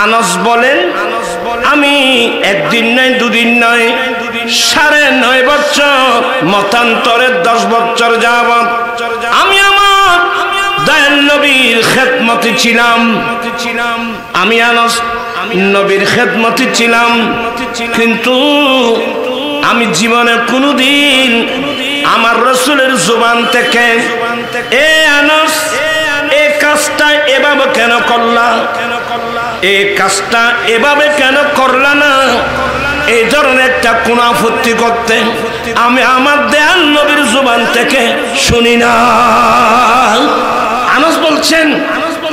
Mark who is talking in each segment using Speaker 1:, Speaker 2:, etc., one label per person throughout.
Speaker 1: আনাস বলেন, আমি একদিন নয় দুদিন নয় 9.5 বছর মতান্তরে 10 বছর যাবত আমি আমার দয়াল নবীর খেদমতে ছিলাম। আমি আনাস নবীর খেদমতে ছিলাম, কিন্তু আমি জীবনে কোনোদিন আমার রাসূলের জবান থেকে এ আনাস এই কাজটা এভাবে কেন করলা, এই কাজটা এভাবে কেন করলা না, এই ধরনের একটা কোন আপত্তি করতে আমি আমার দয়াল নবীর জবান থেকে শুনি না। আনাস বলছেন,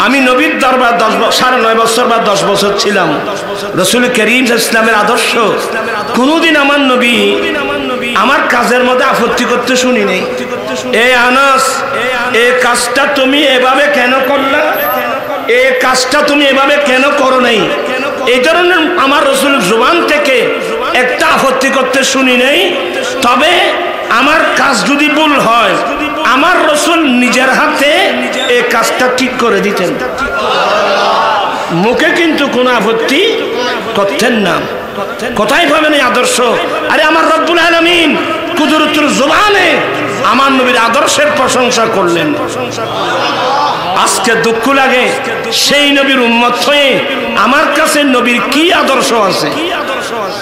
Speaker 1: আমি নবীর দরবার 9.5 বছর বা 10 বছর ছিলাম। রাসূল করিম ইসলামের আদর্শ কোনদিন আমার নবী আমার কাজের মধ্যে আপত্তি করতে শুনি নেই। এই আনাস, এই কাজটা তুমি এভাবে কেন করলা, এই কাজটা তুমি এভাবে কেন করো নাই, এই ধরনের আমার রাসূলের জবান থেকে একটা আপত্তি করতে শুনি নেই। তবে আমার কাজ যদি ভুল হয় আমার রাসূল নিজের হাতে এই কাজটা ঠিক করে দিতেন, মুখে কিন্তু কোনো আপত্তি করতেন না। কোথায় পাবেন এই আদর্শ? আরে আমার রব্বুল আলামিন কুদরতের জবানে আমার নবীর আদর্শের প্রশংসা করলেন। আজকে দুঃখ লাগে সেই নবীর উম্মত হয়ে আমার কাছে নবীর কি আদর্শ আছে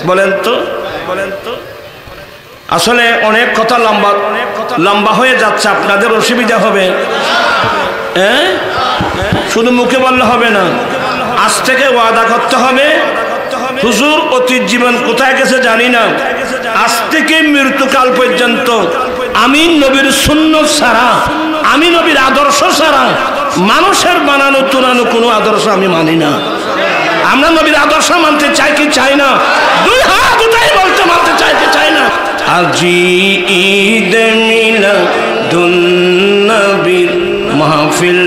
Speaker 1: বলেন তো। আসলে অনেক কথা লম্বা হয়ে যাচ্ছে, আপনাদের অসুবিধা হবে। শুধু মুখে বললে হবে না, আজ থেকে ওয়াদা করতে হবে, হুজুর অতীত জীবন কোথায় গেছে জানি না, আজ থেকে মৃত্যুকাল পর্যন্ত আমি নবীর সুন্নাত ছাড়া, আমি নবীর আদর্শ ছাড়া মানুষের বানানো তুলানো কোনো আদর্শ আমি মানি না। আমরা নবীর আদর্শ মানতে চাই কি চাই না? 2 হাত উঠাই বলতে মানতে চাই কি চাই না? আজি ঈদ মিলাদুন নবীর মাহফিল,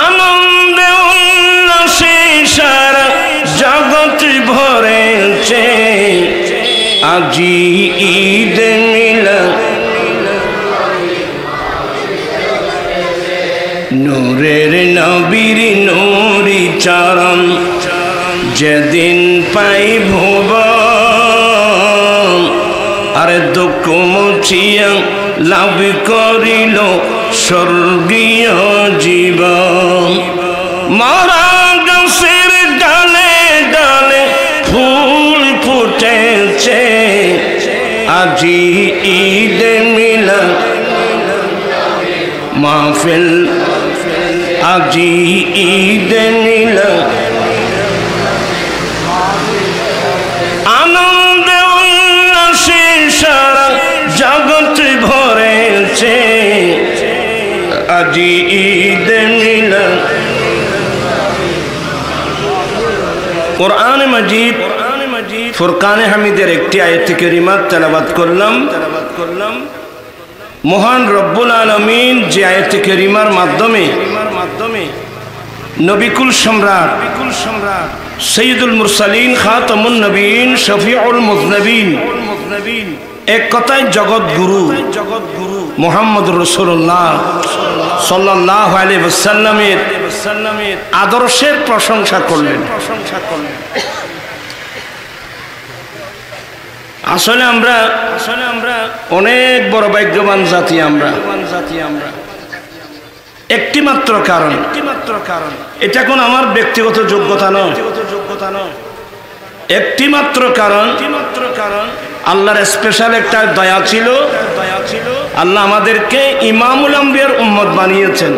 Speaker 1: আনন্দে উল্লাসে সারা জগৎ ভরেছে। আজি ঈদ মিলাদ নূরের নবীর নূরি চরণ যেদিন পাই ভুবন, আরে দুঃখ মুছিয়া লাভ করিল স্বর্গীয় জীবন। মরা গাছের ডালে ডালে ফুল ফুটেছে, আজি ঈদ মিলাদ মাহফিল, আজি ঈদ মিলাদ আনন্দ উল্লাসে সারা জগৎ ভরেছে। আজি ঈদ মিলাদ। কোরআনে মাজিদ ফুরকানে হামিদের একটি আয়াত কারিমা তেলাওয়াত করলাম। মহান রব্বুল আলামিন যে আয়াত কারিমার মাধ্যমে নবিকুল সম্রাট সৈয়দুল মুরসালিন খাতামুন নবীন শফিউল মুযনবিন, এক কথায় জগৎ গুরু মুহাম্মদুর রাসূলুল্লাহ সাল্লাল্লাহু আলাইহি ওয়াসাল্লামের আদর্শের প্রশংসা করলেন। আসলে আমরা অনেক বড় ভাগ্যবান জাতি। আমরা একটি মাত্র কারণ, এটা কোন আমার ব্যক্তিগত যোগ্যতা নয়, একটি মাত্র কারণ আল্লাহর স্পেশাল একটা দয়া ছিল। আল্লাহ আমাদেরকে ইমামুল আম্বিয়ার উম্মত বানিয়েছেন।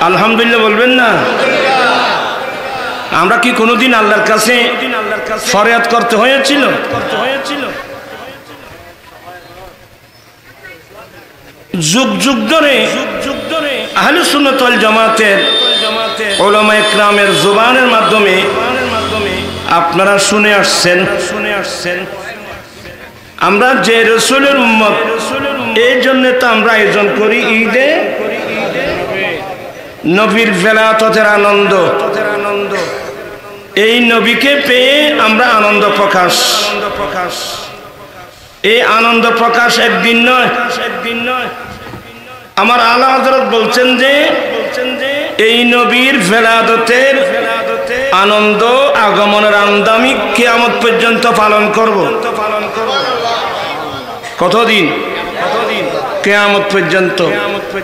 Speaker 1: আলহামদুলিল্লাহ বলবেন না? আমরা কি কোনোদিন আল্লাহর কাছে ফরিয়াদ করতে হয়েছিল? যুগ যুগ ধরে আহলে সুন্নাত ওয়াল জামাতের উলামায়ে কেরামের জবানের মাধ্যমে আপনারা শুনে আসছেন আমরা যে রাসূলের উম্মত, এই জন্য তো আমরা আয়োজন করি ঈদে নবীর বেলায়েতের আনন্দ। এই নবীকে পেয়ে আমরা আনন্দ প্রকাশ। এই আনন্দ প্রকাশ একদিন নয়। আমার আলা হযরত বলছেন যে এই নবীর ভেলাদতের আনন্দ আগমনের আমদামি কিয়ামত পর্যন্ত পালন করব। কতদিন? কিয়ামত পর্যন্ত।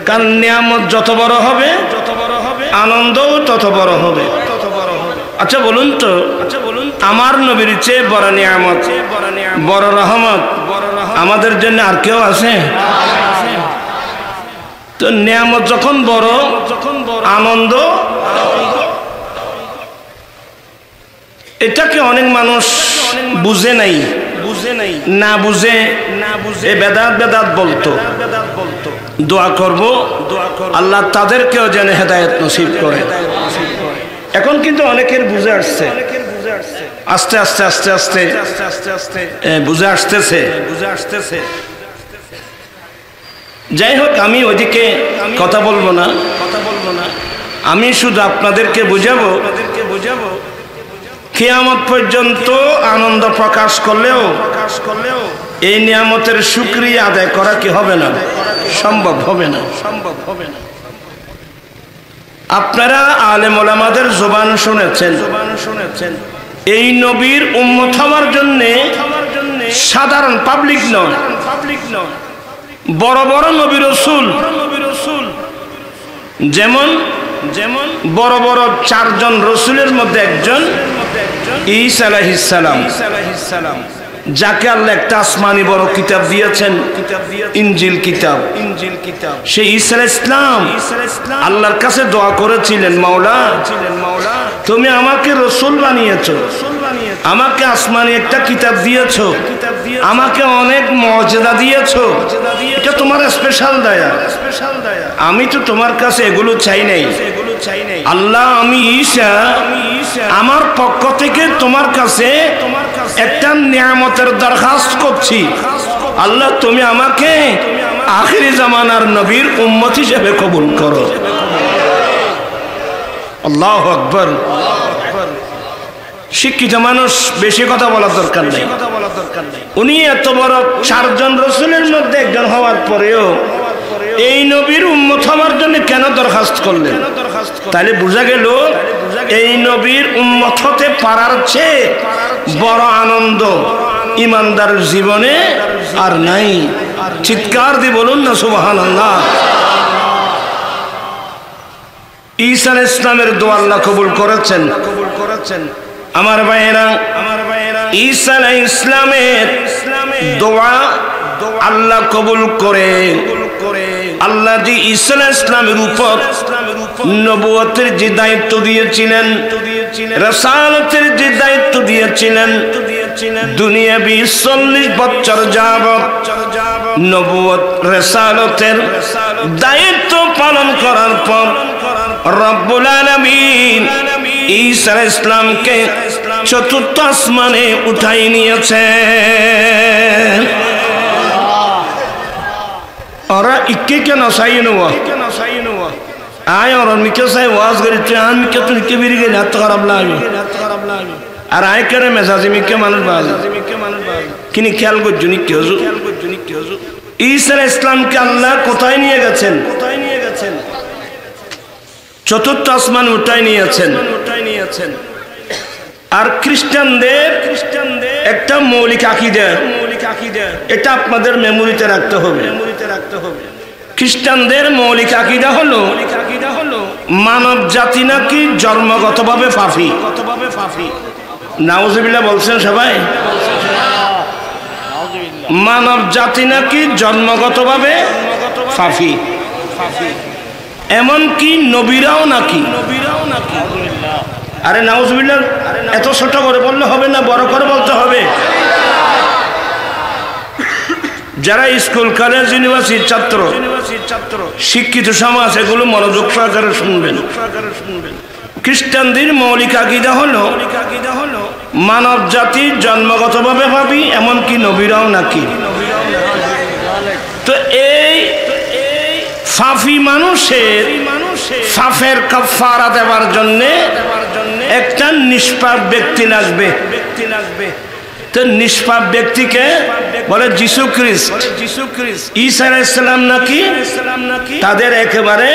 Speaker 1: কারণ নিয়ামত যত বড় হবে আনন্দও তত বড় হবে। আচ্ছা বলুন তো, আমার নবীর চেয়ে বড় নিয়ামত, বড় রহমত আমাদের জন্য আর কেউ আছে? তো নিয়ামত যখন বড়, আনন্দ, এটাকে অনেক মানুষ বুঝে নাই, না বুঝে এ বেদাত বলতো। দোয়া করব আল্লাহ তাদেরকেও যেন হেদায়েত নসিব করে। এখন কিন্তু অনেকের বুঝে আসছে, আস্তে আস্তে আস্তে আস্তে বুঝে আসতেছে। যাই হোক, আমি ওইদিকে কথা বলবো না, আমি শুধু আপনাদেরকে বুঝাবো কিয়ামত পর্যন্ত আনন্দ প্রকাশ করলেও এই নিয়ামতের শুকরিয়া আদায় করা কি হবে না? সম্ভব হবে না। আপনারা আলেম ওলামাদের জবান শুনেছেন, এই নবীর উম্মত হওয়ার জন্য সাধারণ পাবলিক নয়, বড় বড় নবী রাসূল, যেমন বড় বড় 4 জন রাসূলের মধ্যে একজন ঈসা আলাইহিস সালাম, যাকে আল্লাহ একটা আসমানি বড় কিতাব দিয়েছেন, ইনজিল কিতাব। সেই ঈসা আলাইহিস সালাম আল্লাহর কাছে দোয়া করেছিলেন, মাওলা তুমি আমাকে রাসূল বানিয়েছো, আমাকে আসমানি একটা কিতাব দিয়েছো, আমাকে অনেক মুজিজা দিয়েছো, এটা তোমার স্পেশাল দয়া। আমি তো তোমার কাছে এগুলো চাই নাই আল্লাহ, আমি ঈসা আমার পক্ষ থেকে তোমার কাছে একটা নিয়ামতের দরখাস্ত করছি। আল্লাহ তুমি আমাকে আখিরি জামানার নবীর উম্মত হিসেবে কবুল করো। আল্লাহু আকবার। শিক্ষিত মানুষ বেশি কথা বলার দরকার নেই। উনি এত বড় 4 জন রাসূলের মধ্যে একজন হওয়ার পরেও এই নবীর উম্মত হওয়ার জন্য কেন দরখাস্ত করলেন? তাহলে বোঝা গেল এই নবীর উম্মত হতে পারার চেয়ে বড় আনন্দ ইমানদার জীবনে আর নাই। চিৎকার দিয়ে বলুন না সুবহানাল্লাহ। ঈসা আলাইহিস সালামের দোয়া আল্লাহ কবুল করেছেন। আমার ভাইয়েরা, ঈসা আলাইহিস সালামের দোয়া আল্লাহ কবুল করে। আল্লাহ যে ঈসা আলাইহিস সালামের উপর নবুয়তের যে দায়িত্ব দিয়েছিলেন, রাসালাতের যে দায়িত্ব দিয়েছিলেন, দুনিয়াবি 40 বছর যাবত নবুয়ত রাসালাতের দায়িত্ব পালন করার পর রব্বুল আলামিন ঈসা আলাইহিস সালামকে চতুর্থ আসমানে উঠাই নিয়েছেন। ওরা ইকে কেন সাইনওয়া আয় ওরা মিকে সাই ওয়াজ করি তুই আন মিকে তুই কে বেরিয়ে গেলে এত খারাপ লাগে। আর আয় কেন মেজাজি মিকে মানুষ বাজে কিনি খেয়াল করছো নিকি হজু। ঈসা আলাইহিস সালামকে আল্লাহ কোথায় নিয়ে গেছেন? চতুর্থ আসমান উঠাই নিয়েছেন। আর খ্রিস্টানদের একটা মৌলিক আকীদা, এটা আপনাদের মেমোরিতে রাখতে হবে। খ্রিস্টানদের মৌলিক আকীদা হলো মানব জাতি নাকি জন্মগতভাবে পাপী। নাউজুবিল্লাহ বলছেন সবাই। মানব জাতি নাকি জন্মগতভাবে পাপী, এমনকি নবীরাও নাকি। আরে নাউজুবিল্লাহ এত ছোট করে বললে হবে না, বড় করে বলতে হবে। যারা স্কুল কলেজ ইউনিভার্সিটির ছাত্র, শিক্ষিত সমাজ এগুলো মনোযোগ সহকারে শুনবেন। খ্রিস্টানদের মৌলিক আকীদা হলো মানব জাতি জন্মগতভাবে পাপী, এমনকি নবীরাও নাকি। তো এই পাপী মানুষের পাপের কাফারা দেওয়ার জন্য একটা নিষ্পাপ ব্যক্তি লাগবে। তো নিষ্পাপ ব্যক্তিকে বলে যিশু খ্রিস্ট। ঈসা আলাইহিস সালাম নাকি তাদের একেবারে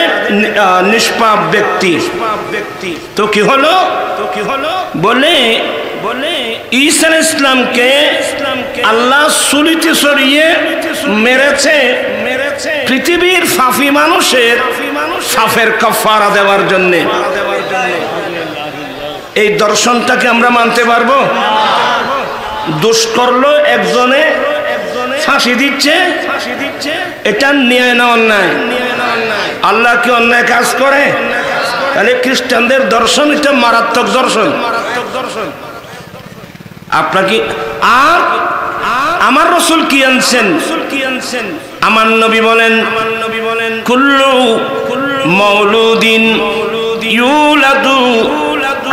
Speaker 1: নিষ্পাপ ব্যক্তি। তো কি হলো বলে ঈসা আলাইহিস সালামকে আল্লাহ সুলিতে সরিয়ে মেরেছে পৃথিবীর পাপী মানুষের পাপের কাফারা দেওয়ার জন্য। এই দর্শনটাকে আমরা মানতে পারবো? দোষ করলো একজনে ফাঁসি দিচ্ছে, এটা নিয়ে না অন্যায়? আল্লাহ কি অন্যায় কাজ করে? তাহলে খ্রিস্টানদের দর্শন এটা মারাত্মক দর্শন। আপনাকে আর আমার রাসূল কি আনছেন? আমার নবী বলেন কুল্লু মাউলুদিন ইউলাদু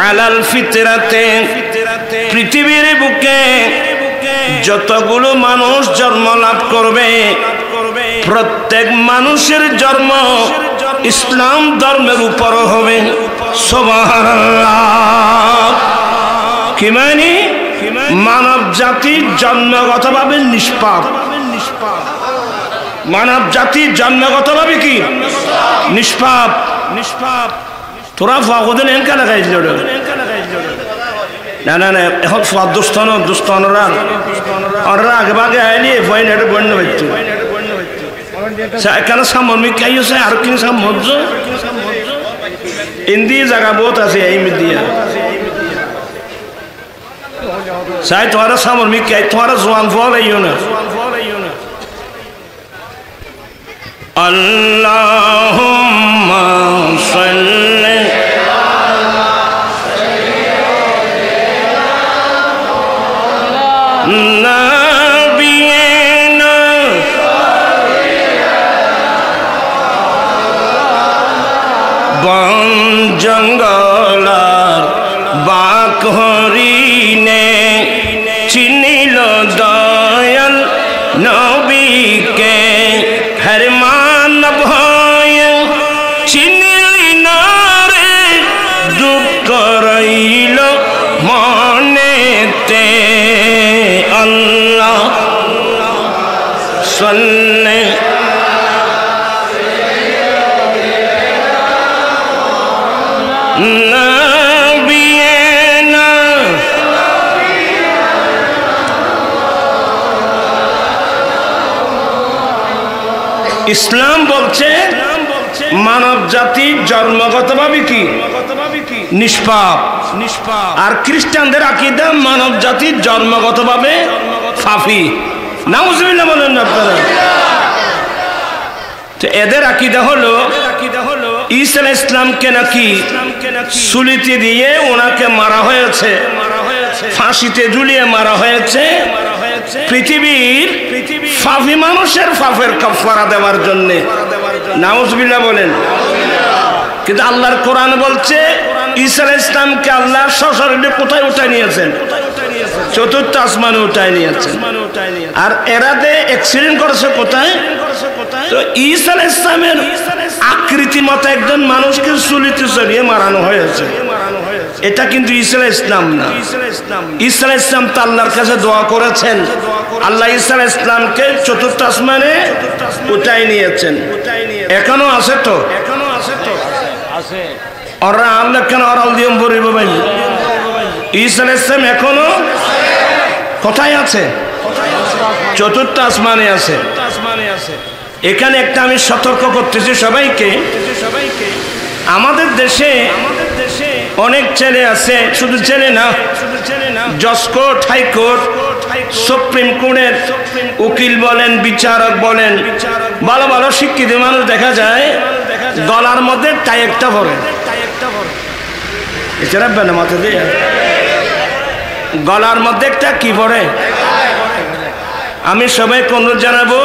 Speaker 1: আলাল ফিতরাতে, পৃথিবীর বুকে যতগুলো মানুষ জন্ম লাভ করবে প্রত্যেক মানুষের জন্ম ইসলাম ধর্মের উপর হবে। সুবহানাল্লাহ। কি মানে? মানব জাতি জন্মগতভাবে নিষ্পাপ। মানব জাতি জন্মগতভাবে কি নিষ্পাপ? তোরা ফাগদে নেন কেন গাইছিল? না না না, এখন দুস্তানরা আগে ভাগে আইলি ফয়নাটা বন্য হইতো কেন সামরিক খাইছে আর কি সামর্য ইন্দি জায়গা বহুত আছে এই মিডিয়া চাই তোমারা সামরিক খাই তোমারা জোয়ান ফল আইও না। আল্লাহুম্মা সাল্লি নাবিয়িনা বন জঙ্গলার বাক হরিণে চিনিল দয়াল নবীকে, হর মানব হয় চিনিলি না রে দুঃখ রইল মনেতে। আল্লাহ সাল্লি নাবিয়িনা। ইসলাম বলছে মানব জাতি জন্মগতভাবে কি নিষ্পাপ। আর খ্রিস্টানদের আকীদা মানব জাতি জন্মগতভাবে পাপী। নাউজুবিল্লাহ বলেন আপনারা। তো এদের আকীদা হলো ঈসা আলাইহিস সালামকে নাকি সুলিতে দিয়ে ওনাকে মারা হয়েছে, ফাঁসিতে ঝুলিয়ে মারা হয়েছে পৃথিবীর পাপী মানুষের পাপের কাফারা দেওয়ার জন্য। নাউজুবিল্লাহ বলেন। কিন্তু আল্লাহর কোরআন বলছে ঈসা আলাইহিস সালামকে আল্লাহ সশরীরে কোথায় উঠায় নিয়েছেন? চতুর্থ আসমানে উঠায় নিয়েছেন। আর এরাতে অ্যাক্সিডেন্ট করেছে কোথায়? তো ঈসা আলাইহিস সালামের আকৃতি মতো একজন মানুষকে সুলিতে চড়িয়ে মারানো হয়েছে। এটা কিন্তু ঈসা আলাইহিস সালাম না। ঈসা আলাইহিস সালাম তো আল্লাহর কাছে দোয়া করেছেন, আল্লাহ ঈসা আলাইহিস সালামকে চতুর্থ আসমানে উঠায় নিয়েছেন। এখনো আছে তো ওরা আল্লাহ কেন অরাল দিয়ে বলবো ভাই? ঈসা আলাইহিস সালাম এখনো কোথায় আছে? চতুর্থ আসমানে আছে। এখানে একটা আমি সতর্ক করতেছি সবাইকে, আমাদের দেশে অনেক ছেলে আছে, শুধু ছেলে না, জজ কোর্ট, হাইকোর্ট, সুপ্রিম কোর্টের উকিল বলেন, বিচারক বলেন, ভালো ভালো শিক্ষিত মানুষ দেখা যায় গলার মধ্যে টাই একটা ভরে, এছাড়া বেনা মাথা দিয়ে গলার মধ্যে একটা কি ভরে। আমি সবাইকে অনুরোধ জানাবো,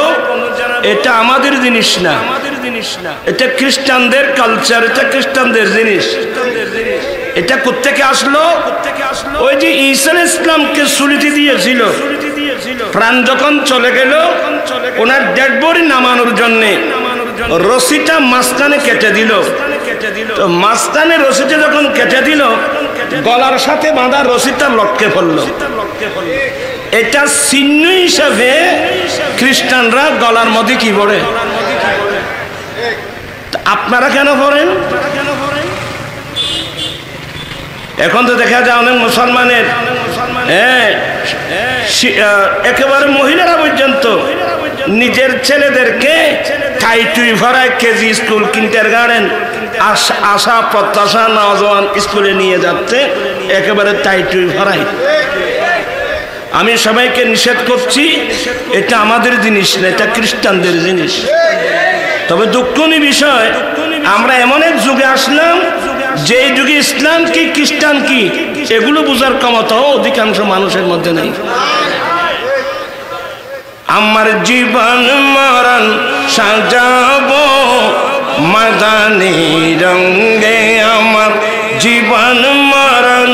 Speaker 1: এটা আমাদের জিনিস না, এটা খ্রিস্টানদের কালচার, এটা খ্রিস্টানদের জিনিস। এটা কোত্থেকে আসলো? ওই যে ঈসা আলাইহিস সালামকে সুলিতে দিয়েছিল, প্রাণ যখন চলে গেল ওনার ডেড বডি নামানোর জন্য রশিটা মাঝখানে কেটে দিল। তো মাঝখানে রশিটা যখন কেটে দিল, গলার সাথে বাঁধা রশিটা লটকে পড়ল। এটা চিহ্ন হিসাবে খ্রিস্টানরা গলার মধ্যে কি পড়ে, আপনারা কেন পড়েন? এখন তো দেখা যায় অনেক মুসলমানের একেবারে মহিলারা পর্যন্ত নিজের ছেলেদেরকে টাইটুই ভরায় কেজি স্কুল, কিন্ডারগার্টেন, আশা প্রত্যাশা নওজোয়ান স্কুলে নিয়ে যাচ্ছে, একেবারে টাইটুই ভরায়। আমি সবাইকে নিষেধ করছি, এটা আমাদের জিনিস না, এটা খ্রিস্টানদের জিনিস। তবে দুঃখনীয় বিষয়, আমরা এমন এক যুগে আসলাম যে যুগে ইসলাম কি খ্রিস্টান কি এগুলো বোঝার ক্ষমতাও অধিকাংশ মানুষের মধ্যে নেই। আমার জীবন মরণ সাজাবো মাদানী রঙে, আমার জীবন মরণ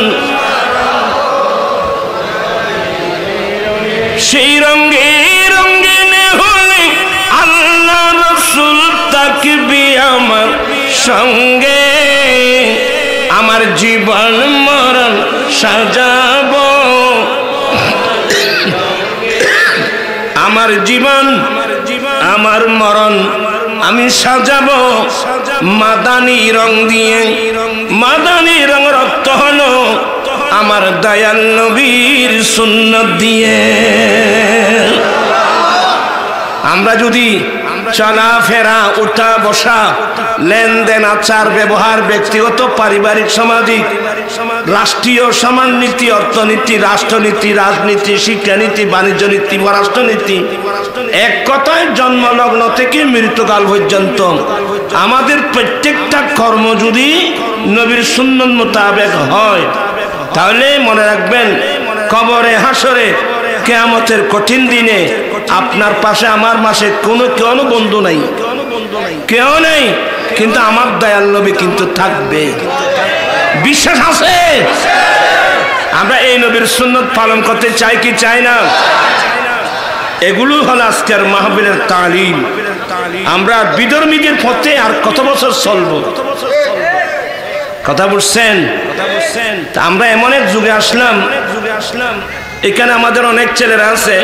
Speaker 1: সেই রঙে রঙিনে হলে আল্লাহ রসুল থাকবি আমার সঙ্গে। আমার জীবন মরণ সাজাবো, আমার জীবন আমার মরণ আমি সাজাবো মাদানী রং দিয়ে। মাদানী রং রক্ত হলো আমার দয়াল নবীর সুন্নাত দিয়ে। আমরা যদি চলাফেরা, উঠা বসা, লেনদেন, আচার ব্যবহার, ব্যক্তিগত, পারিবারিক, সামাজিক, রাষ্ট্রীয় সমাজনীতি, অর্থনীতি, রাষ্ট্রনীতি, রাজনীতি, শিক্ষানীতি, বাণিজ্য নীতি, পররাষ্ট্রনীতি, এক কথায় জন্মলগ্ন থেকে মৃত্যুকাল পর্যন্ত আমাদের প্রত্যেকটা কর্ম যদি নবীর সুন্নাত মোতাবেক হয়, তাহলে মনে রাখবেন কবরে, হাসরে, কিয়ামতের কঠিন দিনে আপনার পাশে আমার মাসে কেউ বন্ধু নাই, কেউ নেই, কিন্তু আমার দয়াল নবী কিন্তু থাকবে। বিশ্বাস আছে? আমরা এই নবীর সুন্নাত পালন করতে চাই কি চাই না? এগুলো হলো আজকের মাহফিলের তালিম। আমরা বিধর্মীদের পথে আর কত বছর চলবো? কথা বুঝছেন? আমরা এমন এক যুগে আসলাম, এখানে আমাদের অনেক ছেলেরা আছে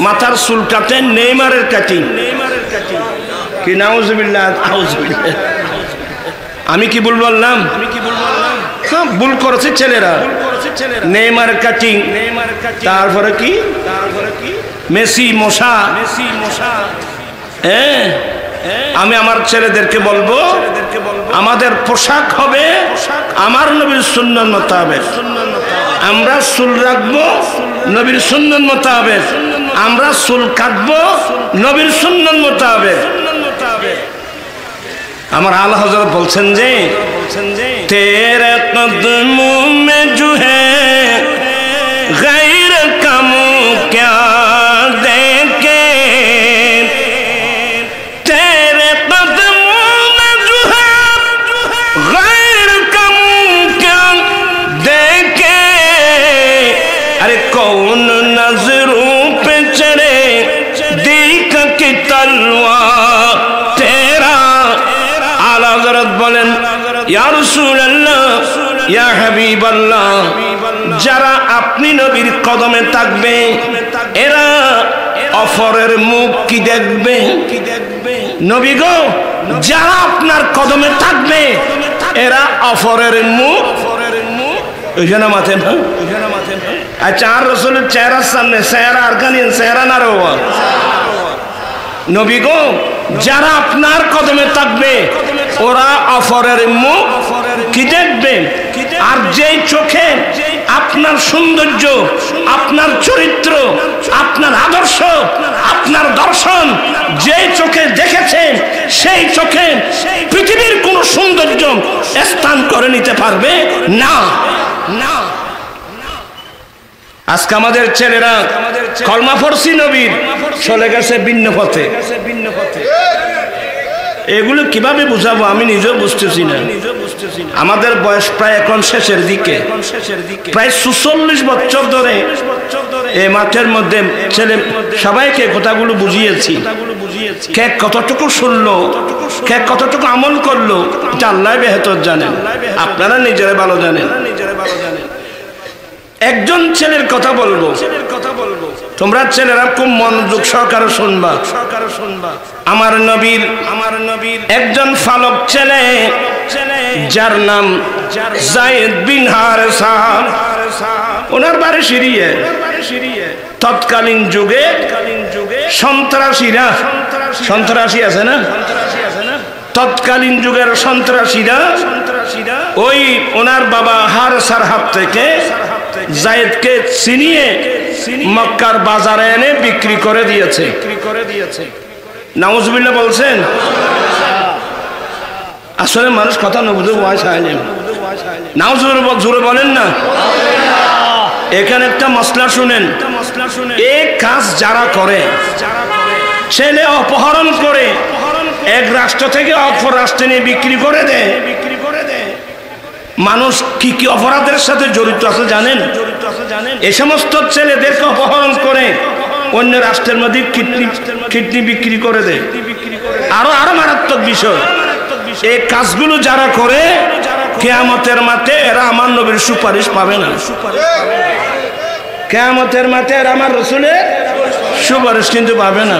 Speaker 1: মাথার চুল কাটে নেইমারের কাটিং। কি নাউজুবিল্লাহ, আউজুবিল্লাহ। আমি কি ভুল বললাম? ভুল করেছে ছেলেরা। নেইমারের কাটিং, তারপরে কি মেসি মশা। আমি আমার ছেলেদেরকে বলবো, আমাদের পোশাক হবে আমার নবীর সুন্নাত মোতাবেক। আমরা চুল রাখবো নবীর সুন্নাত মোতাবেক, আমরা চুল কাটবো নবীর সুন্নাত মোতাবেক। আমার আলা হযরত বলছেন যে তেরে কদমো মে জো হ্যায় গায়র কামো ক্যা দেখে, তেরে কদমো মে জো হ্যায় গায়র কামো ক্যা দেখে, আরে কৌন নজরোं पे चढ़े देख के तलवार तेरा। आला हज़रत बोलेन या रसूल अल्लाह, या हबीब अल्लाह, যারা আপনি নবীর কদমে থাকবে এরা অপরের মুখ কি দেখবে? নবী গো, যারা আপনার কদমে থাকবে এরা অপরের মুখ ওইখানে মাথেন। আচ্ছা, আর রসুলের চেহারার সামনে চেহারা আর কানিন চেহারা না রো নবী গো, যারা আপনার কদমে থাকবে ওরা অপরের মুখ কি দেখবে? আর যেই চোখে আপনার সৌন্দর্য, আপনার চরিত্র, আপনার আদর্শ, আপনার দর্শন যেই চোখে দেখেছেন, সেই চোখে পৃথিবীর কোন সৌন্দর্য স্থান করে নিতে পারবে না। আজকে আমাদের ছেলেরা কলমা পড়ছি নবীর, চলে গেছে ভিন্ন পথে। এগুলো কিভাবে বুঝাবো আমি নিজেও বুঝতেছি না। আমাদের বয়স প্রায় এখন শেষের দিকে, প্রায় ৪৪ বছর ধরে এই মাঠের মধ্যে ছেলে সবাইকে কথাগুলো বুঝিয়েছি। কে কতটুকু শুনলো, কে কতটুকু আমল করলো, এটা আল্লাহ বেহতর জানেন, আপনারা নিজেরা ভালো জানেন। একজন ছেলের কথা বলবো, তোমরা ছেলেরা খুব মনোযোগ সহকারে শুনবা। আমার নবীর একজন ফালক ছেলে, যার নাম যায়েদ বিন হারেসা। ওনার বাড়ি সিরিয়া। তৎকালীন যুগে সন্ত্রাসী আছে না, তৎকালীন যুগের সন্ত্রাসীরা ওই ওনার বাবা হারেসার হাত থেকে যায়েদকে ছিনিয়ে মক্কার বাজারে এনে বিক্রি করে দিয়েছে। নাউজুবিল্লাহ বলছেন। আসলে মানুষ কথা না বুঝে ওয়াজ হয়নি। নাউজুবিল্লাহ জোরে বলেন না। এখানে একটা মশলা শুনেন, এই কাজ যারা করে, ছেলে অপহরণ করে এক রাষ্ট্র থেকে অপর রাষ্ট্রে নিয়ে বিক্রি করে দেয়। মানুষ কি কি অপরাধের সাথে জড়িত আছে জানেন? এই সমস্ত ছেলেদেরকে অপহরণ করে অন্য রাষ্ট্রের মধ্যে কিডনি বিক্রি করে দেয়। আরো মারাত্মক বিষয়, এই কাজগুলো যারা করে কিয়ামতের মাঠে এরা আমার নবীর সুপারিশ পাবে না। কিয়ামতের মাঠে এরা আমার রাসূলের সুপারিশ কিন্তু পাবে না।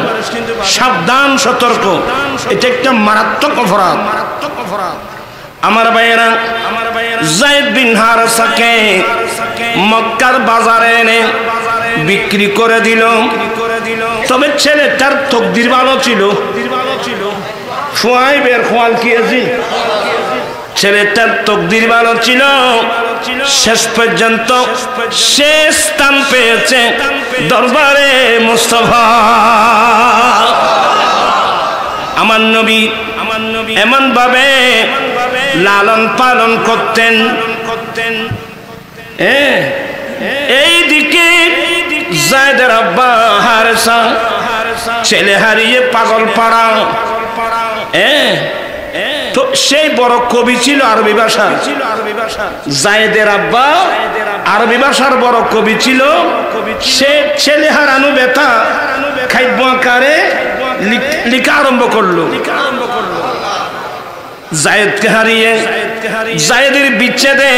Speaker 1: সাবধান, সতর্ক, এটা একটা মারাত্মক অপরাধ। আমার ভাইয়েরা, যায়েদ বিন হারেসাকে মক্কার বাজারে এনে বিক্রি করে দিল। তবে ছেলেটার তকদির ভালো ছিল। ফুয়াইবের খোয়াল কি আছে, ছেলেটার তকদির ভালো ছিল। শেষ পর্যন্ত সে স্থান পেয়েছে দরবারে মুস্তাফা। আমার নবী এমন ভাবে লালন পালন করতেন। এইদিকে যায়েদের আব্বা হারেসা ছেলে হারিয়ে পাগল পাড়া। তো সেই বড় কবি ছিল আরবি ভাষার। যায়েদের আব্বা আরবি ভাষার বড় কবি ছিল। সে ছেলে হারানো ব্যথা খাইব আকারে লিখা আরম্ভ করলো। যায়েদকে হারিয়ে যায়েদের বিচ্ছেদে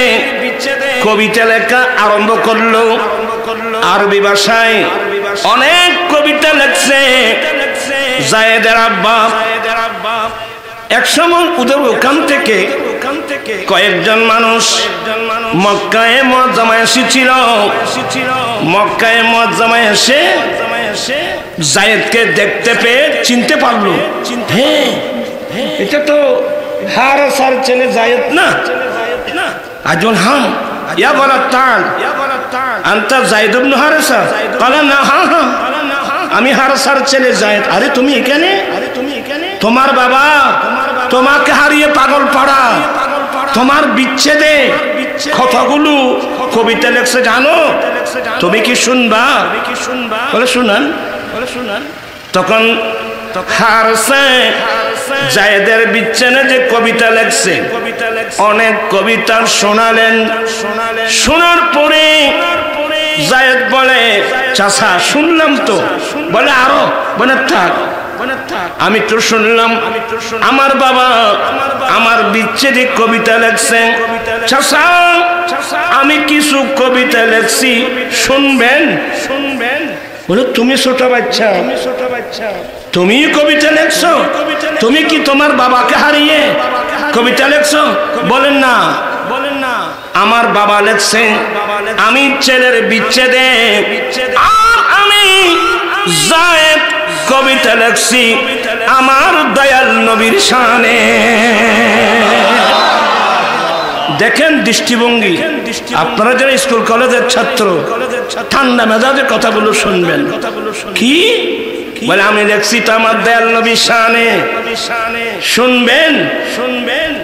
Speaker 1: কবিতা লেখা আরম্ভ করলো। আরবি ভাষায় অনেক কবিতা লেখছে যায়েদের আব্বা। একসময় ওদের ওখান থেকে কয়েকজন মানুষ মক্কায়ে মুআজ্জামায় এসেছিল। মক্কায়ে মুআজ্জামায় এসে যায়েদকে দেখতে পেয়ে চিনতে পারলো, হ্যাঁ এটা তো হারেসার ছেলে যায়েদ না। আজন হ্যাঁ, ইয়া গলাতান আনতা যায়েদ ইবনে হারেসা? বলে না, হ্যাঁ আমি হারেসার ছেলে যায়েদ। আরে তুমি এখানে? তোমার বাবা তোমাকে হারিয়ে পাগল পাড়া, তোমার বিচ্ছেদে কথাগুলো কবিতা লেখছে জানো? তুমি কি শুনবা? বলে শুনান। তখন হারেসা যায়েদের বিচ্ছেদে যে কবিতা লেখছে অনেক কবিতা শোনালেন। শোনার পরে যায়েদ বলে, চাচা শুনলাম তো। বলে আরো? বলে থাক, আমি তো শুনলাম। আমার বাবা আমার বিচ্ছেদে কবিতা লেখছে। চাচা আমি কিছু কবিতা লেখছি, শুনবেন? বলে তুমি ছোট বাচ্চা, তুমি কবিতা লেখছো? তুমি কি তোমার বাবাকে হারিয়ে কবিতা লেখছো? বলেন না, আমার বাবা লেখছে আমি ছেলের বিচ্ছেদে, আর আমি যায়েদ কবিতা লেখছি আমার দয়াল নবীর শানে। দেখেন দৃষ্টিভঙ্গি। আপনারা যারা স্কুল কলেজের ছাত্র, ঠান্ডা মেজাজে কথাগুলো শুনবেন। কি বলে? আমি লেখছি তো আমার দয়াল নবীর শানে। শুনবেন?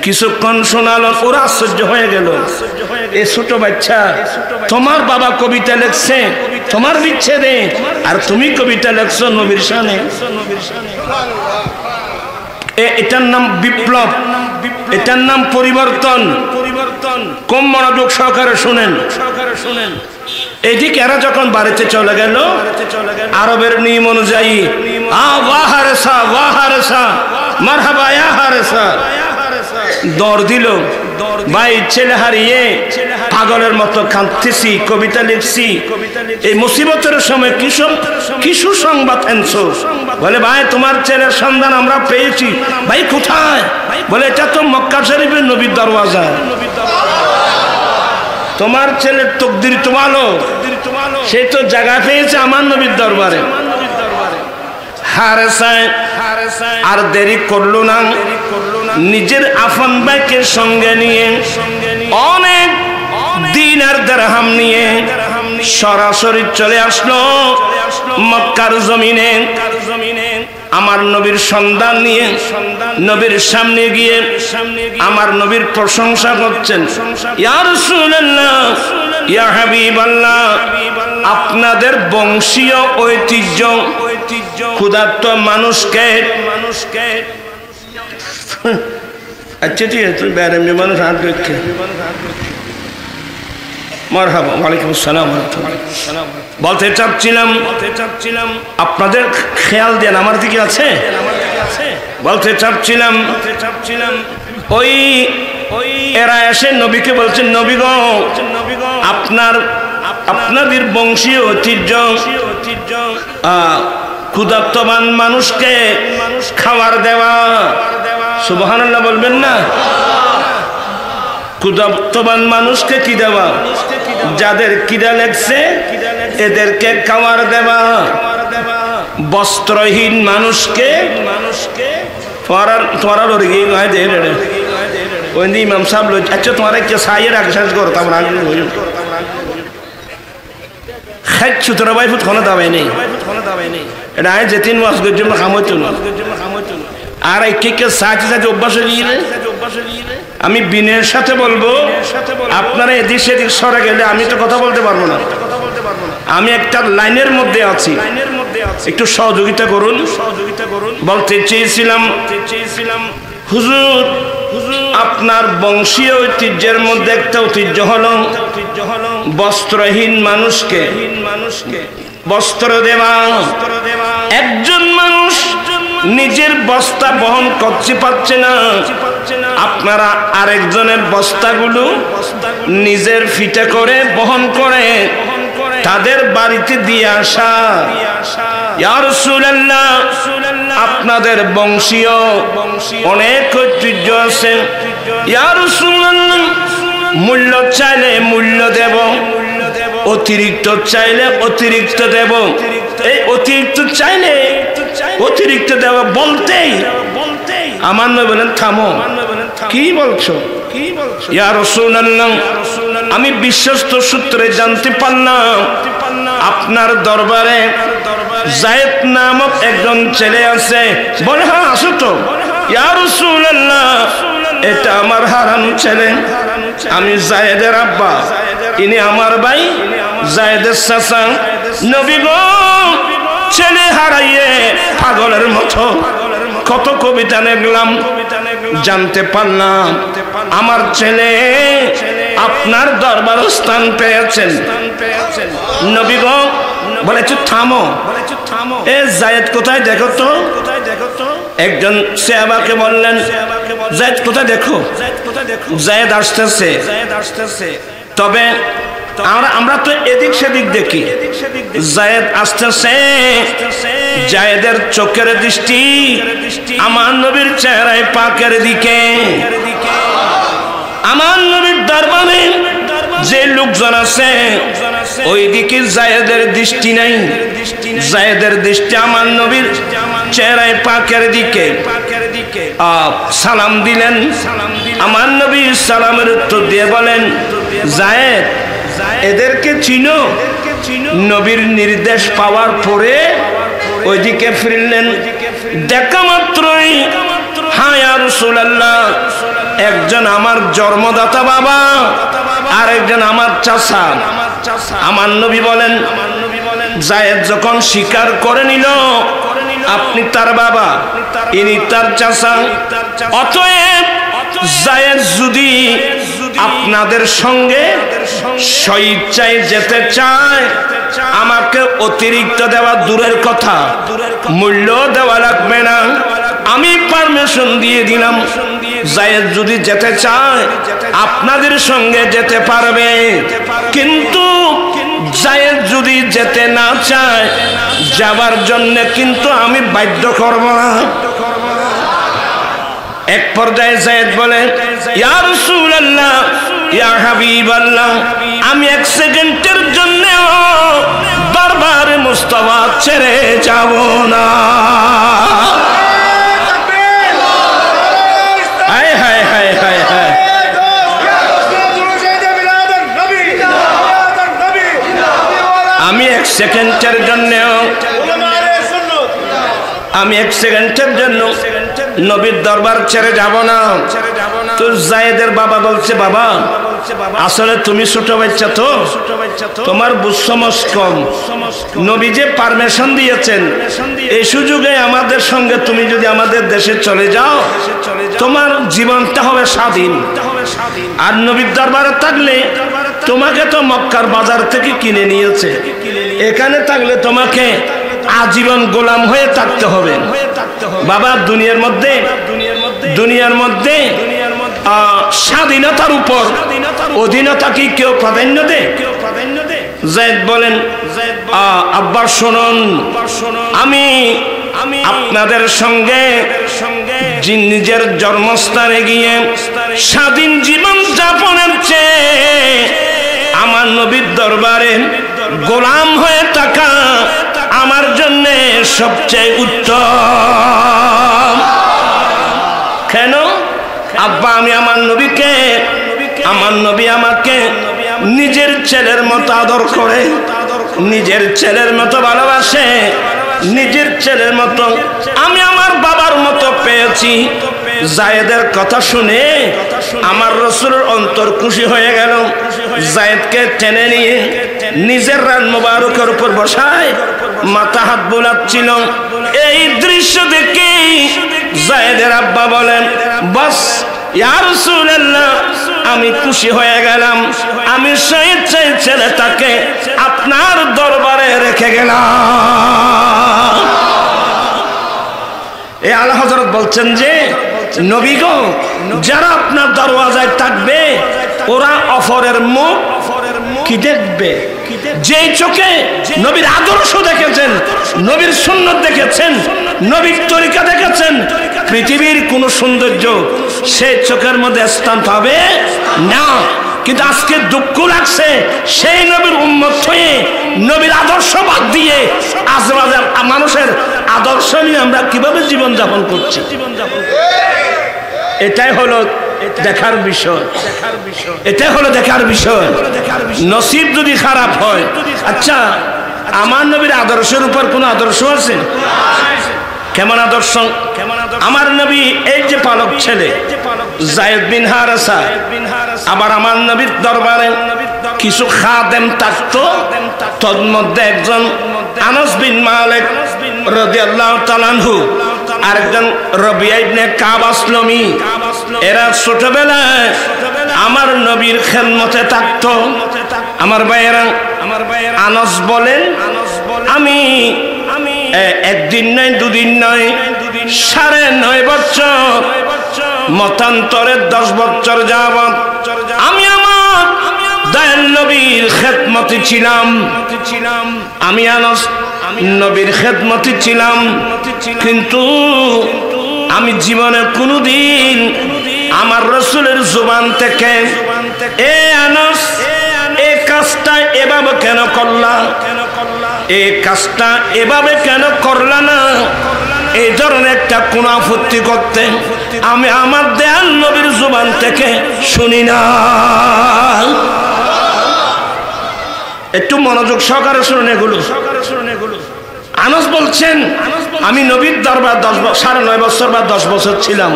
Speaker 1: কিছুক্ষণ শোনালো, ওরা আশ্চর্য হয়ে গেল। এ ছোট বাচ্চা, তোমার বাবা কবিতা লেখছে তোমার বিচ্ছেদে, আর তুমি কবিতা লেখছো নবীর শানে। এটার নাম বিপ্লব, এটার নাম পরিবর্তন। কম মনোযোগ সহকারে শুনেন। এইদিকে এরা যখন বাড়িতে চলে গেল, আরবের নিয়ম অনুযায়ী ওয়া হারেসা ওয়া হারেসা মারহাবা ইয়া হারেসা দৌড় দিল। ভাই ছেলে হারিয়ে পাগলের মতো কাঁদতেছি, কবিতা লিখছি, এই মুসিবতের সময় কি সুসংবাদ এনেছো? বলে ভাই তোমার ছেলের সন্ধান আমরা পেয়েছি। ভাই কোথায়? বলে এটা তো মক্কা শরীফের নবীর দরওয়াজা। তোমার ছেলের তকদির তো ভালো, সে তো জায়গা পেয়েছে আমার নবীর দরবারে। আর দেরি করলো না, নিজের আফন ভাইকে সঙ্গে নিয়ে অনেক দিনার দিরহাম নিয়ে সরাসরি চলে আসলো মক্কার জমিনে। আমার নবীর সন্ধান নিয়ে নবীর সামনে গিয়ে আমার নবীর প্রশংসা করছেন। ইয়া রাসূলুল্লাহ, ইয়া হাবিবাল্লাহ, আপনাদের বংশীয় ঐতিহ্য ক্ষুধার্ত মানুষকে আচ্ছা ঠিক আছে, তুই বেড়ে মানুষ হাত দেখে মারহাবা। ওয়ালাইকুম আসসালাম। বলতে চাচ্ছিলাম আপনাদের খেয়াল দেন আমার দিকে আছে। বলতে চাচ্ছিলাম ওই এরা এসে নবীকে বলছেন, নবী গো, আপনাদের বংশীয় ঐতিহ্য ক্ষুধার্তবান মানুষকে খাবার দেওয়া। সুবহানাল্লাহ বলবেন না? ক্ষুধার্তবান মানুষকে কি দেওয়া? যাদের কিডা লেগছে এদেরকে খাবার দেওয়া। বস্ত্রহীন মানুষকে ইমাম সাহেব আচ্ছা তোমার একটা সাইয়ের আগে শেষ করো, তারপর আগে খাচ্ছু তোরা ভাই ফুট খানো দাবাই নেই। এটা আয় যে 3 মাস জন্য খামোতো না, আর এই কে সাথে সাথে অভ্যাস হয়ে গিয়ে আমি বিনয়ের সাথে বলবো, আপনারা এদিক সেদিক সরে গেলে আমি তো কথা বলতে পারবো না। আমি একটা লাইনের মধ্যে আছি, একটু সহযোগিতা করুন। বলতে চেয়েছিলাম হুজুর, আপনার বংশীয় ঐতিহ্যের মধ্যে একটা ঐতিহ্য হলো বস্ত্রহীন মানুষকে বস্ত্র দেওয়া। একজন মানুষ নিজের বস্তা বহন করতে পারছে না, আপনারা আরেকজনের বস্তাগুলো নিজের ফিটে করে বহন করে তাদের বাড়িতে দিয়ে আসা। ইয়া রাসূলুল্লাহ, আপনাদের বংশীয় অনেক ঐতিহ্য আছে। ইয়া রাসূলুল্লাহ, মূল্য চাইলে মূল্য দেব, অতিরিক্ত চাইলে অতিরিক্ত দেব। এই অতিরিক্ত চাইলে অতিরিক্ত দেব বলতেই আমার নবী বলেন থামো, কি বলছো? ইয়া রাসূলুল্লাহ, আমি বিশ্বস্ত সূত্রে জানতে পারলাম আপনার দরবারে যায়েদ নামক একজন ছেলে আছে। বলে হ্যাঁ আসো তো। ইয়া রাসূলুল্লাহ, এটা আমার হারানো ছেলে, আমি যায়েদের আব্বা, ইনি আমার ভাই যায়েদের চাচা। নবী গো, ছেলে হারাইয়ে পাগলের মতো কত কবিতা লিখলাম, জানতে পারলাম আমার ছেলে আপনার দরবার স্থান পেয়েছেন। নবী গো বলেছে থামো, এ যায়েদ কোথায় দেখো তো। একজন সাহাবাকে বললেন যায়েদ কোথায় দেখো। যায়েদ আসতেছে, তবে আমরা তো এদিক সেদিক দেখি। যায়েদ আসতেছে, যায়েদের চোখের দৃষ্টি আমার নবীর চেহারায় পাকের দিকে। আমার নবীর দরবারে যে লোকজন আছে ওই দিকে যায়েদের দৃষ্টি নাই, যায়েদের দৃষ্টি আমার নবীর চেহারায় পাকের দিকে। সালাম দিলেন, আমার নবী সালামের উত্তর দিয়ে বলেন যায়েদ এদেরকে চিনো। নবীর নির্দেশ পাওয়ার পরে ওইদিকে ফিরলেন, দেখা মাত্রই হ্যাঁ ইয়া রাসূলুল্লাহ, একজন আমার জন্মদাতা বাবা আর একজন আমার চাচা। আমার নবী বলেন যায়েদ যখন স্বীকার করে নিল আপনি তার বাবা, ইনি তার চাচা, অতএব যায়েদ যদি আপনাদের সঙ্গে স্বেচ্ছায় যেতে চায় আমাকে অতিরিক্ত দেওয়া দূরের কথা, মূল্য দেওয়া লাগবে না, আমি পারমিশন দিয়ে দিলাম। যায়েদ যদি যেতে চায় আপনাদের সঙ্গে যেতে পারবে, কিন্তু যায়েদ যদি যেতে না চায় যাবার জন্য কিন্তু আমি বাধ্য করব না। এক পর্যায়ে যায়েদ বলে, ইয়া রাসূলুল্লাহ, ইয়া হাবিবাল্লাহ, আমি এক সেকেন্ডের জন্য দরবারে মুস্তাফা ছেড়ে যাব না। হায় হায় হায় হায় হায়, আমি এক সেকেন্ডের জন্য নবীর দরবার ছেড়ে যাব না। তো যায়েদের বাবা বলছে, বাবা আসলে তুমি ছোট বাচ্চা, তো তোমার বুঝ সমঝ কম, নবী যে পারমিশন দিয়েছেন এই সুযোগে আমাদের সঙ্গে তুমি যদি আমাদের দেশে চলে যাও তোমার জীবনটা হবে স্বাধীন। আর নবীর দরবারে থাকলে তোমাকে তো মক্কার বাজার থেকে কিনে নিয়েছে, এখানে থাকলে তোমাকে আজীবন গোলাম হয়ে থাকতে হবে। বাবা দুনিয়ার মধ্যে স্বাধীনতার উপর অধীনতা কি কেউ প্রাধান্য দেয়? যায়েদ বলেন, আব্বা শুনুন, আমি আপনাদের সঙ্গে নিজের জন্মস্থানে গিয়ে স্বাধীন জীবন যাপনের চেয়ে আমার নবীর দরবারে গোলাম হয়ে থাকা আমার জন্য সবচেয়ে উত্তম। কেন? আব্বা, আমি আমার নবী আমাকে নিজের ছেলের মতো আদর করে, নিজের ছেলের মতো ভালোবাসে, নিজের ছেলের মতো আমি আমার বাবার মতো পেয়েছি। যায়েদের কথা শুনে আমার রাসূলের অন্তর খুশি হয়ে গেল। যায়েদকে টেনে নিয়ে নিজের রান মোবারকের উপর বসায় মাথা হাত বোলাচ্ছিল। এই দৃশ্য দেখে যায়েদের আব্বা বলেন, বাস ইয়া রাসূলুল্লাহ, আমি খুশি হয়ে গেলাম, আমি সেই ছেলেটাকে আপনার দরবারে রেখে গেলাম। এই আলা হযরত বলছেন যে নবী গো, যারা আপনার দরওয়াজায় থাকবে ওরা অপরের মুখ কি দেখবে? যেই চোখে নবীর আদর্শ দেখেছেন, নবীর সুন্নাত দেখেছেন, নবীর তরিকা দেখেছেন, পৃথিবীর কোন সৌন্দর্য সেই চোখের মধ্যে স্থান পাবে না। কিন্তু আজকে দুঃখ লাগছে, সেই নবীর উম্মত হয়ে নবীর আদর্শ বাদ দিয়ে আজবাজে মানুষের আদর্শ নিয়ে আমরা কিভাবে জীবন যাপন করছি। এটাই হলো দেখার বিষয়, এটাই হলো দেখার বিষয়। নসিব যদি খারাপ হয়, আচ্ছা আমার নবীর আদর্শের উপর কোন আদর্শ আছে? কেমন আদর্শ? আমার নবী এই যে পালক ছেলে যায়েদ বিন হারেসা, আবার আমার নবীর দরবারে কিছু খাদেম থাকতো, তন্মধ্যে একজন আনাস বিন মালিক রাদিয়াল্লাহু তাআলা আনহু, আরেকজন রবিয়া ইবনে কাব আসলমি। এরা ছোটবেলায় আমার নবীর খেদমতে থাকতো। আমার ভাইয়েরা, আনাস বলেন, আমি একদিন নয় দুদিন নয় 9.5 বছর মতান্তরে 10 বছর যাবত আমি আমার দয়াল নবীর খেদমতে ছিলাম। আমি আনাস নবীর খেদমতে ছিলাম, কিন্তু আমি জীবনে কোনোদিন আমার রাসূলের জবান থেকে এ আনাস এই কাজটা এভাবে কেন করলা, এই কাজটা এভাবে কেন করলা না, এই ধরনের একটা কোন আপত্তি করতে আমি আমার দয়াল নবীর জবান থেকে শুনি না। একটু মনোযোগ সহকারে শুনুন এগুলো। আনাস বলছেন, আমি নবীর দরবার 9.5 বছর বা 10 বছর ছিলাম।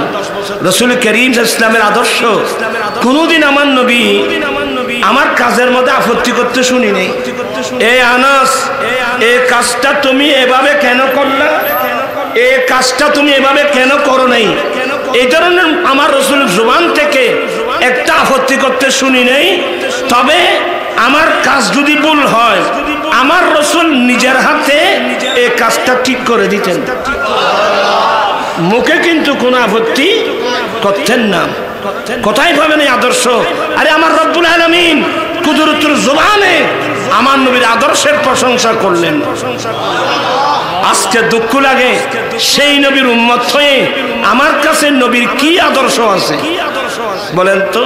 Speaker 1: রাসূল করিম ইসলামের আদর্শ কোনদিন আমার নবী আমার কাজের মধ্যে আপত্তি করতে শুনি নেই। এই আনাস, এই কাজটা তুমি এভাবে কেন করলা, এই কাজটা তুমি এভাবে কেন করো নাই, এই ধরনের আমার রাসূলের জবান থেকে একটা আপত্তি করতে শুনি নেই। তবে আমার কাজ যদি ভুল হয় আমার রাসূল নিজের হাতে এই কাজটা ঠিক করে দিতেন। মুখে কিন্তু কোনো আপত্তি করতেন না। কোথায় পাবেন এই আদর্শ? আরে আমার রব্বুল আলামিন কুদরতুল জবানে আমার নবীর আদর্শের প্রশংসা করলেন। আজকে দুঃখ লাগে সেই নবীর উম্মত হয়ে আমার কাছে নবীর কি আদর্শ আছে বলেন তো?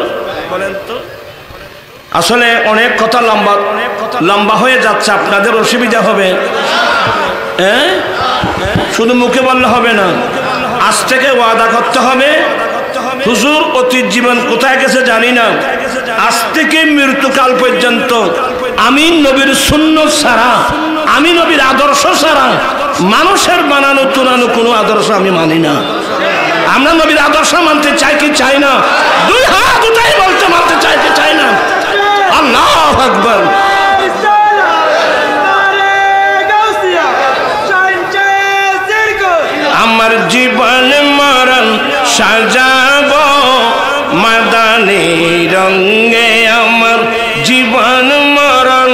Speaker 1: আসলে অনেক কথা লম্বা হয়ে যাচ্ছে, আপনাদের অসুবিধা হবে। শুধু মুখে বললে হবে না, আজ থেকে ওয়াদা করতে হবে। হুজুর অতীত জীবন কোথায় গেছে জানি না, আজ থেকে মৃত্যুকাল পর্যন্ত আমি নবীর সুন্নাত ছাড়া, আমি নবীর আদর্শ ছাড়া মানুষের বানানো তুলানো কোনো আদর্শ আমি মানি না। আমরা নবীর আদর্শ মানতে চাই কি চাই না? দুই হাত উঠাই বলতে মানতে চাই কি চাই না? আল্লাহু আকবার। আমার জীবন মরণ সাজাবো মাদানী রঙে, আমার জীবন মরণ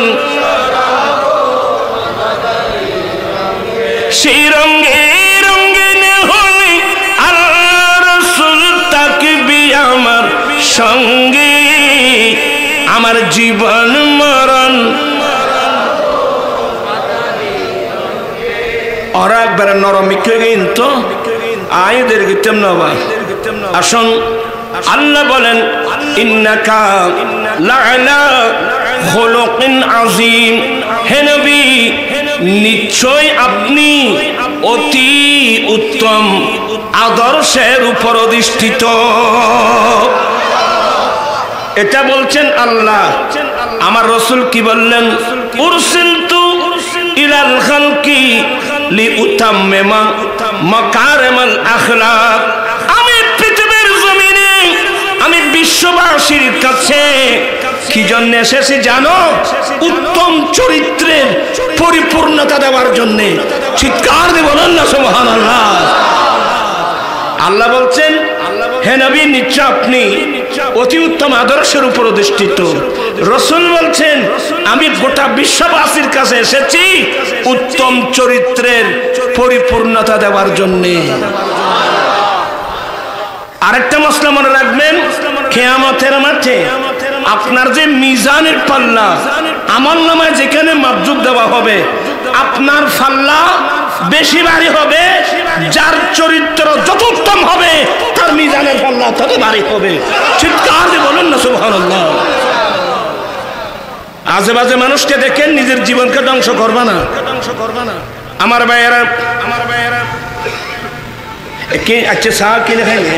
Speaker 1: সেই রঙে রঙিন হলে আল্লাহ রাসূল তাকবি আমার সঙ্গে। আমার জীবন মরণ ওরা একবারে নরমিক হয়ে গেলেন তো আয়দের গিতেম নবা। আসুন আল্লাহ বলেন ইন্নাকা লাআলা খুলুকিন আযীম, হে নবী নিশ্চয় আপনি অতি উত্তম আদর্শের উপর অধিষ্ঠিত। এটা বলছেন আল্লাহ। আমার রাসূল কি বললেন? উরসিলতু ইলাল খালকি লিউতাম্মিমা মাকারিমাল আখলাক। আমি পৃথিবীর জমিনে আমি বিশ্ববাসীর কাছে কি জন্য এসেছি জানো? উত্তম চরিত্রের পরিপূর্ণতা দেওয়ার জন্য। চিৎকার দিয়ে বলেন না সুবহানাল্লাহ। আল্লাহ বলছেন হে নবী নিশ্চয় আপনি অতি উত্তম আদর্শের উপর অধিষ্ঠিত। রাসূল বলছেন আমি গোটা বিশ্ববাসীর কাছে এসেছি উত্তম চরিত্রের পরিপূর্ণতা দেওয়ার জন্য। আরেকটা মসলা মনে রাখবেন, কিয়ামতের মাঠে আপনার যে মিজানের পাল্লা, আমলনামায় যেখানে মাপজুব দেওয়া হবে, আপনার পাল্লা বেশি ভারী হবে। যার চরিত্র যত উত্তম হবে তার মিজানের পাল্লা তত ভারী হবে। চিৎকার দিয়ে বলুন না সুবহানাল্লাহ। আজেবাজে মানুষকে দেখেন, নিজের জীবনকে ধ্বংস করবা না। আমার ভাইয়েরা কি আচ্ছা সাহেব কিনে খাইলে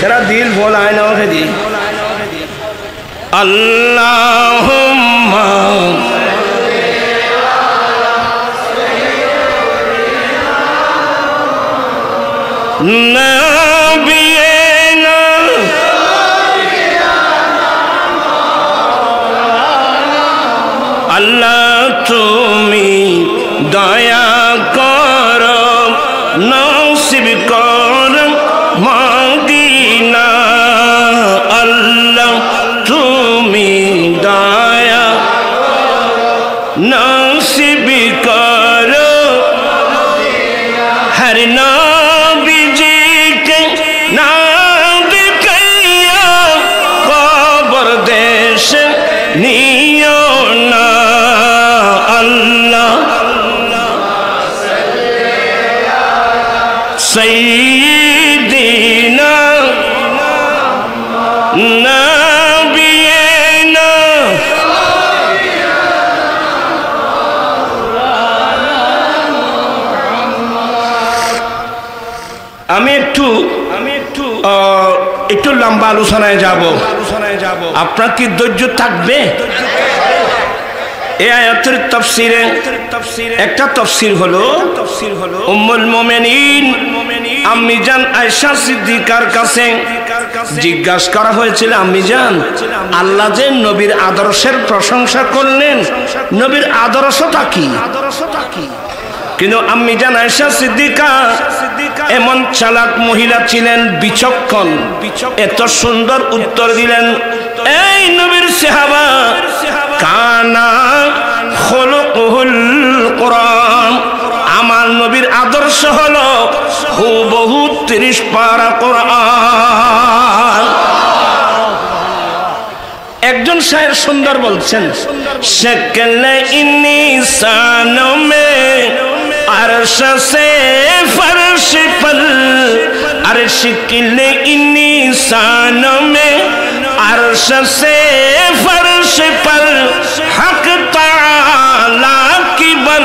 Speaker 1: যারা দিল বল আয় না ওকে দি আল্লাহুম্মা নবিয়িনা আল্লাহ তুমি দয়া করো, নসিব করো মদিনা। আল্লাহ তুমি দয়া নসিব করো হর নবীজি কে নাম দিখাইয়া কবর দেশ নিও না। আল্লাহ সাইয়্যিদিনা নবিয়িনা আমি একটু লম্বা আলোচনায় যাব। আপনার কি ধৈর্য থাকবে? এই আয়াতের তাফসীরে একটা তাফসীর হলো উম্মুল মুমিনিন আম্মি জান আয়েশা সিদ্দিকার কাছে জিজ্ঞাসা করা হয়েছিল, আম্মি জান আল্লাহ যে নবীর আদর্শের প্রশংসা করলেন, নবীর আদর্শটা কি? কিন্তু আম্মি জান আয়েশা সিদ্দিকা এমন চালাক মহিলা ছিলেন, বিচক্ষণ, এত সুন্দর উত্তর দিলেন, এই নবীর সাহাবা কানা খুলুকুল কোরআন, আমার নবীর আদর্শ হলো হুবহু 30 পারা কোরআন। একজন শায়ের সুন্দর বলছেন, শক্লে ইনসানো মে अर्श से फर्श पर अर्श किले इंसानों में अर्श से फर्श पर हक ताला की बन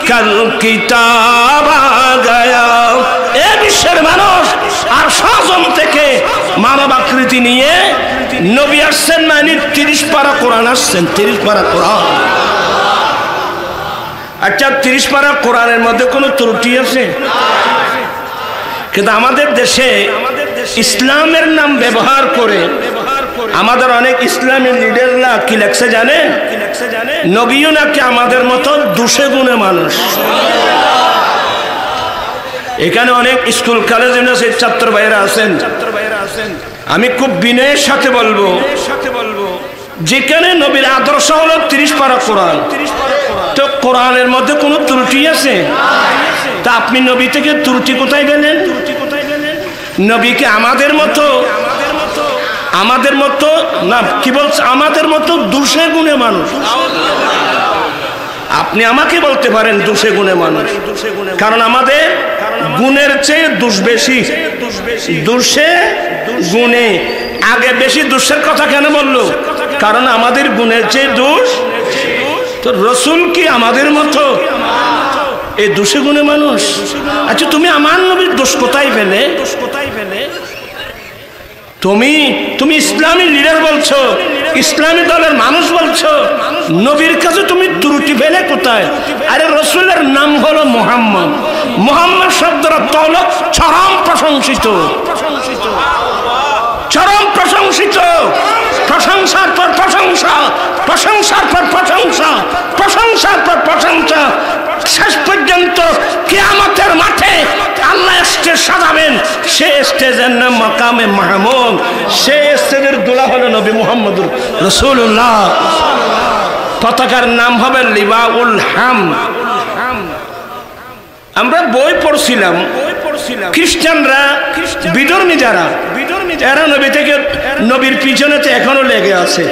Speaker 1: कल किताब आ गया। ए বিশ্বের মানুষ আর সাজম থেকে মানব আকৃতি নিয়ে নবী আসছেন, মানে 30 পারা কোরআন আসছেন। 30 পারা কোরআন। আচ্ছা, 30 পারা কোরআনের মধ্যে কোনো ত্রুটি আছে? কিন্তু আমাদের দেশে ইসলামের নাম ব্যবহার করে আমাদের অনেক ইসলামী লিডাররা কি লেখছে জানেন? নবীও নাকি আমাদের মতো দোষে গুণে মানুষ। এখানে অনেক স্কুল কলেজ ইউনিভার্সিটির ছাত্র ভাইরা আছেন, আমি খুব বিনয়ের সাথে বলবো, যেখানে নবীর আদর্শ হলো 30 পারা কোরআন, তো কোরআনের মধ্যে কোনো ত্রুটি আছে? তা আপনি নবী থেকে ত্রুটি কোথায় পেলেন? নবীকে আমাদের মতো না, কি বলছে, আমাদের মতো দোষে গুণে মানুষ। আপনি আমাকে বলতে পারেন দোষে গুণে মানুষ, কারণ আমাদের গুণের চেয়ে দোষ বেশি। দোষে গুণে আগে বেশি। দোষের কথা কেন বললো? কারণ আমাদের গুণের চেয়ে দোষ। তো রসুল কি আমাদের মতো এই দোষে গুণে মানুষ? আচ্ছা, তুমি আমার নবীর দোষ কোথায় পেলে? তুমি ইসলামী লিডার বলছো, ইসলামী দলের মানুষ বলছো, নবীর কাছে তুমি ত্রুটি পেলে কোথায়? আরে রসুলের নাম হলো মুহাম্মদ। মুহাম্মদ শব্দের অর্থ হলো চরম প্রশংসিত। চরম প্রশংসিত, প্রশংসার পর প্রশংসা, প্রশংসার পর প্রশংসা, প্রশংসার পর প্রশংসা। শেষ পর্যন্ত কিয়ামতের মাঠে আল্লাহ স্টেজ সাজাবেন, সে স্টেজের নাম মাকামে মাহমুদ। সে স্টেজের দোলা হলো নবী মুহাম্মদুর রাসূলুল্লাহ। পতাকার নাম হবে লিওয়াউল হামদ। আমরা বই পড়ছিলাম, খ্রিস্টানরা বিধর্মী যারা, এরা নবী থেকে নবীর পিছনেতে এখনো লেগে আছে।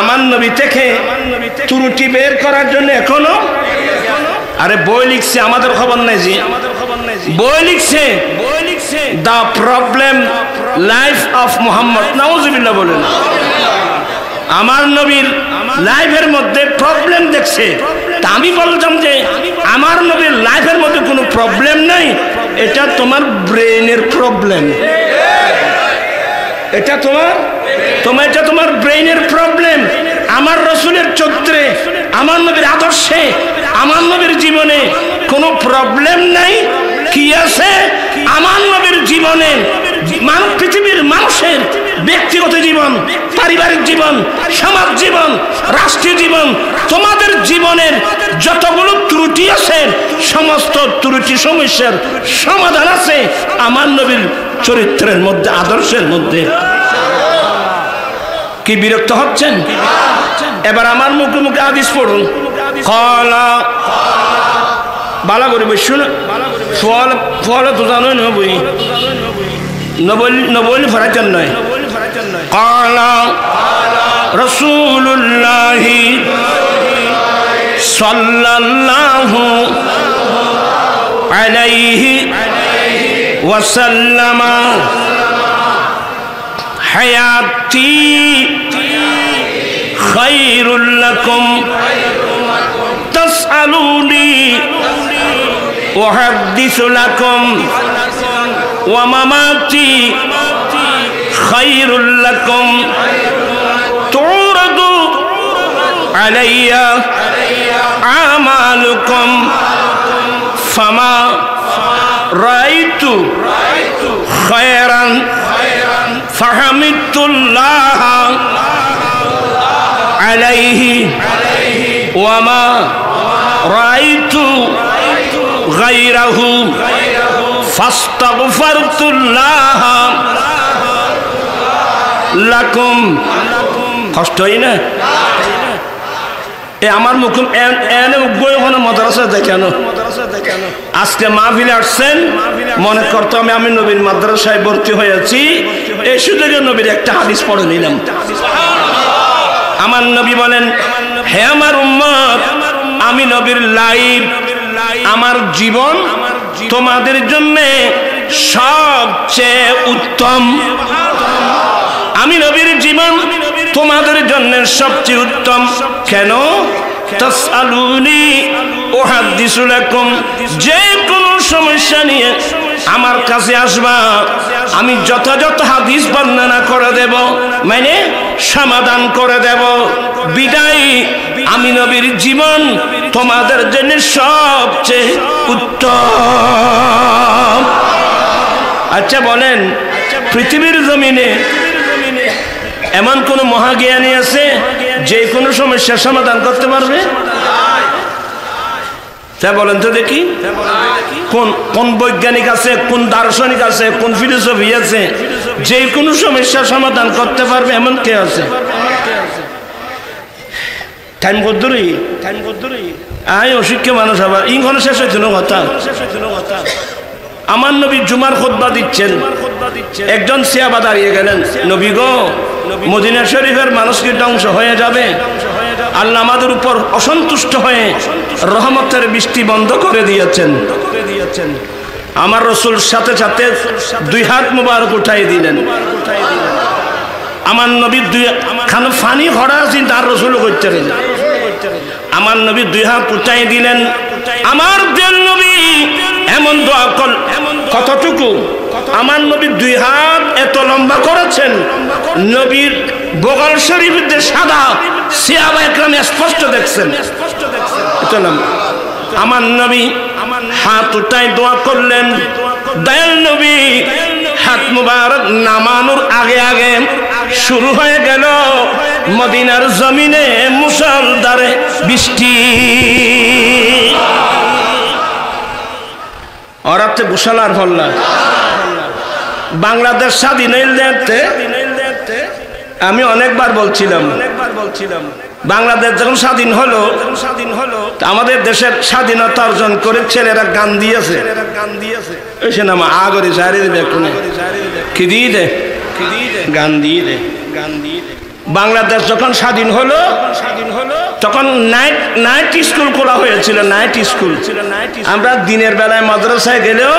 Speaker 1: আমার নবী থেকে ত্রুটি বের করার জন্য এখনো, আরে বই লিখছে, আমাদের খবর নাই জি, বই লিখছে the problem life of Muhammad. নাউজুবিল্লাহ বলেন। আমার নবীর লাইফের মধ্যে প্রবলেম দেখছে। তা আমি বলতাম যে আমার নবীর লাইফের মধ্যে কোনো প্রবলেম নাই, এটা তোমার ব্রেনের প্রবলেম। এটা তোমার ব্রেনের প্রবলেম। আমার রসুলের চরিত্রে, আমার নবীর আদর্শে, আমার নবীর জীবনে কোনো প্রবলেম নাই। কি আছে? আমার নবীর জীবনে পৃথিবীর মানুষের ব্যক্তিগত জীবন, পারিবারিক জীবন, সমাজ জীবন, রাষ্ট্রীয় জীবন, তোমাদের জীবনের যতগুলো ত্রুটি আছে, সমস্ত ত্রুটি সমস্যার সমাধান আছে আমার নবীর চরিত্রের মধ্যে, আদর্শের মধ্যে। কি বিরক্ত হচ্ছেন? এবার আমার মুখে মুখে হাদিস পড়ুন। কলা বালা করে বসছো না, ফল তো জানো নবই, নবল ফরাচান নয়। কলা রাসূলুল্লাহ সাল্লাল্লাহু আলাইহি ওয়াসাল্লাম, হায়াতি খায়রুল লাকুম তাসআলুনি উহাদ্দিসু লাকুম ওয়া মামাতি খায়রুল লাকুম তুরাদু আলাইয়া আমালুকুম ফামা রাআইতু খায়রান ফাহামিদুল্লাহ আলাইহি ওয়া মা রাআইতু গায়রাহু ফাস্তাগফারতুল্লাহ লাকুম। কষ্ট হয় না? এ আমার মুখ এনে গই ওখানে মাদ্রাসা দেখানো, আজকে মাহফিলে আসছেন, মনে করতাম আমি নবীর মাদ্রাসায় ভর্তি হয়েছি, এই সুযোগে নবীর একটা হাদিস পড়ে নিলাম। আমার নবী বলেন, হে আমার উম্মত, আমি নবীর লাইফ, আমার জীবন তোমাদের জন্য সবচেয়ে উত্তম। আমি নবীর জীবন তোমাদের জন্য সবচেয়ে উত্তম। কেন? তাসআলুনি উহাদ্দিসু লাকুম, যে কোনো সমস্যা নিয়ে আমার কাছে আসবা, আমি যথাযথ হাদিস বর্ণনা করে দেব, মানে সমাধান করে দেব। বিদায় আমি নবীর জীবন তোমাদের জন্য সবচেয়ে উত্তম। আচ্ছা বলেন, পৃথিবীর জমিনে এমন কোন মহাজ্ঞানী আছে যে কোনো সমস্যার সমাধান করতে পারবে? তা বলেন তো দেখি, কোন কোন বৈজ্ঞানিক আছে, কোন দার্শনিক আছে, কোন ফিলোসফি আছে যে কোনো সমস্যার সমাধান করতে পারবে? এমন কে আছে? টাইম কদ্দুরি আই অশিক্ষিত মানুষ আবার ইংখানে শেষ হয়েছিল কথা। আমার নবী জুমার খুতবা দিচ্ছেন, একজন সাহাবা দাঁড়িয়ে গেলেন, নবী গো, মদিনা শরীফের মানুষ কি ধ্বংস হয়ে যাবে? আল্লাহ আমাদের উপর অসন্তুষ্ট হয়ে রহমতের বৃষ্টি বন্ধ করে দিয়েছেন। আমার রাসূল সাথে সাথে দুই হাত মুবারক উঠাই দিলেন। আমার নবী দুই খান ফানি ভরা আছেন, তার রাসূল করতে রইলেন। আমার নবী দুই হাত উঠাই দিলেন। আমার প্রিয় নবী এমন দোয়া কর, কতটুকু আমার নবী দুই হাত এত লম্বা করেছেন, নবীর বগল শরীফের যে সাদা, সাহাবা একরাম স্পষ্ট দেখছেন। আমার নবী হাত উঠাই দোয়া করলেন। দয়াল নবী হাত মুবারক নামানোর আগে আগে শুরু হয়ে গেল মদিনার জমিনে মুষলধারে বৃষ্টি। ওরাতে ঘোষণার হল্লা বাংলাদেশ স্বাধীন হইতে আমি অনেকবার বলছিলাম, বাংলাদেশ যখন স্বাধীন হলো আমাদের দেশের স্বাধীনতা অর্জন করে ছেলেরা গান দিয়েছে, আগরে কি দিয়ে দে গান দিয়ে দে। বাংলাদেশ যখন স্বাধীন হলো তখন নাইট স্কুল খোলা হয়েছিল, নাইট স্কুল। আমরা দিনের বেলায় মাদ্রাসায় গেলেও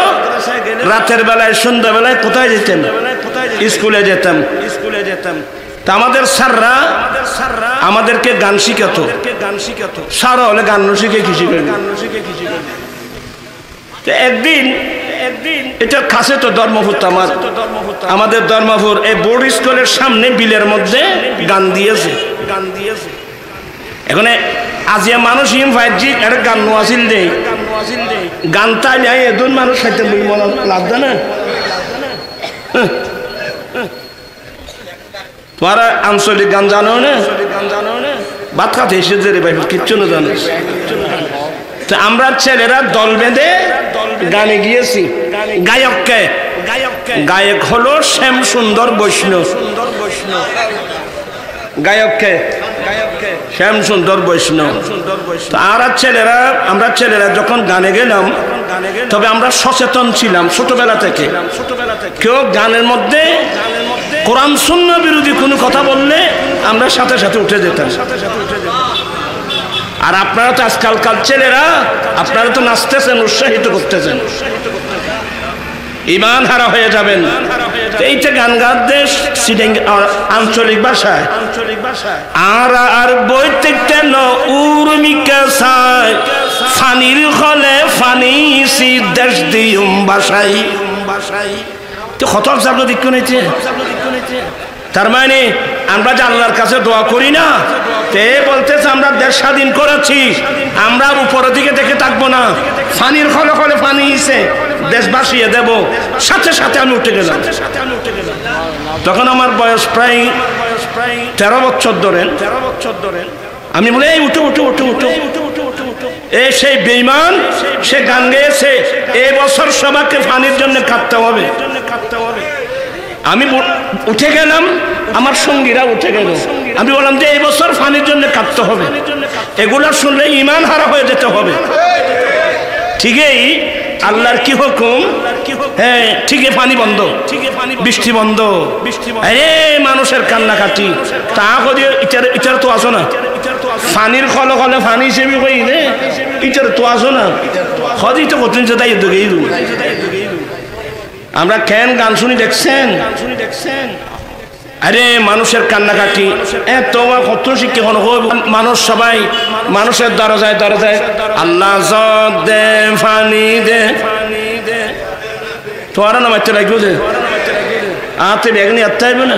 Speaker 1: রাতের বেলায় সন্ধ্যাবেলায় কোথায় যেতাম? স্কুলে যেতাম। তা আমাদের স্যাররা আমাদেরকে গান শিখাতো। সারা হলে গান শিখে কি শিখে। একদিন এটা কাছে তো ধর্মপুর, আমাদের ধর্মপুর এই বোর্ড স্কুলের সামনে বিলের মধ্যে গান দিয়েছে। এখানে আজিয়া মানুষ ইম ফাইজি একটা গান নোয়াছিল দেই, গান তাই নাই এদন মানুষ খাইতে মনে লাগবে না। তোমার আঞ্চলিক গান জানো না? ভাত খাতে এসেছে রে ভাই, কিচ্ছু না জানো। তো আমরা ছেলেরা দল বেঁধে গানে গিয়েছি। গায়ক হলো শ্যাম সুন্দর বৈষ্ণব। গায়ককে শ্যাম সুন্দর বৈষ্ণব। আমরা ছেলেরা যখন গানে গেলাম, তবে আমরা সচেতন ছিলাম ছোটবেলা থেকে। কেউ গানের মধ্যে কোরআন সুন্নাহ বিরোধী কোনো কথা বললে আমরা সাথে সাথে উঠে যেতাম। আর আপনারা তো আজকালকার ছেলেরা, আপনারা তো নাচতেছেন, উৎসাহিত করতেছেন, ইমান হারা হয়ে যাবেন। এইটা গান গাতে আঞ্চলিক ভাষায় আর বইতে কেন উর্মিকা চাই ফানির হলে ফানি দেশ দিম বাসাই তো খতর চাপলো দিক নিচ্ছে। তার মানে আমরা যে আল্লাহর কাছে দোয়া করি না, তে বলতেছে আমরা দেশ স্বাধীন করেছি, আমরা উপরের দিকে দেখে থাকবো না, ফানির খলে খলে ফানি হিসে দেশ বাসিয়ে দেব। সাথে সাথে আমি উঠে গেলাম। তখন আমার বয়স প্রায় 13 বছর ধরে। আমি বলে এই উঠো উঠো উঠো উঠো। এ সেই বেঈমান, সে গান গেয়েছে এই বছর সবাইকে ফানির জন্য কাঁদতে হবে। আমি উঠে গেলাম, আমার সঙ্গীরা উঠে গেল। আমি বললাম যে এই বছর ফানির জন্য কাঁদতে হবে। এগুলা শুনলে ইমান হারা হয়ে যেতে হবে। ঠিকই আল্লাহর কি হুকুম, হ্যাঁ ঠিকই পানি বন্ধ, বৃষ্টি বন্ধ। আরে মানুষের কান্নাকাটি তা করি ইটার তো আসো না, পানির খলে খলে পানি হিসেবে কই রে ইটার তো আসো না, হদি তো কঠিন যে তাই দগেই আমরা কেন গান শুনি দেখছেন। আরে মানুষের কান্নাকাটি এত কত শিক্ষা মানুষ, সবাই মানুষের দরজায় দরজায় আল্লাহ দে ফানি দে, তোমার না মারতে লাগবে যে আতে বেগনি আত্মা হইব না।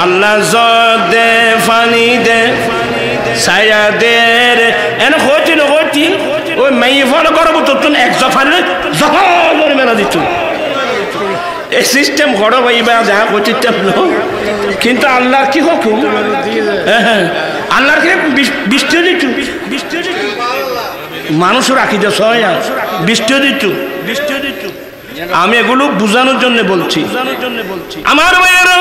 Speaker 1: আল্লাহ দে ফানি দে ছায়া দে রে এনে হইতি না হইতি ওই মাইয়ে ফলো করবো তো তুমি এক জফারে জফা করে মেলা দিত এই সিস্টেম ঘর ভাইবা যা করছি কিন্তু আল্লাহর কি হুকুম, হ্যাঁ আল্লাহর কি বৃষ্টি দিত, মানুষও রাখি যে সয়া বৃষ্টি দিত। আমি এগুলো বুঝানোর জন্য বলছি। আমার ভাইয়েরও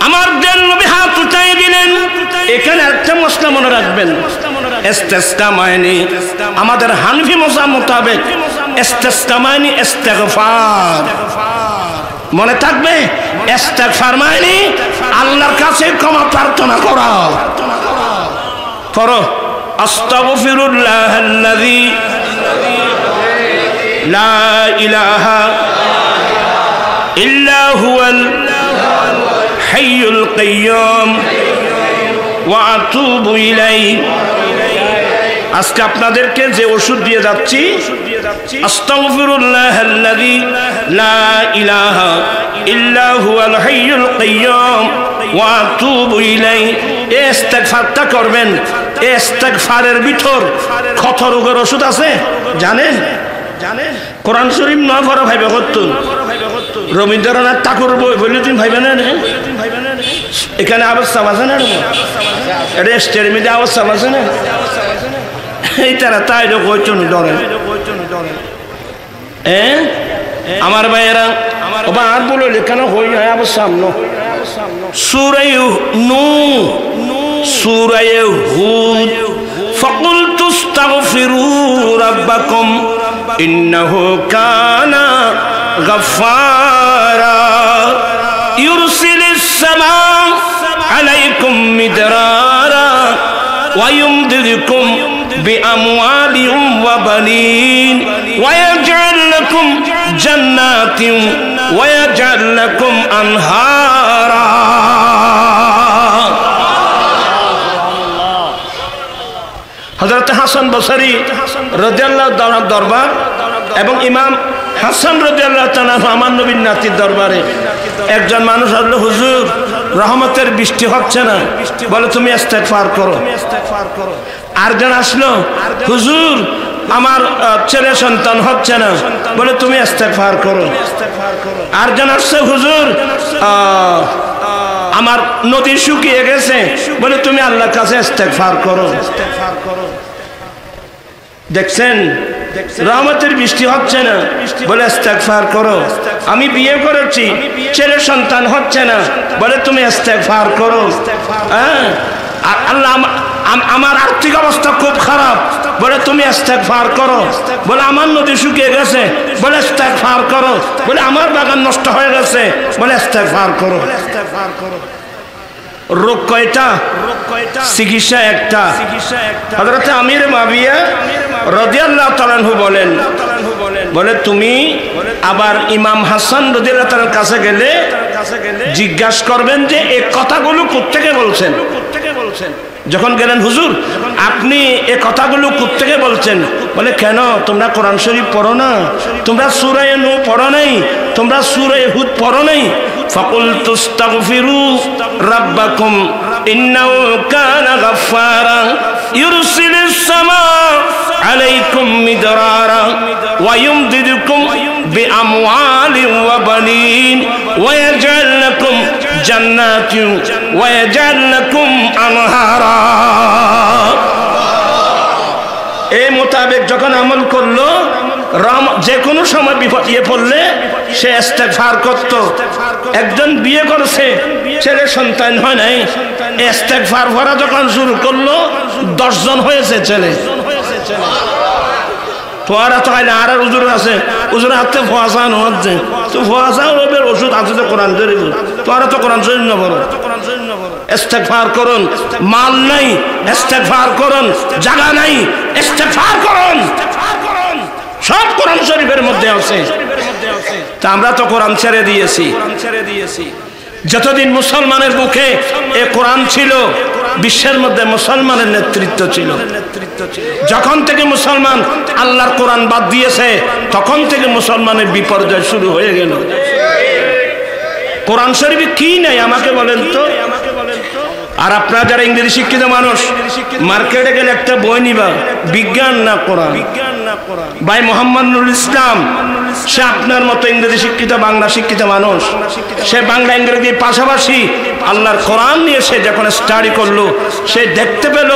Speaker 1: আমার দেন নবী হাত উঠাই দিলেন। এখানে একটা মশলা মনে রাখবেন, ইস্তেসকা মানে আমাদের হানফি মজাব মোতাবেক ইস্তেসকা মানে ইস্তেগফার, মনে থাকবে। ইস্তেগফার মানে আল্লাহর কাছে ক্ষমা প্রার্থনা করা। করো আস্তাগফিরুল্লাহাল্লাযী লা ইলাহা ইল্লা হুয়াল হাইয়ুল কাইয়্যুম ওয়া আতুবু ইলাইহি। আজকে আপনাদেরকে যে ওষুধ দিয়ে যাচ্ছি, আস্তাগফিরুল্লাহাল্লাযী লা ইলাহা ইল্লা হুয়াল হাইয়ুল কাইয়্যুম ওয়া আতুবু ইলাইহি, এই ইস্তিগফারটা করবেন। এই ইস্তিগফারের ভিতর ক্ষত রোগের ওষুধ আছে জানেন? কোরআন শরীফ নয় পড়া ভাইবে করতুন, রবীন্দ্রনাথ ঠাকুর বই বললে তুমি ভাইবে না। এখানে অবস্থা আছে না, রেস্টের মধ্যে অবস্থা আছে না, এই তারা তাই কইচুন ডরে। আমার ভাইয়েরা আর বলো কেন হই আবার সামনে সূরা নূহ, সূরা হুদ, ফাকুলতু আস্তাগফিরু রাব্বাকুম ইন্নাহু কানা গাফফারা ইউরসিলিস সামা আলাইকুম মিদরারা ওয়া ইউমদিদকুম বিআমওয়ালিন ওয়া বানিন ওয়া ইয়াজআল লাকুম জান্নাতিন ওয়া ইয়াজআল লাকুম আনহারা। হযরত হাসান বসরি রাদিয়াল্লাহু তাআলা দরবার এবং ইমাম হাসান রাদিয়াল্লাহু তাআলা আমার নবীর নাতির দরবারে একজন মানুষ আসলো, হুজুর রহমতের বৃষ্টি হচ্ছে না, বলে তুমি ইস্তেগফার করো। আরেকজন আসলো, হুজুর আমার ছেলে সন্তান হচ্ছে না, বলে তুমি ইস্তেগফার করো। আরেকজন আসছে, হুজুর আমার নদী শুকিয়ে গেছে, বলে তুমি আল্লাহর কাছে ইস্তেগফার করো। দেখছেন রহমতের বৃষ্টি হচ্ছে না, বলে ইস্তেগফার করো। আমি বিয়ে করেছি, ছেলে সন্তান হচ্ছে না, বলে তুমি ইস্তেগফার করো। হ্যাঁ আল্লাহ আমার আর্থিক অবস্থা খুব খারাপ, বলে তুমি ইস্তেগফার করো। বলে আমার নদী শুকিয়ে গেছে, বলে ইস্তেগফার করো। বলে আমার বাগান নষ্ট হয়ে গেছে, বলে ইস্তেগফার করো। রোগ কয়টা? চিকিৎসা একটা। হযরত আমির মুআবিয়া রাদিয়াল্লাহু তাআলা আনহু বলেন, বলে তুমি আবার ইমাম হাসান রাদিয়াল্লাহু তাআলার কাছে গেলে জিজ্ঞাসা করবেন যে এই কথাগুলো কোত্থেকে বলছেন। যখন গেলেন, হুজুর আপনি এই কথাগুলো কোত্থেকে বলছেন? বলে কেন তোমরা কোরআন শরীফ পড়ো না? তোমরা সূরা নূহ পড়ো নাই? তোমরা সূরা হুদ পড়ো নাই? ফাকুলতু আস্তাগফিরু রাব্বাকুম ইন্নাহু কানা গাফফারা ইউরসিলিস সামা আলাইকুম মিদরারা ওয়া ইউমদিদকুম বিআমওয়ালিন ওয়া বানিন ওয়া ইয়াজআল লাকুম জান্নাতিন ওয়া ইয়াজআল লাকুম আনহারা। এই মোতাবেক যখন আমল করলো, যে কোনো সময় বিপদ পড়লে সে ইস্তেগফার করত। একজন বিয়ে করেছে, ছেলে সন্তান হয় নাই, ইস্তেগফার করা যখন শুরু করলো 10 জন হয়েছে ছেলে। তোরা তো খাইলে আর হুজুর আছে, হুজুর হাতে ফোয়াশা নহচ্ছে, তো ফোয়াশা ওষুধ আছে তো কোরআন শরীফ, তোরা তো কোরআন শরীফ না বলো। ইস্তেগফার করুন, মাল নাই ইস্তেগফার করুন, জায়গা নাই ইস্তেগফার করুন, সব কোরআন শরীফের মধ্যে আছে। তা আমরা তো কোরআন ছেড়ে দিয়েছি। যতদিন মুসলমানের মুখে এ কোরআন ছিল, বিশ্বের মধ্যে মুসলমানের নেতৃত্ব ছিল। যখন থেকে মুসলমান আল্লাহর কোরআন বাদ দিয়েছে, তখন থেকে মুসলমানের বিপর্যয় শুরু হয়ে গেল। কোরআন শরীফে কি নাই আমাকে বলেন তো? আর আপনারা যারা ইংরেজি শিক্ষিত মানুষ, মার্কেটে গেলে একটা বই নিবা, বিজ্ঞান না কোরআন। ভাই মোহাম্মদ নুরুল ইসলাম, সে আপনার মতো ইংরেজি শিক্ষিত, বাংলা শিক্ষিত মানুষ, সে বাংলা ইংরেজির পাশাপাশি আল্লাহর কোরআন নিয়ে সে যখন স্টাডি করলো, সে দেখতে পেল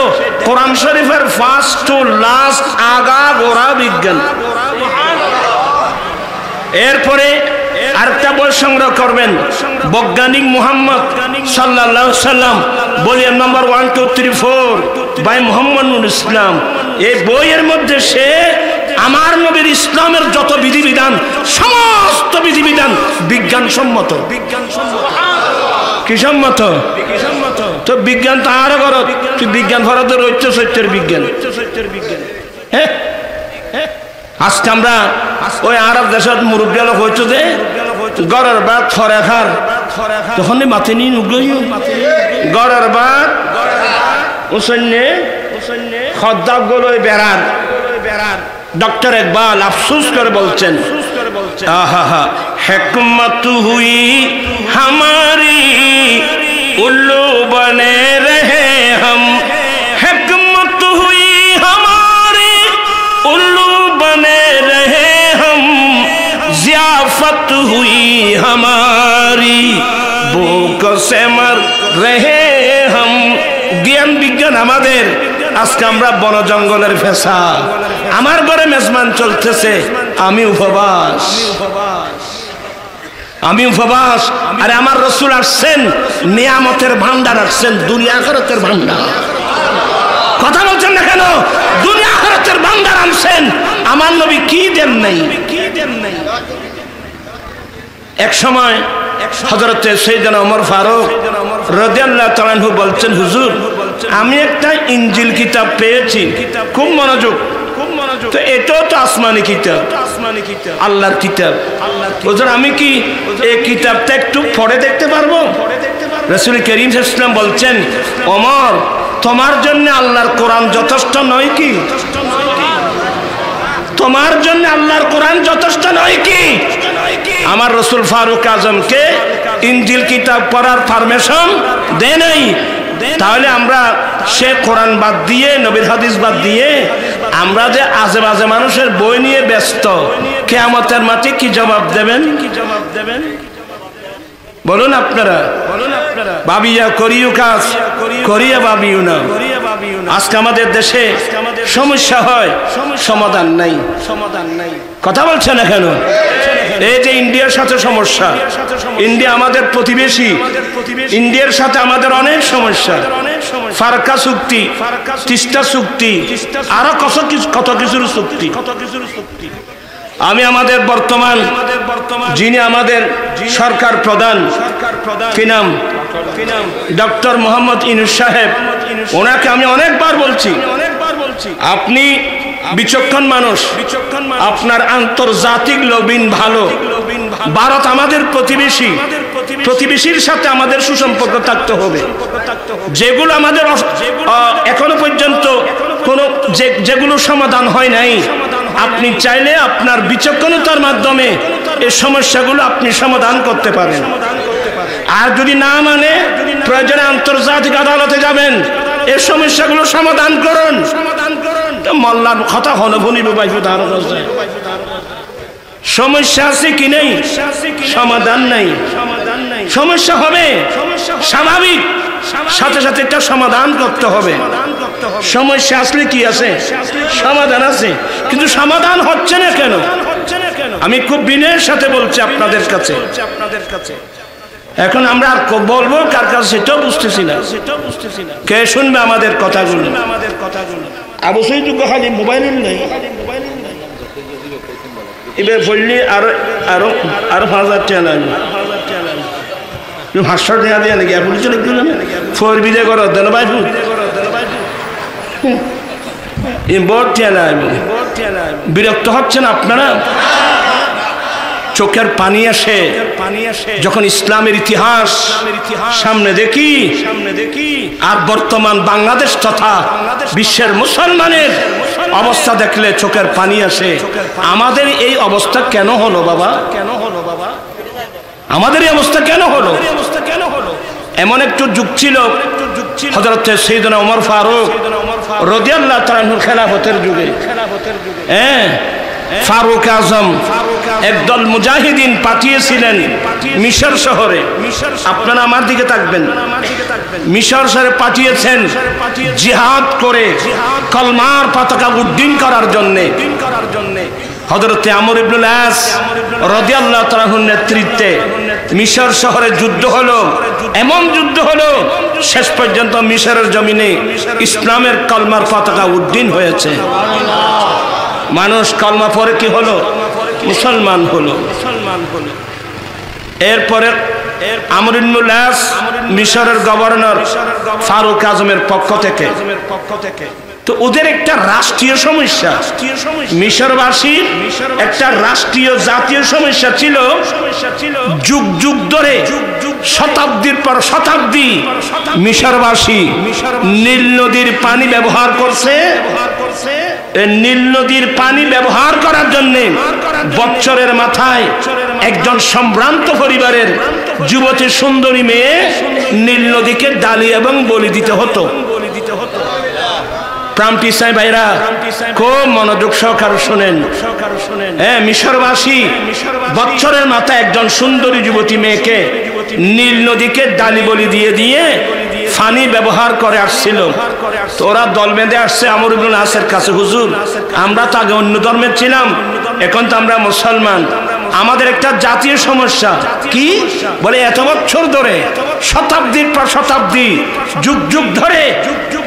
Speaker 1: কোরআন শরীফের ফার্স্ট টু লাস্ট আগা গোড়া বিজ্ঞান। এরপরে আরেকটা বই সংগ্রহ করবেন, বৈজ্ঞানিক মুহাম্মদ সাল্লাল্লাহু আলাইহি সাল্লাম, volume number 1, 2, 3, 4 by Mohammad Nurul Islam. এই বইয়ের মধ্যে সে আমার নবীর ইসলামের যত বিধিবিধান, সমস্ত বিধিবিধান বিজ্ঞানসম্মত। কি সম্মত? তো বিজ্ঞান তো আরো করো, তুই বিজ্ঞান ফরাতে রয়েছে সত্যের বিজ্ঞান। হ্যাঁ, আজকে আমরা ওই আরব দেশের মুরব্বী লোক হইতো যে গড়ের বাদ ফরে খার, তখন মাথে নিয়ে নুগই গড়ের বাদ ওসন্যে খদ্দাব গুলো বেড়ার। ডক্টর ইকবাল আফসোস করে বলছেন, আহা হিকমত হুই हमारी उल्लू बने रहे हम, हिकमत हुई हमारी उल्लू बने रहे हम, ज़ियाफत हुई हमारी भूख से मर रहे हम। জ্ঞান বিজ্ঞান আমাদের, আজকে আমরা বন জঙ্গলের ফেসা, আমার ঘরে মেজবান চলতেছে, আমি উপবাস। আরে আমার রসুল আসছেন, নিয়ামতের ভান্ডার আসছেন, দুনিয়া আখিরাতের ভান্ডার। কথা বলছেন না কেন? দুনিয়া আখিরাতের ভান্ডার আনছেন। আমার নবী কি দেন নাই? এক সময় হযরত সাইয়েদনা ওমর ফারুক রাদিয়াল্লাহু তাআলা আনহু বলছেন, হুজুর আমি একটা ইনজিল কিতাব পেয়েছি, খুব মনোযোগ, তো এটাও তো আসমানি কিতাব, আল্লাহর কিতাব। হুজুর আমি কি এই কিতাবটা একটু পড়ে দেখতে পারবো? রাসূল করিম সাল্লাল্লাহু আলাইহি ওয়াসাল্লাম বলছেন, ওমর তোমার জন্য আল্লাহর কোরআন যথেষ্ট নয় কি? তোমার জন্য আল্লাহর কোরআন যথেষ্ট নয় কি? আমার রসুল ফারুক আজমকে ইনজিল কিতাব পড়ার পারমিশন দেয় নাই। তাহলে আমরা সে কোরআন বাদ দিয়ে, নবীর হাদিস বাদ দিয়ে আমরা যে আজে বাজে মানুষের বই নিয়ে ব্যস্ত, কিয়ামতের মাঠে কি জবাব দেবেন? বলুন আপনারা, ভাবিয়া করিও কাজ, করিয়া ভাবিও না। আজকে আমাদের দেশে সমস্যা হয়, সমাধান নাই। কথা বলছে না কেন? এই যে ইন্ডিয়ার সাথে সমস্যা, ইন্ডিয়া আমাদের প্রতিবেশী, ইন্ডিয়ার সাথে আমাদের অনেক সমস্যা, ফারকা চুক্তি, তিস্তা চুক্তি, আরো কত কিছুর চুক্তি। আমি আমাদের বর্তমান যিনি আমাদের সরকার প্রধান, কি নাম, ডক্টর মোহাম্মদ ইউনূস সাহেব, ওনাকে আমি অনেকবার বলছি, আপনি বিচক্ষণ মানুষ, আপনার আন্তর্জাতিক লবিন ভালো, ভারত আমাদের প্রতিবেশী, প্রতিবেশীর সাথে আমাদের সুসম্পর্ক থাকতে হবে। যেগুলো আমাদের এখনো পর্যন্ত কোনো যেগুলো সমাধান হয় নাই, আপনি চাইলে আপনার বিচক্ষণতার মাধ্যমে এই সমস্যাগুলো আপনি সমাধান করতে পারেন। আর যদি না মানে প্রয়োজনে আন্তর্জাতিক আদালতে যাবেন, এই সমস্যাগুলো সমাধান করুন। মল্লার কথা হলো ভুলিব বাইফু ধারণ আছে, সমস্যা আছে কি নেই? সমাধান নাই। সমস্যা হবে স্বাভাবিক, সাথে সাথে একটা সমাধান করতে হবে। সমস্যা আসলে কি আছে? সমাধান আছে, কিন্তু সমাধান হচ্ছে না কেন? আমি খুব বিনয়ের সাথে বলছি আপনাদের কাছে। এখন আমরা বলবো কার কাছে সেটাও বুঝতেছি না। কে শুনবে আমাদের কথাগুলো? আবু সৈয়দ খালি মোবাইল নাই, এবার বললি আরো আরো আরো 5,000 টাকা লাগবে। তুমি 500 টাকা দিয়ে নাকি আপনি চলে গেল না ফোর বিজে করো দেন ভাই বিরক্ত হচ্ছেন আপনারা? চোখের পানি আসে যখন ইসলামের ইতিহাস সামনে দেখি আর বর্তমান বাংলাদেশ তথা বিশ্বের মুসলমানের অবস্থা দেখলে চোখের পানি আসে। আমাদের এই অবস্থা কেন হলো বাবা? আমাদের এই অবস্থা কেন হলো? এমন একটু যুগ ছিল হযরত সাইয়েদনা ওমর ফারুক রাদিয়াল্লাহু তাআলা আনহুর খেলাফতের যুগে, ফারুক আজম একদল মুজাহিদিন পাঠিয়েছিলেন মিশর শহরে। আপনারা আমার দিকে তাকবেন। মিশর শহরে পাঠিয়েছেন জিহাদ করে কলমার পতাকা উড্ডীন করার জন্য। হযরত আমর ইবনুল আস রাদিয়াল্লাহু তাআলা আনহুর নেতৃত্বে মিশর শহরে যুদ্ধ হলো। এমন যুদ্ধ হলো শেষ পর্যন্ত মিশরের জমিনে ইসলামের কলমার পতাকা উড্ডীন হয়েছে। মানুষ কলমা পরে কি হলো? মুসলমান হলো। এরপরে আমর ইবনুল আস মিশরের গভর্নর ফারুক আজমের পক্ষ থেকে, তো ওদের একটা রাষ্ট্রীয় সমস্যা, মিশরবাসী একটা রাষ্ট্রীয় জাতীয় সমস্যা ছিল। যুগ যুগ ধরে শতাব্দীর পর শতাব্দী মিশরবাসী নীল নদীর পানি ব্যবহার করছে। নীল নদীর পানি ব্যবহার করার জন্য বছরের মাথায় একজন সম্ভ্রান্ত পরিবারের যুবতী সুন্দরী মেয়ে নীল নদীকে ডালি এবং বলি দিতে হতো। প্রান্তিক ভাইরা খুব মনোযোগ সহকারে শোনেন। মিশরবাসী বছরের মাথায় একজন সুন্দরী যুবতী মেয়েকে নীল নদীকে ডালি বলি দিয়ে দিয়ে পানি ব্যবহার করে আসছিল। তো ওরা দল বেঁধে আসছে আমর ইবনুল আসের কাছে, হুজুর আমরা তো আগে অন্য ধর্মের ছিলাম, এখন তো আমরা মুসলমান, আমাদের একটা জাতীয় সমস্যা। কি বলে? এত বছর ধরে শতাব্দীর পর শতাব্দী যুগ যুগ ধরে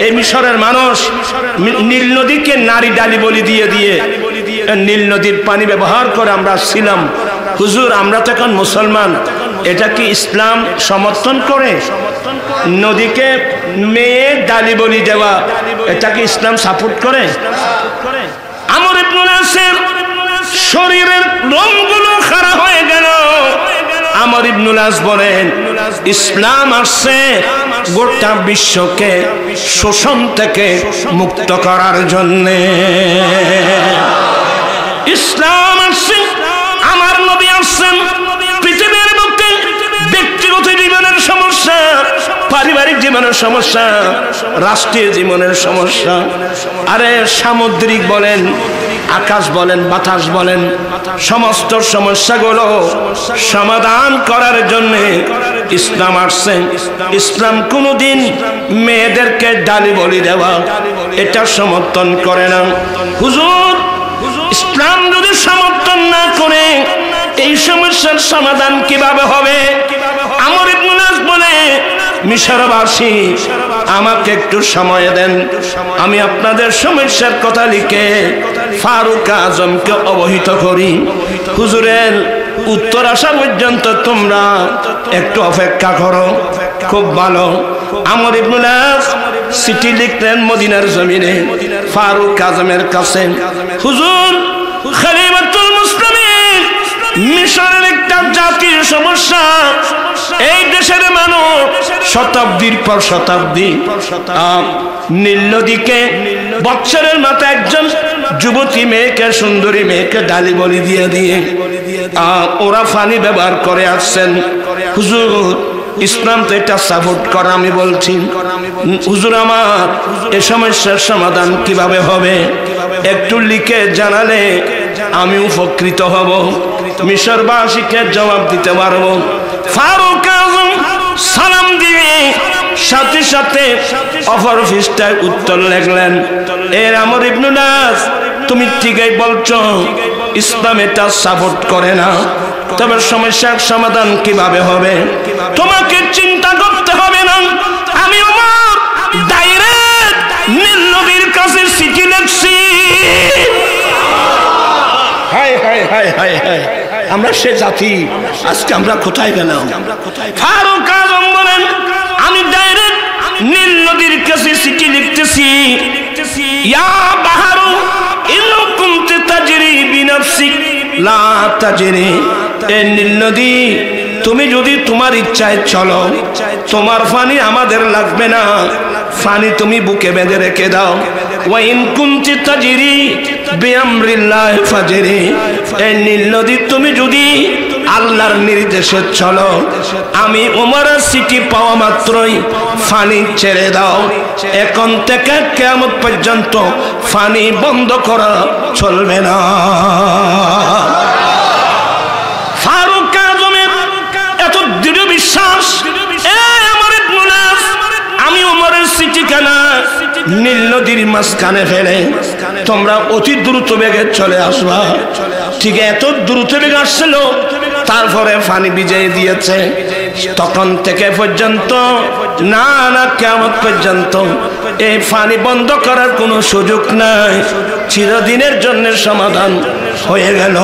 Speaker 1: এই মিশরের মানুষ নীল নদীকে নারী ডালি বলি দিয়ে দিয়ে নীল নদীর পানি ব্যবহার করে আমরা ছিলাম। হুজুর আমরা তো এখন মুসলমান, এটা কি ইসলাম সমর্থন করে? নদীকে মেয়ে ডালি বলি দেওয়া এটা কি ইসলাম সাপোর্ট করে? আমর ইবনুল আসের শরীরের রঙগুলো খারাপ হয়ে গেল। আমর ইবনুল আস বলেন ইসলাম আসছে গোটা বিশ্বকে শোষণ থেকে মুক্ত করার জন্য। ইসলাম আসছে, আমার নবী আসছেন পৃথিবীর বুকে ব্যক্তিগত জীবনের সমস্যা, পারিবারিক জীবনের সমস্যা, রাষ্ট্রীয় জীবনের সমস্যা, আরে সামুদ্রিক বলেন, আকাশ বলেন, বাতাস বলেন, সমস্ত সমস্যাগুলো সমাধান করার জন্য ইসলাম আসছে। ইসলাম কোনোদিন মেয়েদেরকে ডালি বলি দেওয়া এটা সমর্থন করে না। হুজুর ইসলাম যদি সমর্থন না করে এই সমস্যার সমাধান কিভাবে হবে? আমর ইবনুল আস বলে মিশরবাসী আমাকে একটু সময় দেন, আমি আপনাদের সমস্যার কথা লিখে ফারুক আজমকে অবহিত করি। হুজুরের উত্তর আসা পর্যন্ত তোমরা একটু অপেক্ষা করো। খুব ভালো। আমর ইবনুল আস চিঠি লিখলেন মদিনার জমিনে ফারুক আজমের কাছে, হুজুর খলিফাতুল মুসলিমিন মিশরের একটা জাতীয় সমস্যা, এই দেশের মানুষ শতাব্দীর পর শতাব্দী নীল নদীকে বছরের মাথায় একজন যুবতী মেয়েকে, সুন্দরী মেয়েকে ডালি বলি দিয়ে দিয়ে ওরা পানি ব্যবহার করে আসছেন। হুজুর ইসলাম তো এটা সাপোর্ট করে। আমি বলছি হুজুর আমার এই সমস্যার সমাধান কিভাবে হবে একটু লিখে জানালে আমি উপকৃত হব, মিশরবাসীকে জবাব দিতে পারবো। ফারুক আজম সালাম দিয়ে সাথে সাথে অপর পৃষ্ঠায় উত্তর লিখলেন, এর আমর ইবনুল আস তুমি ঠিকই বলছো, ইসলাম এটা সাপোর্ট করে না, তবে সমস্যার সমাধান কিভাবে হবে তোমাকে চিন্তা করতে হবে না। আমি ওমর ডাইরেক্ট নীল নবীর কাছে চিঠি লিখছি। হায় হায় হায় হায় হায়, আমরা সে জাতি, আজকে আমরা কোথায় গেলাম? ফারুক আজম বলেন, আমি ডাইরেক্ট নীল নদীর কাছে চিঠি লিখতেছি, ইয়া বাহারু ইন কুনতি তাজরি বিনফসিক লা তাজরি, এ নীল নদী তুমি যদি তোমার ইচ্ছায় চলো, তোমার পানি আমাদের লাগবে না, পানি তুমি বুকে বেঁধে রেখে দাও। ওয়া ইন কুনতি তাজরি বিআমরিল্লাহ ফাজরি, এই নীল নদী তুমি যদি আল্লাহর নির্দেশে চলো, আমি ওমরের চিঠি পাওয়া মাত্রই পানি ছেড়ে দাও। এখন থেকে কিয়ামত পর্যন্ত পানি বন্ধ করা চলবে না। ফারুক আজমের এত দৃঢ় বিশ্বাস, আমি ওমরের চিঠিখানা নীল নদীর মাঝখানে ফেলে তোমরা অতি দ্রুত বেগে চলে আসবা। ঠিক এত দ্রুত বেগে আসছিল, তারপরে পানি ভিজিয়ে দিয়েছে। তখন থেকে পর্যন্ত না না কিয়ামত পর্যন্ত এই পানি বন্ধ করার কোনো সুযোগ নাই, চিরদিনের জন্য সমাধান হয়ে গেল।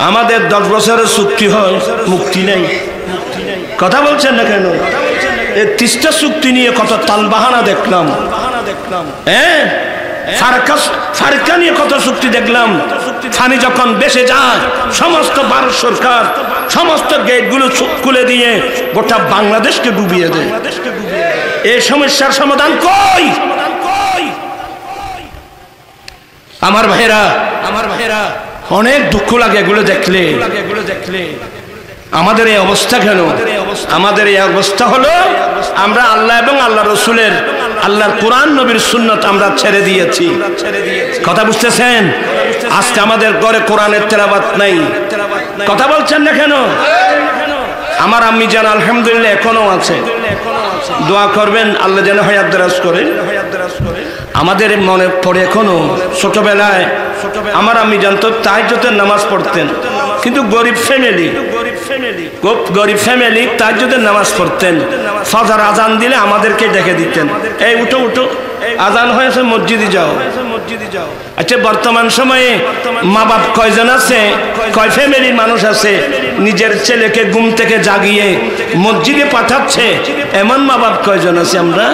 Speaker 1: আমাদের 10 বছরের চুক্তি হয়, মুক্তি নেই। কথা বলছেন না কেন? এই 30টা চুক্তি নিয়ে কত তালবাহানা দেখলাম, হ্যাঁ ফারকা নিয়ে কত চুক্তি দেখলাম। পানি যখন বেসে যায়, সমস্ত ভারত সরকার সমস্ত গেটগুলো খুলে দিয়ে গোটা বাংলাদেশকে ডুবিয়ে দেয়। এই সমস্যার সমাধান কই? আমার ভাইরা অনেক দুঃখ লাগে এগুলো দেখলে। আমাদের এই অবস্থা কেন? আমাদের এই অবস্থা হলো আমরা আল্লাহ এবং আল্লাহ রসুলের, আল্লাহর কোরআন নবীর সুন্নত আমরা ছেড়ে দিয়েছি। কথা বুঝতেছেন? আজকে আমাদের ঘরে কোরআনের তেলাওয়াত নাই। কথা বলছেন না কেন? আমার আম্মি জান আলহামদুলিল্লাহ এখনো আছে, দোয়া করবেন আল্লাহ যেন হায়াত দারাজ করে। আমাদের মনে পড়ে এখনো ছোটবেলায় আমার আম্মি জান তো তাহাজ্জুদের নামাজ পড়তেন, কিন্তু গরিব ফ্যামিলি, গরিব ফ্যামিলি তাহাজ্জুদের নামাজ পড়তেন। ফজর আজান দিলে আমাদেরকে ডেকে দিতেন, এই উঠো উঠো, আজান হয়েছে, মসজিদে যাও। আচ্ছা, বর্তমান সময়ে মা বাপ কয়জন আছে, কয় ফ্যামিলির মানুষ আছে নিজের ছেলেকে ঘুম থেকে জাগিয়ে মসজিদে পাঠাচ্ছে? এমন মা বাপ কয়জন আছে আমরা?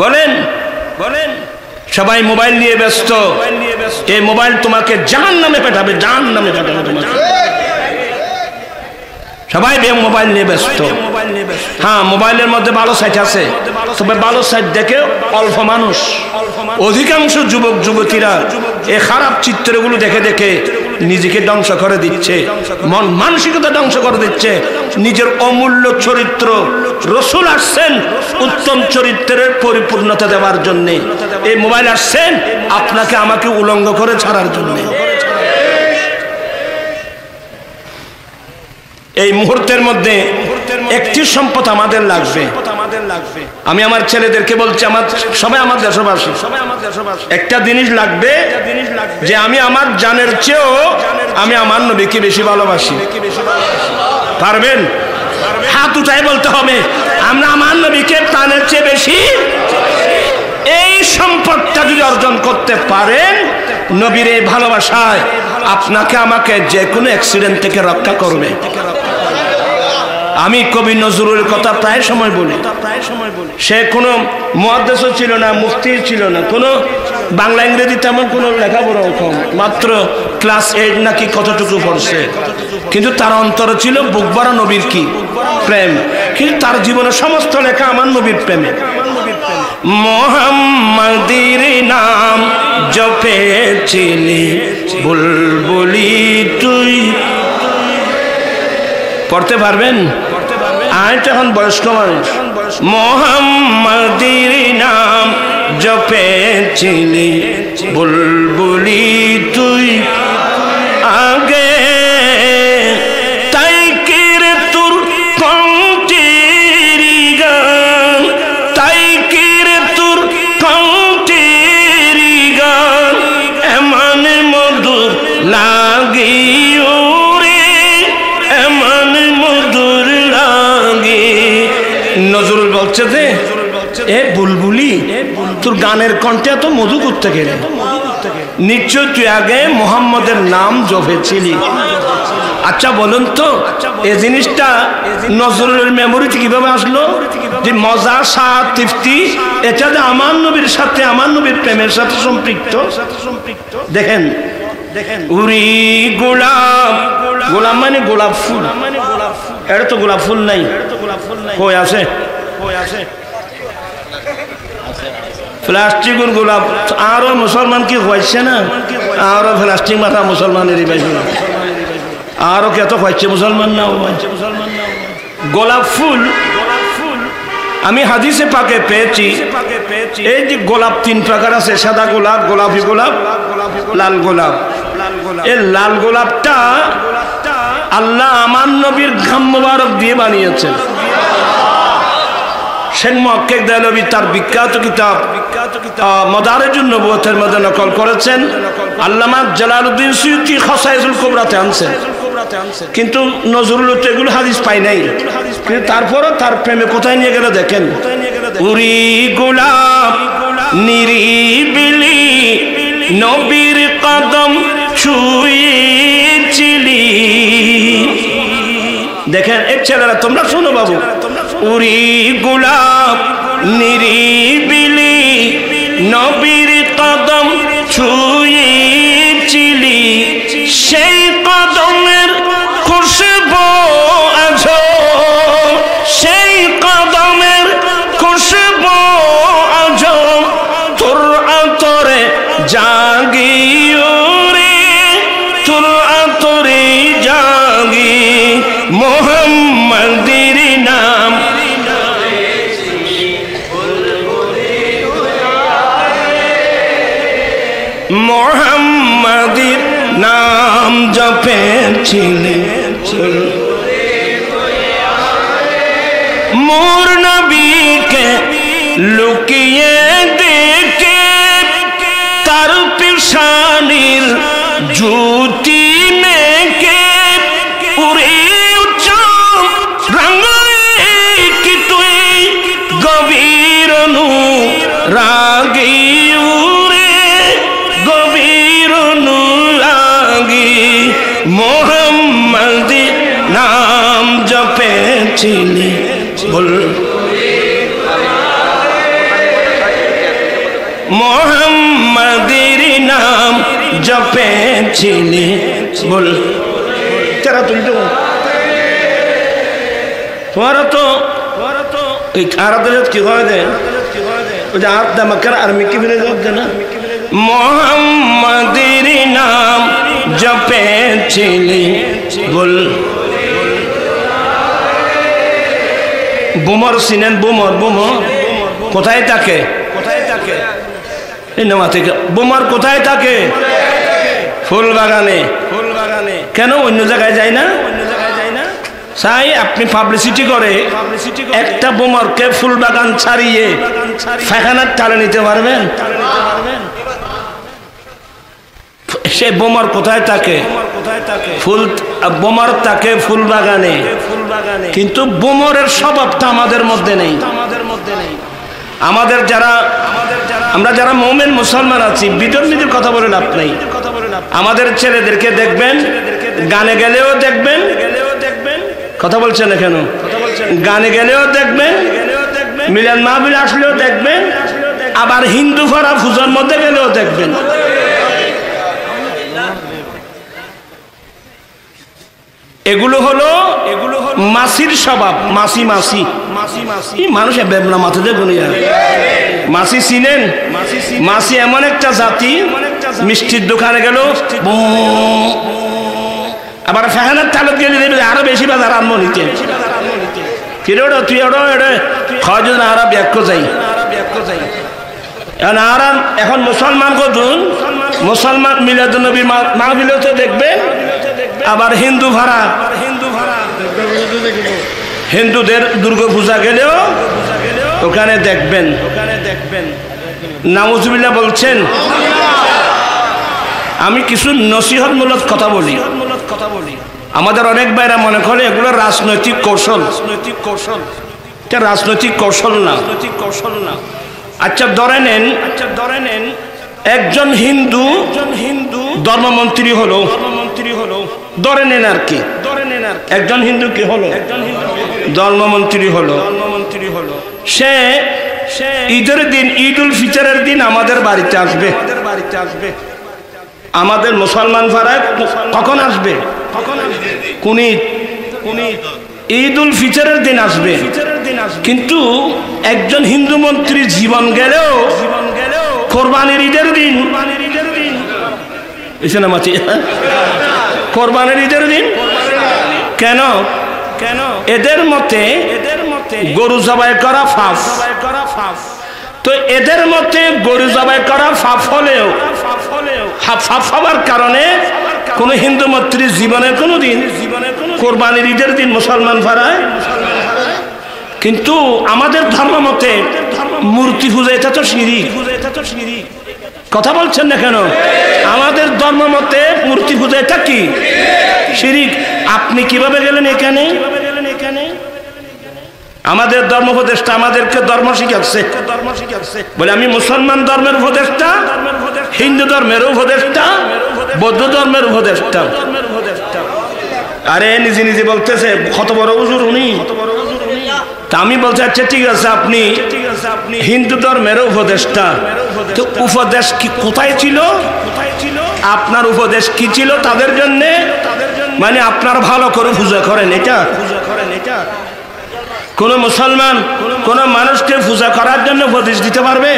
Speaker 1: বলেন বলেন। সবাই মোবাইল নিয়ে ব্যস্ত। এই মোবাইল তোমাকে জাহান্নামে পাঠাবে, জাহান্নামে পাঠাবে তোমাকে। সবাই মোবাইল নিয়ে ব্যস্ত। হ্যাঁ, মোবাইলের মধ্যে ভালো সাইট আছে, তবে ভালো সাইট দেখে অল্প মানুষ। অধিকাংশ যুবক যুবতীরা এই খারাপ চিত্রগুলো দেখে দেখে নিজেকে ধ্বংস করে দিচ্ছে, মন মানসিকতা ধ্বংস করে দিচ্ছে। নিজের অমূল্য চরিত্র, রসুল আসছেন উত্তম চরিত্রের পরিপূর্ণতা দেওয়ার জন্য। এই মোবাইল আসছেন আপনাকে আমাকে উলঙ্গ করে ছাড়ার জন্য। এই মুহূর্তের মধ্যে একটি সম্পদ আমাদের লাগবে। আমি আমার ছেলেদেরকে বলছি, আমার সবাই আমার দেশবাসী, একটা জিনিস লাগবে যে আমি আমার জানের চেয়েও আমি আমার নবীকে বেশি ভালোবাসি। পারবেন? হাত উঠাই বলতে হবে, আমরা আমার নবীকে প্রাণের চেয়ে বেশি। এই সম্পদটা যদি অর্জন করতে পারেন, নবীর এই ভালোবাসায় আপনাকে আমাকে যে কোনো অ্যাক্সিডেন্ট থেকে রক্ষা করবে। আমি কবি নজরুলের কথা প্রায় সময় বলি। সে কোনো মুহাদ্দিসও ছিল না, মুফতি ছিল না, কোনো বাংলা ইংরেজি তেমন কোনো লেখাপড়া কম, মাত্র ক্লাস 8 নাকি কতটুকু পড়ছে, কিন্তু তার অন্তরে ছিল বুক ভরা নবীর কি প্রেম। কিন্তু তার জীবনের সমস্ত লেখা আমার নবীর প্রেমে। মোহাম্মদের নাম জপেছিলি বুলবুলি তুই। পড়তে পারবেন? আমি তো এখন বয়স্ক মানুষ। মোহাম্মদের নাম জপেছিলি বুলবুলি তুই আগে, তাই কি রে তোর কণ্ঠের গান, তাই কি রে তোর কণ্ঠের গান এমন মধুর লাগে ওরে, এমন মধুর লাগে। নজরুল বলছে যে এ বুলবুলি তোর গানের কণ্ঠে এত মধু করতে গেলে নিশ্চয় তুই আগে মোহাম্মদের নাম জপেছিলি। আচ্ছা বলুন তো এই জিনিসটা নজরুলের মেমোরিতে কিভাবে আসলো? যে মজা, স্বাদ, তৃপ্তি, এটা যে আমার নবীর সাথে, আমার নবীর প্রেমের সাথে সম্পৃক্ত। দেখেন উরি গোলাপ, গোলাপ মানে গোলাপ ফুল, এটা তো গোলাপ ফুল নাই, কই আছে? প্লাস্টিকের গোলাপ। আরো মুসলমান কি হয়েছে না, আরো প্লাস্টিক মাথা মুসলমানের আরো কত হয়েছে মুসলমান না। গোলাপ ফুল আমি হাদিসে পাকে পেয়েছি, এই যে গোলাপ 3 প্রকার আছে, সাদা গোলাপ, গোলাপি গোলাপ, লাল গোলাপ। এই লাল গোলাপটা আল্লাহ আমার নবীর ঘাম মোবারক দিয়ে বানিয়েছেন। শেখ মুহাক্কিক দেহলভী তার বিখ্যাত কিতাব মাদারিজুন নবুওয়াতের মধ্যে নকল করেছেন। আল্লামা জালালউদ্দিন সুয়ুতী খাসায়েসুল কুবরাতে আনছেন, কিন্তু নজরুল তো এগুলো হাদিস পাই নাই। কিন্তু তারপরও তার প্রেমে কোথায় নিয়ে গেল দেখেন। উরি গোলাপ নিরিবিলি নবীর কদম ছুঁয়েছিলি। দেখেন এই ছেলেরা তোমরা শোনো বাবু, উরি গোলাপ নিরিবিলি নবীর কদম ছুঁয়েছিলি, সেই কদমের খুশবু আজো, সেই কদমের খুশবু আজো তোর আতরে জাগিও রে, তোর আতরে জাগি মোহাম্মদের নাম। মোহাম্মদের নাম জপেছিলি, মোর নবীকে লুকিয়ে দেখে তার পেশানির জ্যোতি মেকে উড়ে উচ্চম রঙে কি তুই গভীর নু রাগি উড়ে গভীর নু রাগি মোহাম্মদের নাম জপেছিলি। বল মোহাম্মদের নাম জপেছিলি। বল তেরা তুমি তো তোমারা তো এই আরাধনা কি হয় দেয়, ওই যে আর দামাকার আর্মি কি ফিরে যাবে না। মোহাম্মদের নাম জপেছিলি। বল বোমর চিনেন? বোমর, বোমর কোথায় থাকে? এই নামা থেকে বোমর কোথায় থাকে? ফুল বাগানে। ফুল বাগানে কেন অন্য জায়গায় যায় না? চাই আপনি পাবলিসিটি করে একটা বোমরকে ফুল বাগান ছাড়িয়ে ফাখানার টালে নিতে পারবেন? সে বোমর কোথায় থাকে? ফুল বোমর থাকে ফুল বাগানে, কিন্তু বোমরের স্বভাবটা আমাদের মধ্যে নেই। আমাদের যারা আমরা যারা মুমিন মুসলমান আছি, বিধর্মীদের কথা বলে লাভ নেই। আমাদের ছেলেদেরকে দেখবেন গানে গেলেও দেখবেন, কথা বলছেন না কেন? গানে গেলেও দেখবেন, মিলন মাহফিল আসলেও দেখবেন, আবার হিন্দু ভরা পূজার মধ্যে গেলেও দেখবেন। এগুলো হলো মাসির স্বভাব। মাসি মাসি মানুষ বেবনা মাথাতে গুনিয়া। মাসি চিনেন? মাসি এমন একটা জাতি, মিষ্টির দোকানে গেল আবার ফ্যানের তালত গেলে দেবে আরো বেশি বাজার আনবো নিতে। কিরে ওটা তুই ওটা এটা খাওয়া যদি আরা ব্যাখ্য যাই আরাম। এখন মুসলমান কতুন মুসলমান মিলাদুন নবী মাহফিলেও তো দেখবেন, আবার হিন্দু ভাড়া হিন্দুদের দুর্গা পূজা গেলেও ওখানে দেখবেন। নাউজুবিল্লাহ বলছেন। আমি কিছু নসিহতমূলক কথা বলি। আমাদের অনেক ভাইরা মনে করে এগুলো রাজনৈতিক কৌশল। এটা রাজনৈতিক কৌশল না। আচ্ছা ধরে নেন একজন হিন্দু ধর্মমন্ত্রী হলো ধরে নেন আর কি একজন হিন্দু কি হলো ধর্মমন্ত্রী হলো সে ঈদের দিন ঈদ উল ফিতরের দিন আমাদের বাড়িতে আসবে আমাদের মুসলমান ভাড়ায় কখন আসবে ঈদ উল ফিতরের দিন আসবে কিন্তু একজন হিন্দু মন্ত্রীর জীবন গেলেও কোরবানির ঈদের দিন কোরবানির ঈদের দিন কেন এদের মতে গরু জবাই করা পাপ তো এদের মতে গরু জবাই করা পাপ হলেও পাপ হওয়ার কারণে কোন হিন্দু মন্ত্রীর জীবনে কোনোদিন কোরবানির ঈদের দিন মুসলমান ভাড়ায় কিন্তু আমাদের ধর্ম মতে মূর্তি পূজা এটা তো শিরিক কথা বলছেন না কেন আমাদের ধর্ম মতে মূর্তি পূজা এটা কি শিরিক আপনি কিভাবে গেলেন এখানে আমাদের ধর্ম উপদেষ্টা আমাদেরকে ধর্ম শিখাচ্ছে বলে আমি মুসলমান ধর্মের উপদেষ্টা হিন্দু ধর্মের উপদেষ্টা বৌদ্ধ ধর্মের উপদেষ্টা আরে নিজে নিজে বলতেছে কত বড় হুজুর উনি তা আমি বলছি আচ্ছা ঠিক আছে আপনি হিন্দু ধর্মের উপদেষ্টা তো উপদেশ কি কোথায় ছিল আপনার উপদেশ কি ছিল তাদের জন্য মানে আপনার ভালো করে পূজা করেন এটা কোন মুসলমান কোন মানুষকে পূজা করার জন্য উপদেশ দিতে পারবে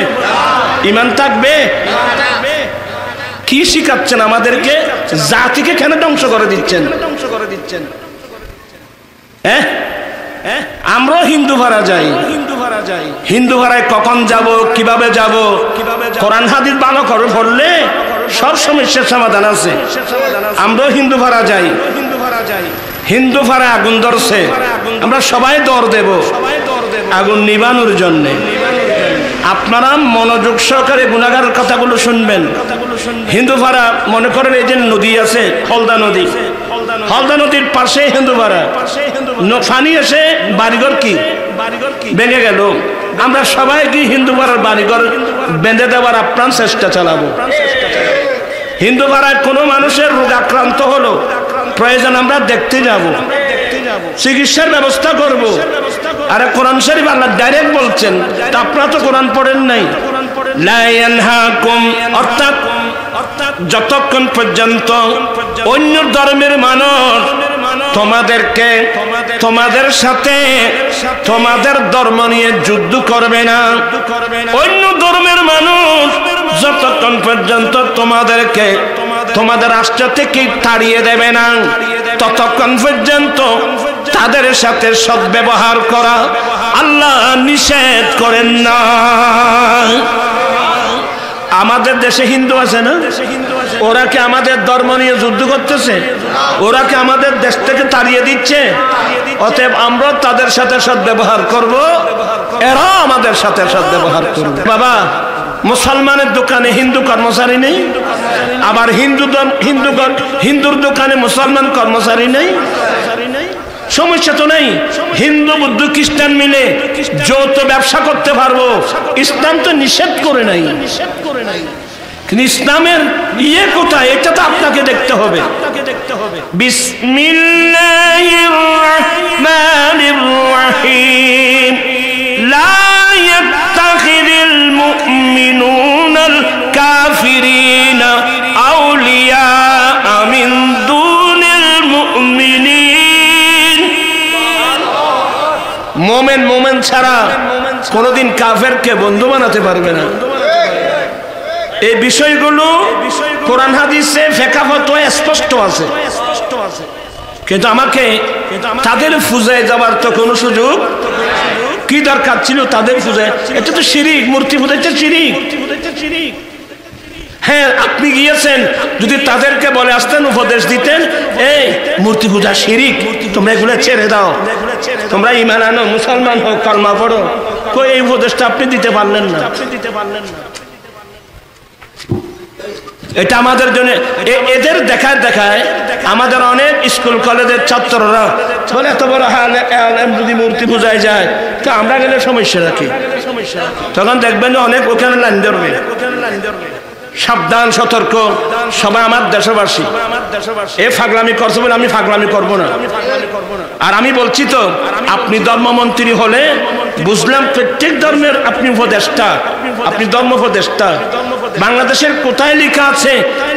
Speaker 1: ঈমান থাকবে কি শিখাচ্ছেন আমাদেরকে জাতিকে কেন ধ্বংস করে দিচ্ছেন হ্যাঁ আমরা হিন্দু ভাড়া যাই হিন্দু ভাড়ায় কখন যাব কিভাবে যাব কোরআন হাদিস ভালো করে পড়লে সব সমস্যার সমাধান আছে আমরা হিন্দু ভাড়া যাই হিন্দু ভাড়া আগুন ধরছে আমরা সবাই দর দেব আগুন নিবানোর জন্য আপনারা মনোযোগ সহকারে গুনাহগারের কথাগুলো শুনবেন হিন্দু ভাড়া মনে করেন এই যে নদী আছে হলদা নদীর পাশে হিন্দু ভাড়া পানি এসে বাড়িঘর কি ভেঙে গেল আমরা সবাই কি হিন্দু ভাড়ার বাড়িঘর বেঁধে দেওয়ার আপ্রাণ চেষ্টা চালাবো হিন্দু ভাড়ায় কোনো মানুষের রোগ আক্রান্ত হলো প্রয়োজন আমরা দেখতে যাব চিকিৎসার ব্যবস্থা করব আরে কোরআন শরীফ আল্লাহ ডাইরেক্ট বলছেন তা আপনারা তো কোরআন পড়েন নাই লা ইয়ানহাকুম অর্থাৎ যতক্ষণ পর্যন্ত অন্য ধর্মের মানুষ তোমাদেরকে তোমাদের সাথে তোমাদের ধর্ম নিয়ে যুদ্ধ করবে না অন্য ধর্মের মানুষ যতক্ষণ পর্যন্ত তোমাদেরকে তোমাদের রাষ্ট্র থেকে তাড়িয়ে দেবে না ততক্ষণ পর্যন্ত তাদের সাথে সদ্ব্যবহার করা আল্লাহ নিষেধ করেন না আমাদের দেশে হিন্দু আছে না ওরা কি আমাদের ধর্ম নিয়ে যুদ্ধ করতেছে ওরা কি আমাদের দেশ থেকে তাড়িয়ে দিচ্ছে অতএব আমরা তাদের সাথে সদ্ব্যবহার করব এরা আমাদের সাথে সদ্ব্যবহার করবে বাবা মুসলমানের দোকানে হিন্দু কর্মচারী নেই আবার হিন্দুর দোকানে মুসলমান কর্মচারী নেই সমস্যা তো নেই হিন্দু বুদ্ধ খ্রিস্টান মিলে যৌথ ব্যবসা করতে পারবো ইসলাম তো নিষেধ করে নাই কিন্তু ইসলামের ইয়ে কোথায় এটা তো আপনাকে দেখতে হবে বিসমিল্লাহির রহমানির রহিম লা ইয়াত্তাখিযুল মুমিনুনাল কাফিরিনা আউলিয়া মিন দুনিল মুমিনিন মোমেন ছাড়া কোনদিন কাফেরকে বন্ধু বানাতে পারবে না এই বিষয়গুলো কোরআন হাদিসে ফিকহে স্পষ্ট আছে কিন্তু আমাকে তাদের পূজায় যাবার তো কোনো সুযোগ কি দরকার ছিল তাদের পূজায় এটা তো শিরিক মূর্তি পূজা এটা শিরিক হ্যাঁ আপনি গিয়েছেন যদি তাদেরকে বলে আসতেন উপদেশ দিতেন এই মূর্তি পূজা শিরিক তোমরা এগুলো ছেড়ে দাও তোমরা ঈমান আনো মুসলমান হও কলমা পড়ো কই এই উপদেশটা আপনি দিতে পারলেন না এটা আমাদের জন্য এদের দেখায় আমাদের অনেক স্কুল কলেজের ছাত্ররা বলে এত বড় আলেম যদি মূর্তি পূজায় যায় তো আমরা গেলে সমস্যা রাখি, তখন দেখবেন যে অনেক ওখানে লাইন ধরবে। সাবধান, সতর্ক সবাই আমার দেশবাসী। এ ফাগলামি করছে বলে আমি ফাগলামি করব না। আর আমি বলছি তো, আপনি ধর্মমন্ত্রী হলে বুঝলাম প্রত্যেক ধর্মের আপনি উপদেষ্টা, আপনি ধর্ম উপদেষ্টা। বাংলাদেশের কোথায় লেখা আছে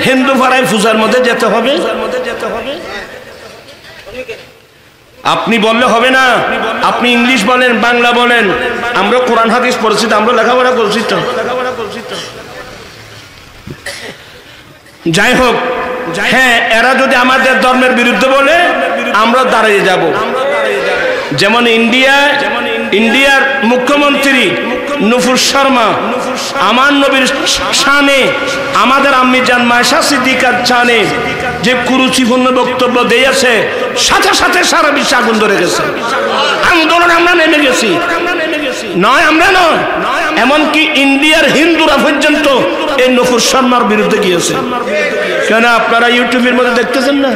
Speaker 1: হিন্দু পাড়ায় পূজার মধ্যে যেতে হবে? আপনি বললে হবে না। আপনি ইংলিশ বলেন, বাংলা বলেন, আমরা কোরআন হাদিস পড়ছি, আমরা লেখাপড়া করছি তো। যাই হোক, হ্যাঁ, এরা যদি আমাদের ধর্মের বিরুদ্ধে বলে আমরা দাঁড়িয়ে যাব। যেমন ইন্ডিয়ার মুখ্যমন্ত্রী নুপুর শর্মা আমার নবীর শানে, আমাদের আম্মি জান মায়েশা সিদ্দিকার শানে যে কুরুচিপূর্ণ বক্তব্য দিয়েছে, সাথে সাথে সারা বিশ্বে আগুন ধরে গেছে। আন্দোলন আমরা নেমে গেছি, নয় আমরা নয়, এমনকি ইন্ডিয়ার হিন্দুরা পর্যন্ত এই নুপুর শর্মার বিরুদ্ধে গিয়েছে। কেন আপনারা ইউটিউবের মধ্যে দেখতেছেন না?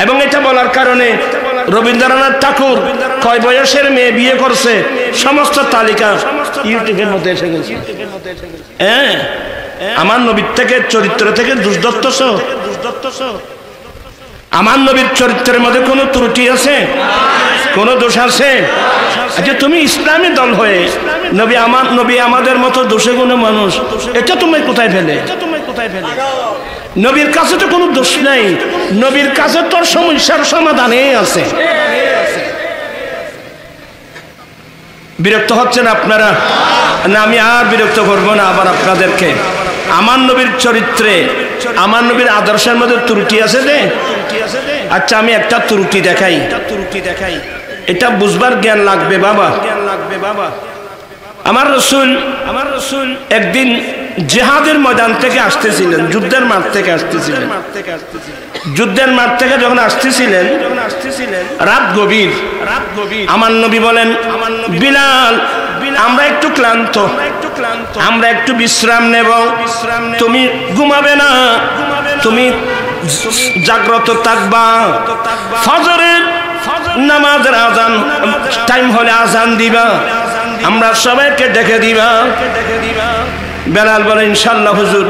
Speaker 1: এবং এটা বলার কারণে রবীন্দ্রনাথ ঠাকুর কয় বয়সের মেয়ে বিয়ে করছে সমস্ত তালিকা ইউটিউবের মধ্যে এসে গেছে। হ্যাঁ, আমার নবীর থেকে চরিত্র থেকে দুর্দত্ত, আমার নবীর চরিত্রের মধ্যে কোনো ত্রুটি আছে? কোনো দোষ আছে? আচ্ছা, তুমি ইসলামী দল হয়ে নবী আমাদের মতো দোষে গুণে মানুষ, এটা তুমি কোথায় ফেলে? নবীর কাছে তো কোনো দোষ নাই, নবীর কাছে তোর সমস্যার সমাধানে আছে। বিরক্ত হচ্ছেন আপনারা? না, আমি আর বিরক্ত করবো না আবার আপনাদেরকে। আমার নবীর চরিত্রে, আমার নবীর আদর্শের মধ্যে ত্রুটি আছে দে। আচ্ছা, আমি একটা ত্রুটি দেখাই, এটা বুঝবার জ্ঞান লাগবে বাবা। আমার রসুল একদিন জিহাদের ময়দান থেকে আসতেছিলেন, যুদ্ধের মাঠ থেকে আসতেছিলেন। যুদ্ধের মাঠ থেকে যখন আসতেছিলেন, রাত গভীর। আমার নবী বলেন, বিলাল, আমরা একটু ক্লান্ত, আমরা একটু বিশ্রাম নেব, তুমি ঘুমাবে না, তুমি জাগ্রত থাকবা। ফজরের নামাজের আজান টাইম হলে আজান দিবা, আমরা সবাইকে ডেকে দিবা। বেলাল বলে, ইনশাআল্লাহ হুজুর।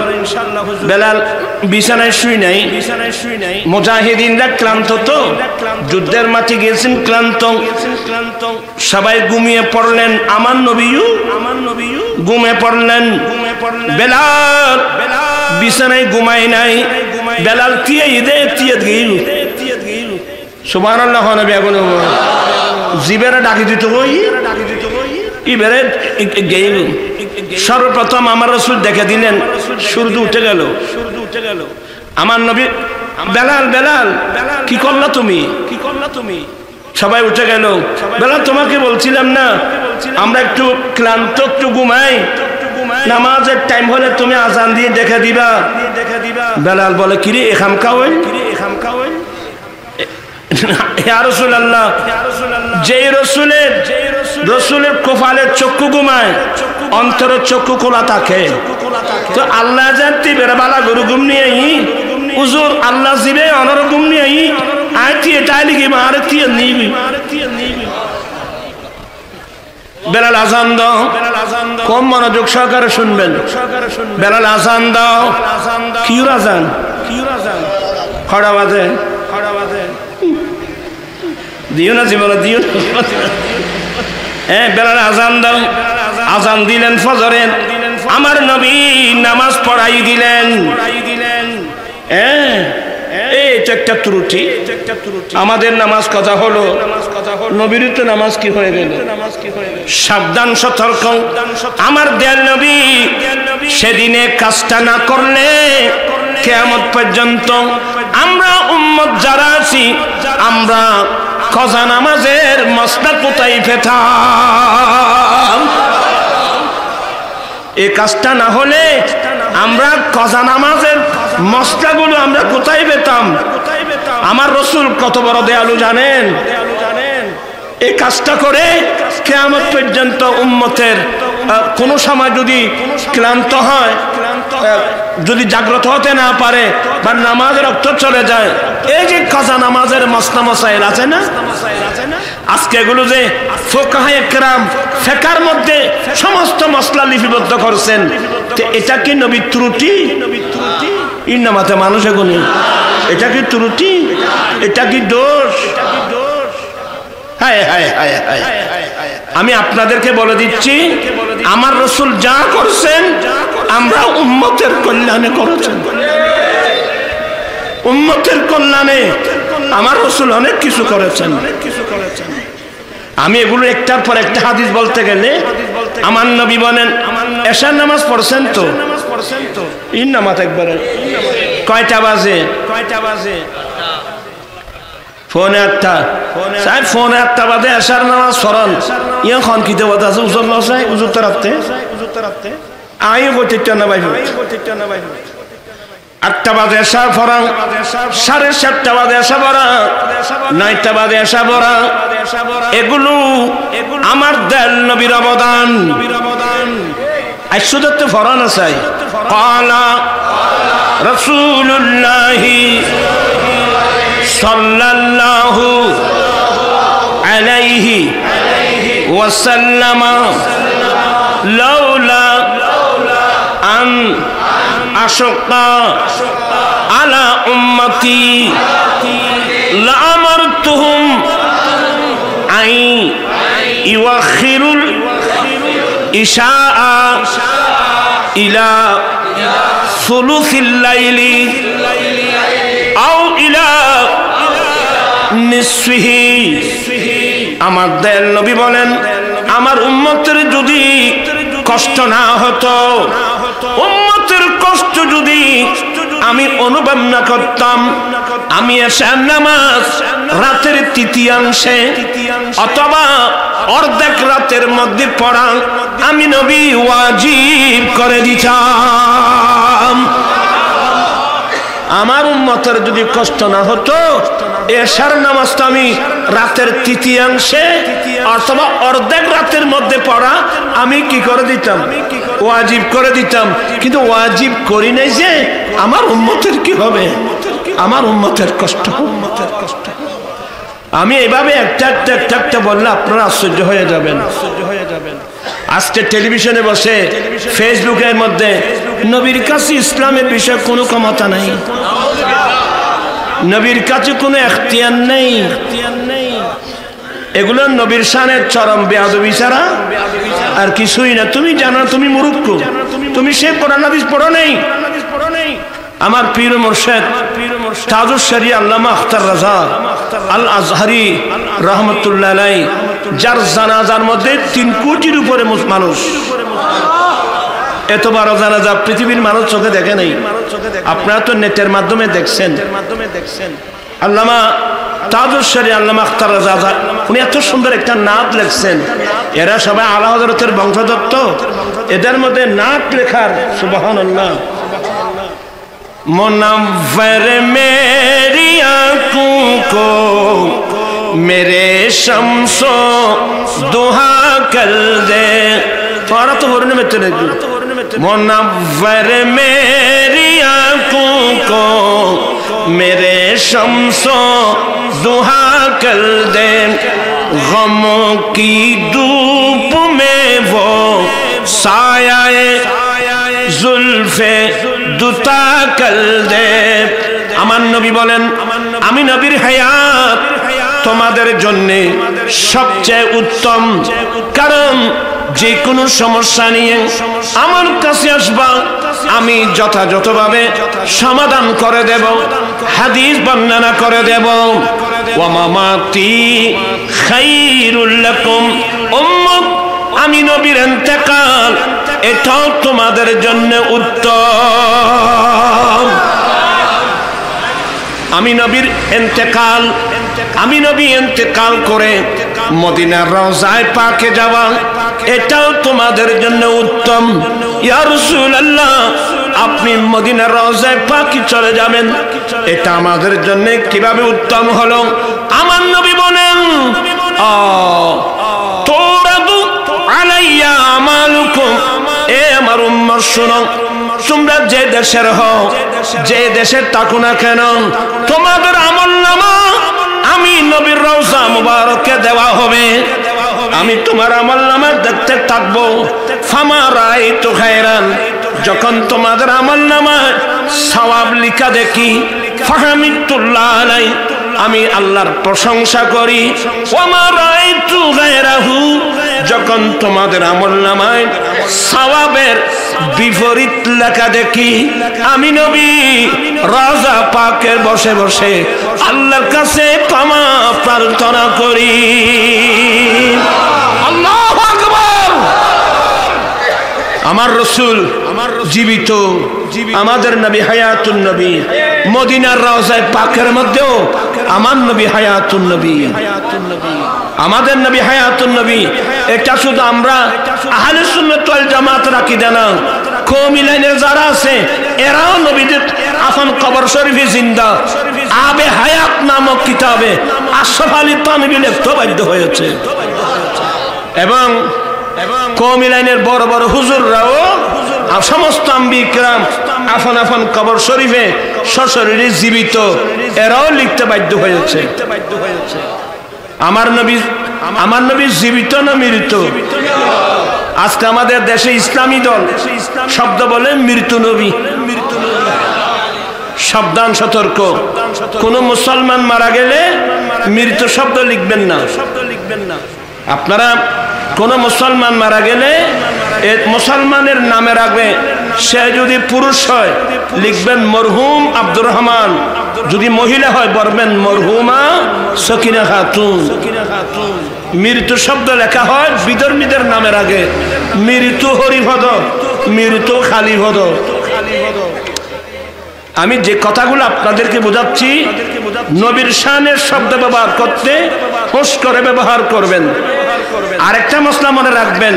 Speaker 1: বেলাল বিছানায় শুই নাই। মুজাহিদিনরা ক্লান্ত তো, যুদ্ধের মাঠে গিয়েছেন ক্লান্ত, সবাই ঘুমিয়ে পড়লেন। আমার নবীও ঘুমিয়ে পড়লেন। বেলাল বিছানায় ঘুমাই নাই, বেলাল তিয়া গেল। সুবহানাল্লাহ। নবী এখন জিবেরা ডাকি দিত, ইবেরে গেল। সর্বপ্রথম আমার রাসূল দেখে দিলেন, সূর্য উঠে গেল। আমার নবী, বেলাল কি করলা তুমি? সবাই উঠে গেল। বেলাল, তোমাকে বলছিলাম না আমরা একটু ক্লান্ত, একটু ঘুমাই, নামাজের টাইম হলে তুমি আজান দিয়ে দেখে দিবা। বেলাল বলে, কিরে এখাম খাওয়াই? ইয়া রাসূলুল্লাহ, যে রসুলের কপালের চক্ষু ঘুমায়, অন্তরের চক্ষু খোলা থাকে। তো আল্লাহ জানতি বেড়াবালা গরু ঘুম নিয়ে হুজুর, আল্লাহ জিবে অনর ঘুম নিয়ে আয় তিয়ে তাই লিখি মারে তিয়ে নিবি। বেলাল আজান দাও, কম মনোযোগ সহকারে শুনবেন। বেলাল আজান দাও। কিউর আজান? খড়া বাজে দিও না জীবনে, দিও না। হ্যাঁ, বেলাল আজান দাও। আজান দিলেন ফজরের। আমার নবী নামাজ পড়াই দিলেন। হ্যাঁ, এটা একটা ত্রুটি। আমাদের নামাজ কথা হলো, নবীর তো নামাজ কি হয়ে গেল? সাবধান, সতর্ক। আমার দয়াল নবী সেদিনে কাজটা না করলে কিয়ামত পর্যন্ত আমরা উম্মত যারা আছি, আমরা কজা নামাজের মসলা কোথায় পেতাম? এই কাজটা না হলে আমরা কজা নামাজের মসলাগুলো আমরা কোথায় পেতাম? আমার রসুল কত বড় দয়ালু জানেন? এই কাজটা করে কিয়ামত পর্যন্ত উম্মতের কোন সময় যদি ক্লান্ত হয়, যদি জাগ্রত হতে না পারে বা নামাজের রক্ত চলে যায়, এই যে কাজা নামাজের মসনা মসাইল আছে না, আজকে এগুলো যে ফুকাহায়ে কেরাম ফিকহের মধ্যে সমস্ত মসলা লিপিবদ্ধ করছেন, তো এটা কি নবীর ত্রুটি? এই নামাতে মানুষ এগুলো, এটা কি ত্রুটি? এটা কি দোষ? হায় হায় হায় হায়। আমি আপনাদেরকে বলে দিচ্ছি, আমার রাসূল যা করছেন আমরা উম্মতের কল্যাণে করেছেন। উম্মতের কল্যাণে আমার রাসূল অনেক কিছু করেছেন। আমি এগুলো একটার পর একটা হাদিস বলতে গেলে আমার নবী বলেন, এশার নামাজ পড়ছেন তো? ইন নামাজ একবারে কয়টা বাজে? ফোনে 8টা। সাহেব ফোনে 8টা বাজে এশার নামাজ পড়ান, ইয়া খান কিতে বাদ আছে উজুর লসাই উজুর তরাফতে আইও করতে না ভাই, 8টা বাজে এশা পড়ান, 7:30 বাজে এশা পড়া, 9টা বাজে এশা পড়া, এগুলো আমার দয়াল নবীর অবদান। আইসুদতে ফরান আছে ক্বালা রাসূলুল্লাহ সাল্লাল্লাহু আলাইহি ওয়াসাল্লাম লাউলা আন আশকা আলা উম্মতি লাআমারতুহুম আই ইউখিরুল ইশাআ ইলা সুলুসিল লাইলি আও ইলা নিসফিহি। আমার দয়াল নবী বলেন, আমার উম্মতের যদি কষ্ট না হতো, উম্মতের কষ্ট যদি আমি অনুভব না করতাম, আমি এশার নামাজ রাতের তৃতীয়াংশে অথবা অর্ধেক রাতের মধ্যে পড়া আমি নবী ওয়াজিব করে দিতাম। আমার উম্মতের যদি কষ্ট না হতো, এশার নামাজটা আমি রাতের তৃতীয়াংশে অথবা অর্ধেক রাতের মধ্যে পড়া আমি কি করে দিতাম? ওয়াজিব করে দিতাম। কিন্তু ওয়াজিব করি নাই যে আমার উম্মতের কি হবে? আমার উম্মতের কষ্ট। আমি এভাবে একটা বললে আপনারা আশ্চর্য হয়ে যাবেন। আজকে টেলিভিশনে বসে ফেসবুকের মধ্যে নবীর কাছে ইসলামের বিষয়ে কোনো ক্ষমতা নাই, নবীর কাছে কোনো এখতিয়ার নেই, এগুলো নবীর শানের চরম বেয়াদবি ছাড়া আর কিছুই না। তুমি জানো, তুমি মূর্খ, তুমি সে কোরআন হাদিস পড়ো নাই। আমার পীর মুর্শিদ তাজুস শরী আল্লামা আখতার রাজা আল আজহারি রহমতুল্লাহ আলাইহি, যার জানাজার মধ্যে 3 কোটির উপরে মানুষ, এত বড় জানাজা পৃথিবীর মানুষ চোখে দেখে নাই। আপনারা তো নেটের মাধ্যমে দেখছেন। আল্লামা তাজুস শরী আল্লামা আখতার রাজা, উনি এত সুন্দর একটা নাত লিখছেন। এরা সবাই আলা হযরতের বংশধর, এদের মধ্যে নাত লেখার সুবহানাল্লাহ। मुनव्वर मेरी आँखों को मेरे शम्सो दुहा कर दे। थोड़ा तो होने में चले गए। मुनव्वर मेरी आँखों को मेरे शम्सो दुहा कर दे। गमों की धूप में वो सायाए जुल्फे দুতা কল দে। আমার নবী বলেন, আমি নবীর হায়াত তোমাদের জন্য সবচেয়ে উত্তম, কারণ যে কোনো সমস্যা নিয়ে আমার কাছে আসবা, আমি যথাযথভাবে সমাধান করে দেব, হাদিস বর্ণনা করে দেব। ওয়া মামাতি খায়রুল লাকুম, উম্মত আমি নবীর ইন্তেকাল এটাও তোমাদের জন্য উত্তম। আমি নবীর ইন্তেকাল, আমি নবী ইন্তেকাল করে মদিনার রওজায়ে পাকে যাওয়া এটাও তোমাদের জন্য উত্তম। ইয়া রাসূলুল্লাহ, আপনি মদিনার রওজায়ে পাকে চলে যাবেন, এটা আমাদের জন্য কিভাবে উত্তম হলো? আমার নবী বলেন, শুনো, তোমরা যে দেশের হও, যে দেশের থাকো না কেন, তোমাদের আমলনামা আমি নবীর রওজা মুবারকে দেওয়া হবে। আমি তোমার আমলনামা দেখতে থাকবো। ফামা রাআইতু খায়রান, যখন তোমাদের আমলনামায় সওয়াব লিখা দেখি, ফাহামিদুল্লাহ আলাইহি, আমি আল্লাহর প্রশংসা করি। ওয়ামা রাআইতু গায়রাহু, যখন তোমাদের আমলনামায় সওয়াবের বিপরীত লেখা দেখি, আমি নবী রওজা পাকে বসে বসে আল্লাহর কাছে ক্ষমা প্রার্থনা করি। আল্লাহু আকবার। আমার রাসূল জীবিত, আমাদের নবী হায়াতুন নবী। মদিনার রওজায়ে পাকের মধ্যেও আমার নবী হায়াতুন নবী, আমাদের নবী হায়াতুন নবী। এটা শুধু আমরা আহলে সুন্নাত ওয়াল জামাতের আকীদা না, কওমি লাইনের যারা আছে এরাও নবীদের আফান কবর শরীফে জিন্দা। আবে হায়াত নামক কিতাবে আশরাফ আলী তানভী লিখতে বাধ্য হয়েছে। এবং কওমি লাইনের বড় বড় হুজুররাও সমস্ত আম্বিয়া কিরাম আফান আফান কবর শরীফে সশরীরে জীবিত, এরাও লিখতে বাধ্য হয়েছে। আমার নবী জীবিত না মৃত? আজকে আমাদের দেশে ইসলামী দল শব্দ বলে মৃত নবী। সাবধান, সতর্ক, কোন মুসলমান মারা গেলে মৃত শব্দ লিখবেন না। আপনারা কোন মুসলমান মারা গেলে মুসলমানের নামের আগে সে যদি পুরুষ হয় লিখবেন মরহুম আব্দুর রহমান, যদি মহিলা হয় বলবেন মরহুমা সকিনা খাতুন। মৃত্যু শব্দ লেখা হয় বিধর্মীদের নামের আগে, মৃত্যু হরিভদ, মৃত্যু খালিভদ। আমি যে কথাগুলো আপনাদেরকে বোঝাচ্ছি, নবীর শানের শব্দ ব্যবহার করতে হোস করে ব্যবহার করবেন। আরেকটা মশলা মনে রাখবেন,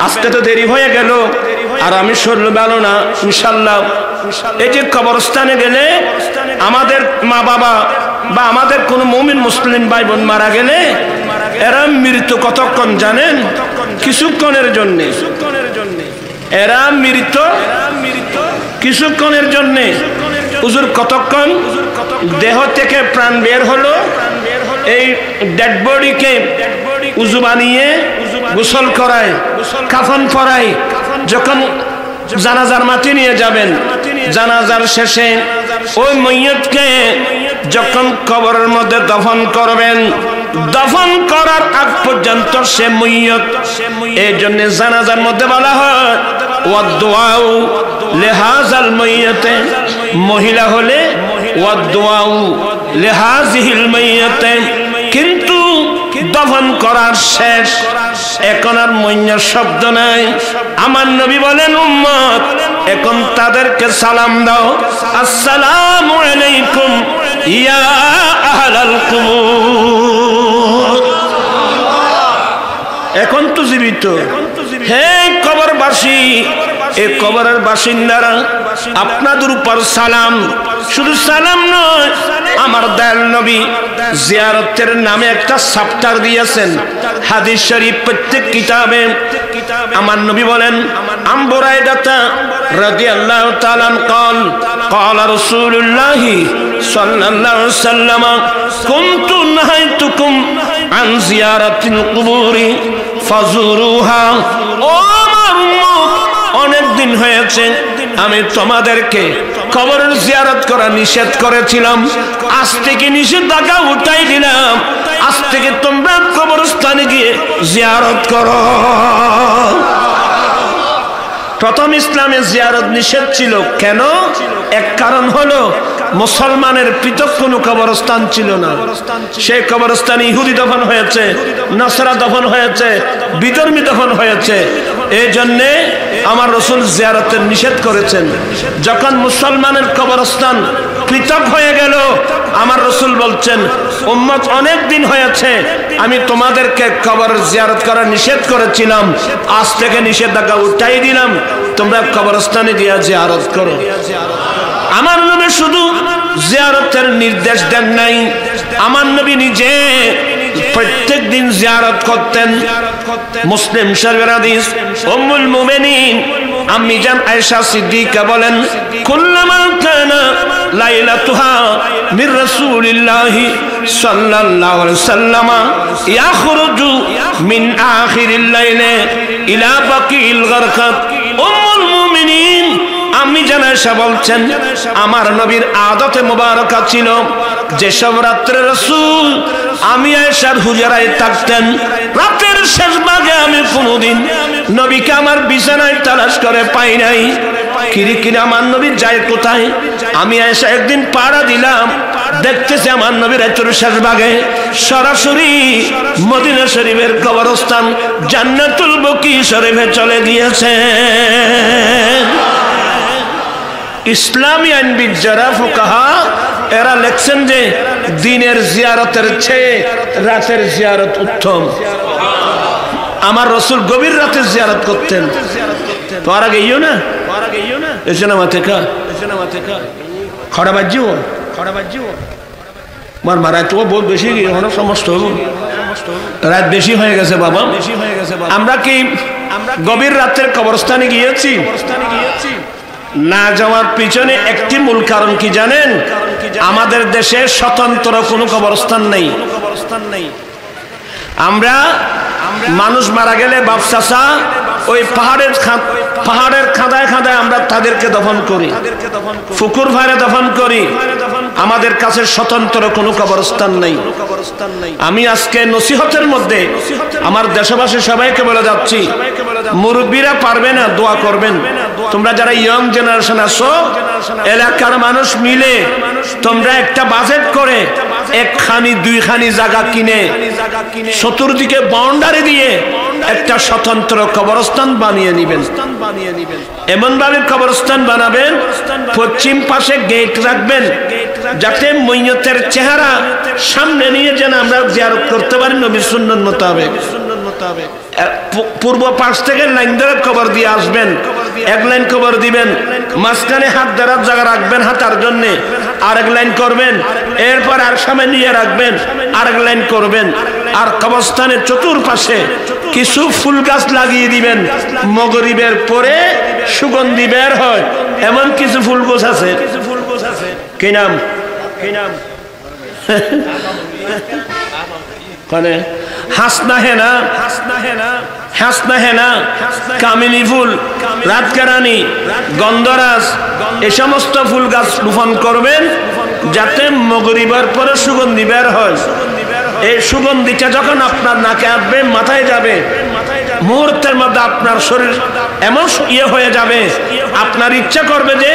Speaker 1: আজকে তো দেরি হয়ে গেল আর আমি শরীর ভালো না, ইনশাআল্লাহ এই যে কবরস্থানে গেলে আমাদের মা বাবা বা আমাদের কোন মুমিন মুসলিম ভাই বোন মারা গেলে এরা মৃত্যু কতক্ষণ জানেন? কিছুক্ষণের জন্য। এরা মৃত্যু কিছুক্ষণের জন্য। হুজুর কতক্ষণ? দেহ থেকে প্রাণ বের হলো, এই ডেড বডিকে উযু বানিয়ে গোসল করায়, কাফন পরায়, যখন জানাজার মাটি নিয়ে যাবেন, জানাজার শেষে ওই মাইয়তকে যখন কবরের মধ্যে দফন করবেন, দফন করার আগ পর্যন্ত সে মাইয়ত, এই জন্য জানাজার মধ্যে বলা হয় ওয়াদুআউ লিহাযাল মাইয়িতে, মহিলা হলে ওয়াদুআউ লিহাযিহিল মাইয়িতে। কিন্তু দফন করার শেষ, এখন আর মইয়া শব্দ নাই। আমার নবী বলেন উম্মত এখন তাদেরকে সালাম দাও, আসসালামু আলাইকুম ইয়া আহলাল কুবুর। এখন তো জীবিত। হে কবরবাসী, এই কবরের বাসিন্দারা, আপনাদের উপর সালাম। শুধু সালাম নয়, আমার দয়াল নবী জিয়ারতের নামে একটা চ্যাপ্টার দিয়েছেন হাদিস শরীফ প্রত্যেক কিতাবে। আমার নবী বলেন, আম বুরাইদা রাদিয়াল্লাহু তাআলা قال قال رسول الله صلى الله عليه وسلم كنت نهيتكم عن زيارة القبور فزوروها। ও আমার উম্মত, অনেক দিন হয়েছে আমি তোমাদেরকে কবরের জিয়ারত করা নিষেধ করেছিলাম, আজ থেকে নিষেধাজ্ঞা উঠাই দিলাম। আজ থেকে তোমরা কবরস্থানে গিয়ে জিয়ারত করো। প্রথম ইসলামে জিয়ারত নিষেধ ছিল। কেন? এক কারণ হলো মুসলমানের পৃথক কোনো কবরস্থান ছিল না। সেই কবরস্থানে ইহুদি দফন হয়েছে, নাসারা দফন হয়েছে, বিধর্মী দফন হয়েছে। এই জন্যে আমার রাসূল জিয়ারতের নিষেধ করেছেন। যখন মুসলমানের কবরস্থান পৃথক হয়ে গেল, আমার রাসূল বলছেন, উম্মত অনেক দিন হয়েছে আমি তোমাদেরকে কবর জিয়ারত করা নিষেধ করেছিলাম, আজ থেকে নিষেধাজ্ঞা উঠাই দিলাম, তোমরা কবরস্থানে গিয়ে জিয়ারত করো। আমার নবী শুধু জিয়ারতের নির্দেশ দেন নাই, আমার নবী নিজে প্রত্যেক দিন জিয়ারত করতেন। মুসলিম শরীফের হাদিস, উম্মুল মুমিনিন আম্মি জান আয়েশা সিদ্দিকা বলেন কুল্লামা কানা লাইলাতুহা মির রাসূলিল্লাহি সাল্লাল্লাহু আলাইহি ওয়াসাল্লাম ইয়াখরুজু মিন আখিরিল লাইলি ইলা বাকিল গারকাত উম্মুল মুমিনিন আম্মি জান আয়েশা বলছেন আমার নবীর আদতে মুবারকা ছিল যেসব রাত্রে রাসূল আমি আয়েশার হুজরায় থাকতেন রাতের শেষ ভাগে আমি কোনদিন নবীকে আমার বিছানায় তালাশ করে পাই নাই কিরে আমার নবী যায় কোথায় আমি আয়েশা একদিন পাড়া দিলাম দেখতেছি আমার নবী রাতের শেষ ভাগে সরাসরি মদিনা শরীফের কবরস্থান জান্নাতুল বকি শরীফে চলে গিয়েছে ইসলামী আইনবিদ যারা ফুকাহা এরা লেখছেন যে দিনের জিয়ারতের চেয়ে রাতের জিয়ারত উত্তম আমার রাসূল গভীর রাতে জিয়ারত করতেন তোরা গেইও না এসে না মাথে কা খড়া বাজিও মারা তো বহুত বেশি হলো সমস্ত রাত বেশি হয়ে গেছে বাবা আমরা কি গভীর রাতের কবরস্থানে গিয়েছি না যাওয়ার পিছনে একটি মূল কারণ কি জানেন আমাদের দেশে স্বতন্ত্র কোনো কবরস্থান নেই আমরা মানুষ মারা গেলে বাপ চাচা ওই পাহাড়ের খাদায় আমরা তাদেরকে দফন করি পুকুর ভাড়ে দফন করি আমাদের কাছে স্বতন্ত্র কোনো কবরস্থান নেই আমি আজকে নসিহতের মধ্যে আমার দেশবাসী সবাইকে বলে যাচ্ছি মুরব্বীরা পারবে না দোয়া করবেন তোমরা যারা ইয়ং জেনারেশন আছো এলাকার মানুষ মিলে তোমরা একটা বাজেট করে একখানি দুইখানি জায়গা কিনে চতুর্দিকে বাউন্ডারি দিয়ে একটা স্বতন্ত্র কবরস্থান বানিয়ে নেবেন এমন ভাবে কবরস্থান বানাবেন পশ্চিম পাশে গেট রাখবেন যাতে মইয়তের চেহারা সামনে নিয়ে যেন আমরা জিয়ারত করতে পারি নবীর সুন্নাত মোতাবেক পূর্ব পাশ থেকে লাইন ধরে কবর দিয়ে আসবেন এক লাইন কবর দিবেন মাঝখানে হাত ধরার জায়গা রাখবেন হাতার জন্য আরেক লাইন করবেন এরপর আর সামনে নিয়ে রাখবেন আরেক লাইন করবেন আর কবরস্থানের চতুর্পাশে কিছু ফুল গাছ লাগিয়ে দিবেন মাগরিবের পরে সুগন্ধি বের হয় এমন কিছু ফুল গাছ আছে কি নাম মানে হাসনা হেনা কামিনী ফুল রাতকারানি গন্ধরাজ এই সমস্ত ফুল গাছ রোপণ করবেন যাতে মাগরিবের পরে সুগন্ধি বের হয় এই সুগন্ধিটা যখন আপনার নাকে আসবে মাথায় যাবে মুহূর্তের মধ্যে আপনার শরীর এমন হয়ে যাবে আপনার ইচ্ছা করবে যে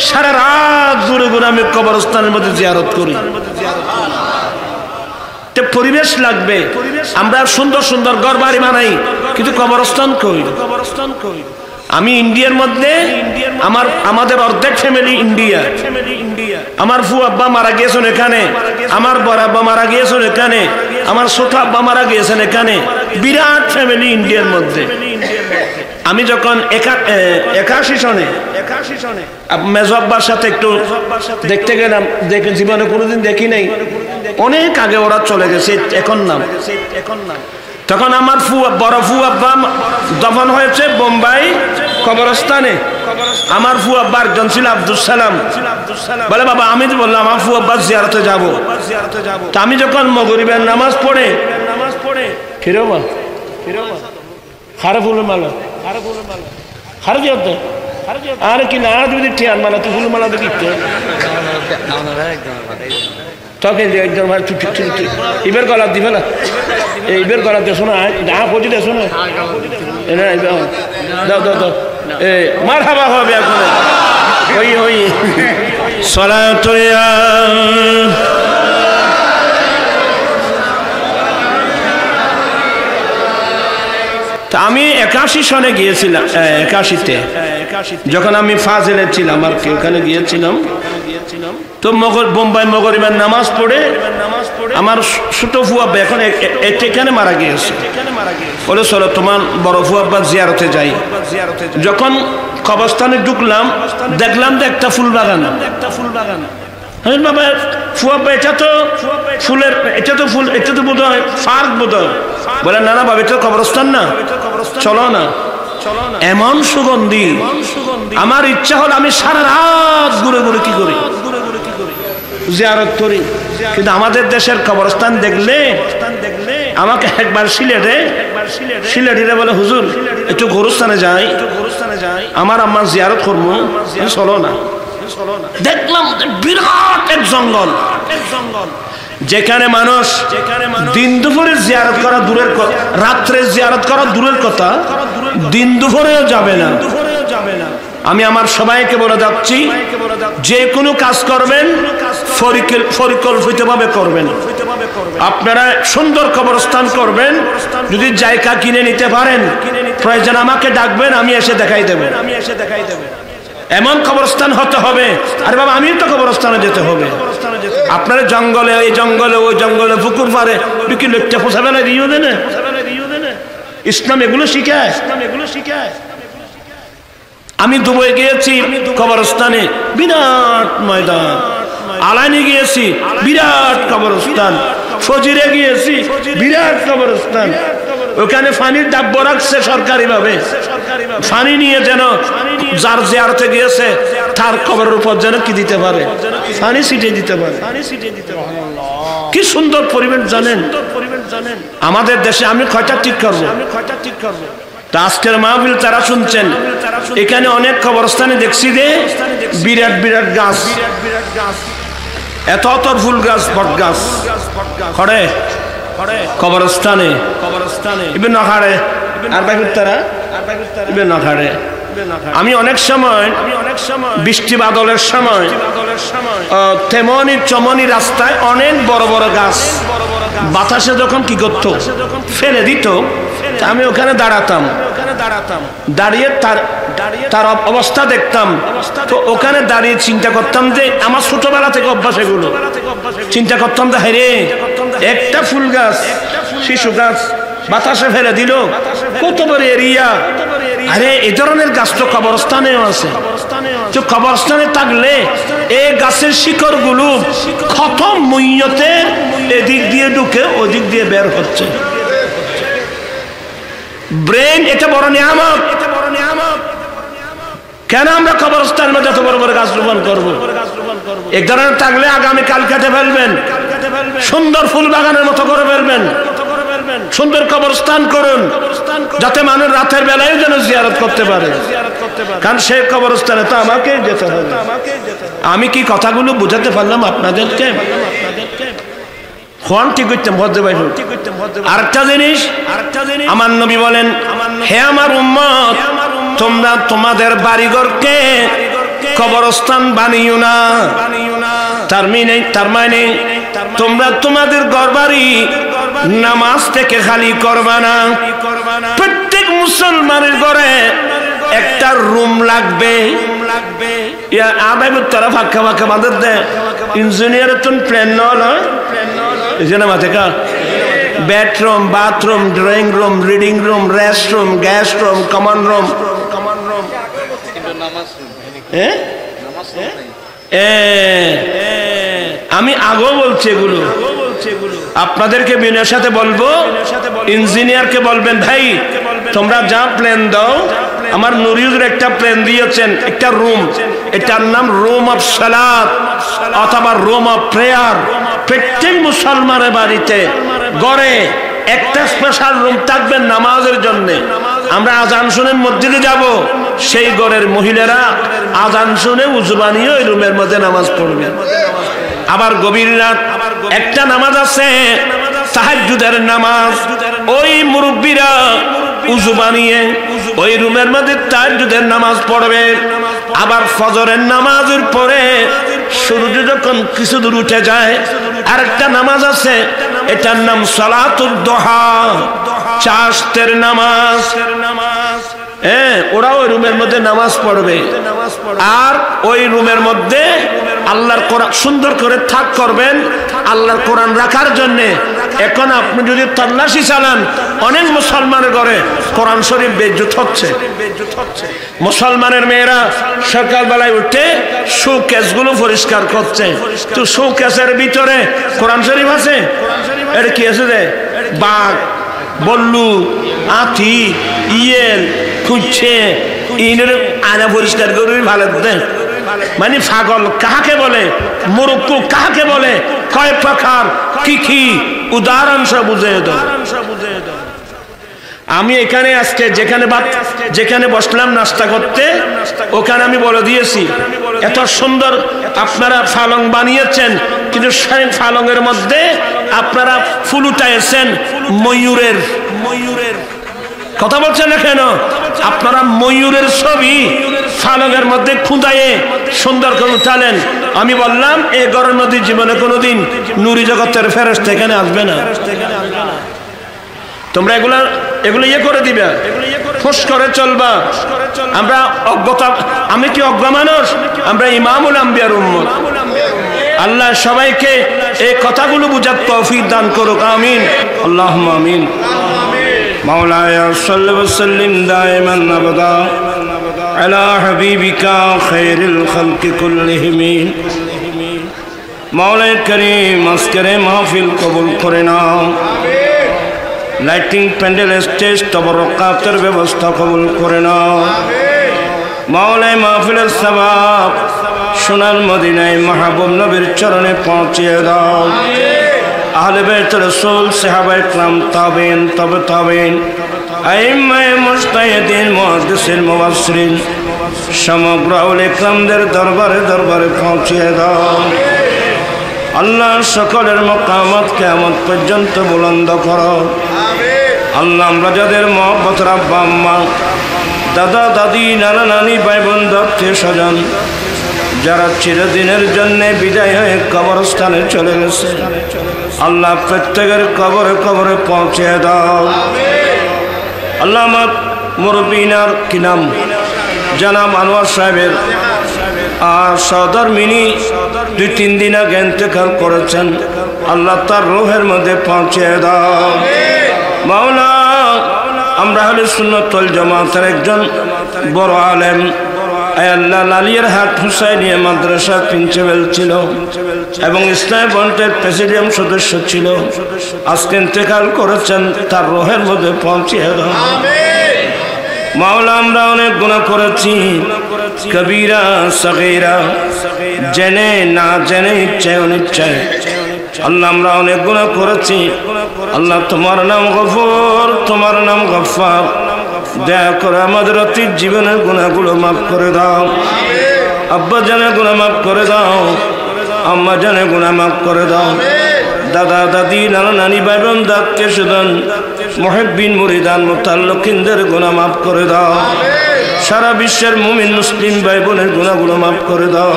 Speaker 1: সারা রাত ঘুরে আমি কবরস্থানের মধ্যে জিয়ারত করি পরিবেশ লাগবে আমরা সুন্দর সুন্দর ঘর বাড়ি বানাই কিন্তু কবরস্থান করি আমি ইন্ডিয়ার মধ্যে আমাদের অর্ধেক ফ্যামিলি ইন্ডিয়া আমার ফু আব্বা মারা গিয়েছেন এখানে আমার বড় আব্বা মারা গিয়েছেন এখানে আমার ছোট আব্বা মারা গিয়েছেন এখানে বিরাট ফ্যামিলি ইন্ডিয়ার মধ্যে আমি যখন 81 সনে মেজো আব্বার সাথে একটু দেখতে গেলাম দেখে জীবনে কোনোদিন দেখি নাই অনেক আগে ওরা চলে গেছে এখন নাম তখন আমার বড় ফু আব্বা দফন হয়েছে বোম্বাই কবরস্থানে আমার ফু আব্বা একজন ছিল আব্দুল সালাম বলে বাবা আমি তো বললাম আমার ফু আব্বার জিয়ারতে যাবো তা আমি যখন মাগরিবের নামাজ পড়ে ফিরোবা খারাপ মালা খারাপ হতো আর কি না যদি টিয়ার মালা তো ফুল মালা দিতে তখন একজন ইবের গলা দিবে না এইবের গলা দিয়ে শোনা ডাহা পচি দিয়ে শোনো দাও মার হাবা হবে এখন ওই সলাতুয়া আমি 81 সনে গিয়েছিলাম 81-তে যখন আমি ফাজিলে ছিলাম আর কি ওখানে গিয়েছিলাম তো বোম্বাই মাগরিবের নামাজ পড়ে আমার ছোট ফুয়া এখন এখানে মারা গিয়েছে বলে চলো তোমার বড় ফুয়াব্বা জিয়ারতে যাই যখন কবরস্থানে ঢুকলাম দেখলাম যে একটা ফুল বাগান বাবা ফুয়াব্বা এটা তো ফুলের এটা তো বোধ হয় পার্ক বোধ হয় বলে না বাবা এটা কবরস্থান না চলো না এমন সুগন্ধি, আমার ইচ্ছা হল আমি সারা রাত ঘুরে ঘুরে কি করি, জিয়ারত করি। কিন্তু আমাদের দেশের কবরস্থান দেখলে, আমাকে একবার সিলেটে বলে হুজুর একটু গোরস্থানে যাই, আমার আম্মার জিয়ারত করবো, চলো না। দেখলাম বিরাট এক জঙ্গল, যেখানে মানুষ দিন দুপুরে জিয়ারত করা দূরের কথা, রাত্রে জিয়ারত করা দূরের কথা, দিন দুপুরেও যাবে না। আমি আমার সবাইকে বলে যাচ্ছি, যে কোনো কাজ করবেন পরিকল্পিতভাবে করবেন। আপনারা সুন্দর কবরস্থান করবেন, যদি জায়গা কিনে নিতে পারেন প্রয়োজন আমাকে ডাকবেন, আমি এসে দেখাই দেব। এমন কবরস্থান হতে হবে। আরে বাবা, আমিও তো কবরস্থানে যেতে হবে। আপনার জঙ্গলে, এই জঙ্গলে, ওই জঙ্গলে, পুকুর পারে কি লক্ষ্য ফোসাবে না, দিও দেন। ইসলাম এগুলো শিখায়। আমি দুবাই গিয়েছি, কবরস্থানে বিরাট ময়দান। আলাইনে গিয়েছি, বিরাট কবরস্থান। ফজিরে গিয়েছি, বিরাট কবরস্থান। ওখানে পানির ডাব্য রাখছে সরকারি ভাবে, পানি নিয়ে যেন যার জিয়ারতে গিয়েছে তার কবরের উপর যেন কি দিতে পারে, পানি ছিটিয়ে দিতে পারে। কি সুন্দর পরিবেশ জানেন আমাদের দেশে। আমি কয়টা ঠিক করবো, আজকের মাহফিল তারা শুনছেন, এখানে অনেক কবরস্থানে দেখছি যে বিরাট বিরাট গাছ, এত ফুল গাছ, বট গাছ খড়ে কবরস্থানে ইবে নখাড়ে আর তারা ইবে নখাড়ে। আমি অনেক সময় বৃষ্টি বাদলের সময় তেমনি চমনি রাস্তায় অনেক বড় বড় গাছ বাতাসে যখন কি করত ফেলে দিত, আমি ওখানে দাঁড়াতাম, দাঁড়িয়ে তার অবস্থা দেখতাম। তো ওখানে দাঁড়িয়ে চিন্তা করতাম যে আমার ছোটবেলা থেকে অভ্যাস এগুলো। চিন্তা করতাম যে হ্যাঁ রে, একটা ফুল গাছ, শিশু গাছ বাতাসে ফেলে দিল, কত বড় এরিয়া। আরে এই ধরনের গাছ তো কবরস্থানেও আছে। তো কবরস্থানে থাকলে এই গাছের শিকড় গুলো ক্ষত মুইয়তে এদিক দিয়ে ঢুকে ওদিক দিয়ে বের হচ্ছে। ব্রেন এটা বড় নিয়ামত। কেন আমরা কবরস্থানের মধ্যে এত বড় বড় গাছ রোপণ করবো? এক ধরনের থাকলে আগামী কাল কেটে ফেলবেন, সুন্দর ফুল বাগানের মতো করে ফেলবেন, সুন্দর কবরস্থান করুন, যাতে মানুষ রাতের বেলায় যেন জিয়ারত করতে পারে। কারণ সেই কবরস্থানে তো আমাকে যেতে হবে। আমি কি কথাগুলো বুঝাতে পারলাম আপনাদেরকে? আরেকটা জিনিস আমার নবী বলেন, হে আমার উম্মত, তোমরা তোমাদের বাড়িঘরকে কবরস্থান বানিও না। তার মানে তোমরা তোমাদের ঘরবাড়ি নামাজ থেকে খালি করবা না। প্রত্যেক মুসলমানের ঘরে একটা রুম লাগবে। তারা ফাঁকা ফাঁকা বাঁধে দেয়। ইঞ্জিনিয়ারের তো প্ল্যান নয়, bedroom, bathroom, drawing room, reading room, rest room, gas room, common room. আমি আগেও বলছি এগুলো আপনাদেরকে বিনয়ের সাথে বলবো, ইঞ্জিনিয়ারকে বলবেন, ভাই তোমরা যা প্ল্যান দাও, আমার নুরিউর একটা প্ল্যান দিয়েছেন, একটা রুম, এটার নাম রুম অফ সালাত অথবা রুম অফ প্রেয়ার। প্রত্যেক মুসলমানের বাড়িতে গড়ে একটা স্পেশাল রুম থাকবে নামাজের জন্য। আমরা আজান শুনে মসজিদে যাব, সেই ঘরের মহিলারা আজান শুনে উযু বানিয়ে ওই রুমের মধ্যে নামাজ পড়বে। আবার গভীর রাত একটা নামাজ আছে, তাহাজ্জুদের নামাজ। ওই মুরব্বীরা উযু বানিয়ে ওই রুমের মধ্যে তাহাজ্জুদের নামাজ পড়বে। আবার ফজরের নামাজের পরে সূর্য যখন কিছু দূর উঠে যায়, আরেকটা নামাজ আছে, এটার নাম সালাতুদ দুহা, চাষতের নামাজ। ওরা ওই রুমের মধ্যে নামাজ পড়বে। আর ওই রুমের মধ্যে আল্লাহর কোরআন সুন্দর করে থাক করবেন আল্লাহর কোরআন রাখার জন্য। এখন আপনি যদি তল্লাশি চালান, অনেক মুসলমানের ঘরে কোরআন শরীফ বেজ্জত হচ্ছে। মুসলমানের মেয়েরা সকালবেলায় উঠে শোকেসগুলো পরিষ্কার করছে, তো শোকেসের ভিতরে কোরআন শরীফ আছে। এটা কি আছে রে? বাঘ বললু আতি ইয়েল খুঁজছে ইনের আয়না পরিষ্কার করে ভালো দেয় মানে পাগল কাহাকে বলে মুরুক্কু কাহাকে বলে কয় প্রকার কি কি উদাহরণ সব বুঝে দাও আমি এখানে আজকে যেখানে বসলাম নাস্তা করতে ওখানে আমি বলে দিয়েছি এত সুন্দর আপনারা পালং বানিয়েছেন কিন্তু সেই পালংয়ের মধ্যে আপনারা ফুল উঠাইছেন ময়ূরের কথা বলছেন না কেন আপনারা ময়ূরের ছবি পালংয়ের মধ্যে খুদায়ে সুন্দর করে উঠালেন আমি বললাম এই গরম নদীর জীবনে কোনোদিন নুরি জগতের ফেরেশতা এখানে আসবে না তোমরা এগুলো ইয়ে করে দিবে ফুস করে চলবা আমরা অজ্ঞতা আমি কি অজ্ঞ মানুষ আমরা ইমামুল আম্বিয়ার উম্মত আল্লাহ সবাইকে এই কথাগুলো বুঝার তৌফিক দান করুক আমিন আল্লাহুম্মা আমিন মাওলায়া সাল্লি ওয়া সাল্লিম দাইমান আবাদা আলা হাবিবিকা খায়রুল খালকি কুল্লিহিম মাওলায়ে করিম আজকের মাহফিল কবুল করে নাও লাইটিং প্যান্ডেল স্টেজ তবরকাতের ব্যবস্থা কবুল করে নাও মাওলানা মাহফিলের সওয়াব সোনার মদিনায় মাহবুব নবীর চরণে পৌঁছিয়ে দাও আহলে বাইত রাসূল সাহাবায়ে کرام তাবেঈন তবে তাবেঈন আইম্মায়ে মুজতাহিদিন মুহাদ্দিসিন মুফাসসিরিন সমগ্র আউলে کرامদের দরবারে পৌঁছিয়ে দাও আল্লাহ সকলের মাকামাত কিয়ামত পর্যন্ত বুলন্দ করো আল্লাহ আমরা যাদের মহব্বতের আব্বা আম্মা দাদা দাদি নানা নানি ভাই বোন আত্মীয় স্বজন যারা চিরদিনের জন্য বিদায় হয়ে কবরস্থানে চলে গেছে আল্লাহ প্রত্যেকের কবরে পৌঁছে দাও আল্লাহ আমার মুরব্বিনার কি নাম জনাব আনোয়ার সাহেবের আর সহধর্মিনী 2-3 দিন আগে ইন্তেকাল করেছেন আল্লাহ তার রূহের মধ্যে পৌঁছে দাও মাওলা আমরা আহলে সুন্নাত ওয়াল জামাতের একজন বড় আলেম আয় আল্লাহ লালিয়ারহাট হুসাইনিয়া মাদ্রাসা প্রিন্সিপাল ছিল এবং ইসলামী ফ্রন্টের প্রেসিডিয়াম সদস্য ছিল আজকে ইন্তেকাল করেছেন তার রূহের মধ্যে পৌঁছে দাও মাওলা আমরা অনেক গুনাহ করেছি কবিরা সগীরা জেনে না জেনে ইচ্ছায় অনিচ্ছায় আল্লাহ আমরা অনেক গুনাহ করেছি আল্লাহ তোমার নাম গফুর তোমার নাম গফফার দয়া করে আমাদের অতীত জীবনের গুনাহগুলো মাফ করে দাও আব্বা জানের গুনাহ মাফ করে দাও আম্মা জানের গুনাহ মাফ করে দাও দাদা দাদি নানা নানি ভাই বোন আত্মীয় স্বজন মুহিব্বিন মুরিদান মুতাল্লিকিনদের গুনাহ মাফ করে দাও সারা বিশ্বের মুমিন মুসলিম ভাই বোনের গুনাহগুলো মাফ করে দাও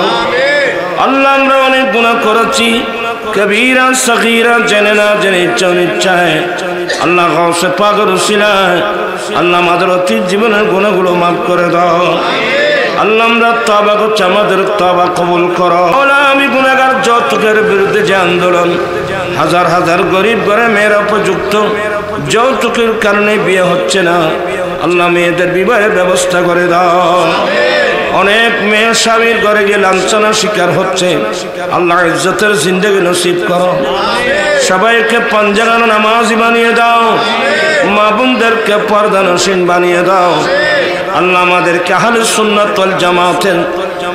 Speaker 1: আল্লাহ আমরা অনেক গুনাহ করেছি কবিরা সগীরা জেনে না জেনে ইচ্ছা অনিচ্ছায় আল্লাহ গাউসে পাকের উসিলায় আল্লাহ আমাদের অতীত জীবনের গুনাহগুলো মাফ করে দাও আল্লাহ আমরা তওবা করছি আমাদের তওবা কবুল করো আল্লাহ আমি গুনাহগার যৌতুকের বিরুদ্ধে যে আন্দোলন হাজার হাজার গরিব ঘরে মেয়েরা উপযুক্ত যৌতুকের কারণে বিয়ে হচ্ছে না আল্লাহ মেয়েদের বিবাহের ব্যবস্থা করে দাও অনেক মেয়ে স্বামীর ঘরে গিয়ে লাঞ্ছনার শিকার হচ্ছে আল্লাহ ইজ্জতের জিন্দেগি নসিব করো সবাইকে পাঁচওয়াক্ত নামাজি বানিয়ে দাও মা বোনদেরকে পর্দানশীল বানিয়ে দাও আল্লাহ আমাদেরকে আহলে সুন্নাত ওয়াল জামাতের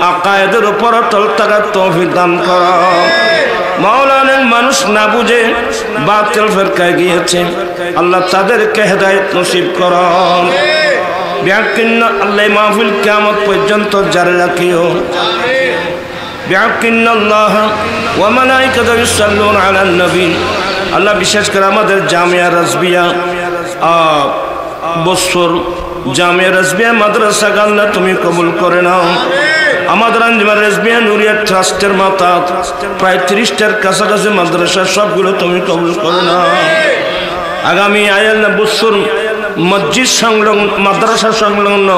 Speaker 1: আকায়েদের উপর অটল থাকার তৌফিক দান করো মাওলানা মানুষ না বুঝে বাতিল ফিরকায় গিয়েছে আল্লাহ তাদেরকে হেদায়েত নসিব করো বিহাক্কিন্না আল্লাহ মাহফিল কিয়ামত পর্যন্ত জারি রাখিও বিহাক্কিন্না আল্লাহ ওয়া মালাইকাতুহু ইউসাল্লুনা আলান নবী আল্লাহ বিশেষ করে আমাদের জামিয়া রাজবিয়া বছর জামিয়া রাজবিয়া মাদ্রাসা আল্লাহ তুমি কবুল করে নাও আমাদের আঞ্জুমান রাজবিয়া নুরিয়া ট্রাস্টের মাতা প্রায় 30টার কাছাকাছি মাদ্রাসা সবগুলো তুমি কবুল করে নাও আগামী আয়াল্লাহ বছর মসজিদ সংলগ্ন মাদ্রাসা সংলগ্ন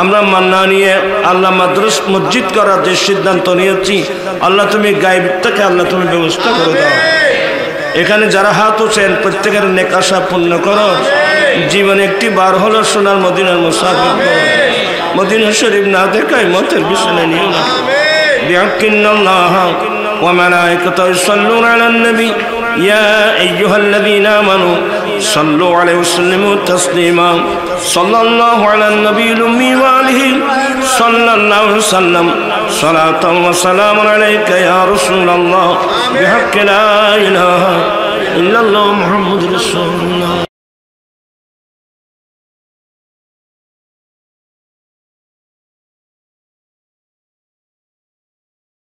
Speaker 1: আমরা মান্না নিয়ে আল্লাহ মসজিদ করার যে সিদ্ধান্ত নিয়েছি আল্লাহ তুমি গায়েব থেকে আল্লাহ তুমি ব্যবস্থা করে দাও এখানে যারা হাত উঠেন প্রত্যেকের নেক আশা পূর্ণ করো জীবনে একটি বার হলো সোনার মদিনার মুসাফির করো মদিনা শরীফ না দেখায় মতের বিছানা নিও না বিহাক্কিন্নাল্লাহ ওয়া মালাইকাতুহু ইউসাল্লুনা আলান নবী ইয়া আইয়ুহাল্লাযীনা আমানু সাল্লু আলাইহি ওয়াসাল্লিমু তাসলিমা সাল্লাল্লাহু আলান নবিয়্যিল উম্মি ওয়া আলিহি সাল্লাল্লাহু আলাইহি ওয়াসাল্লাম সালাতান ওয়া সালামুন আলাইকা ইয়া রাসূলুল্লাহ বিহাক্কি লা ইলাহা ইল্লাল্লাহ মুহাম্মাদুর রাসূল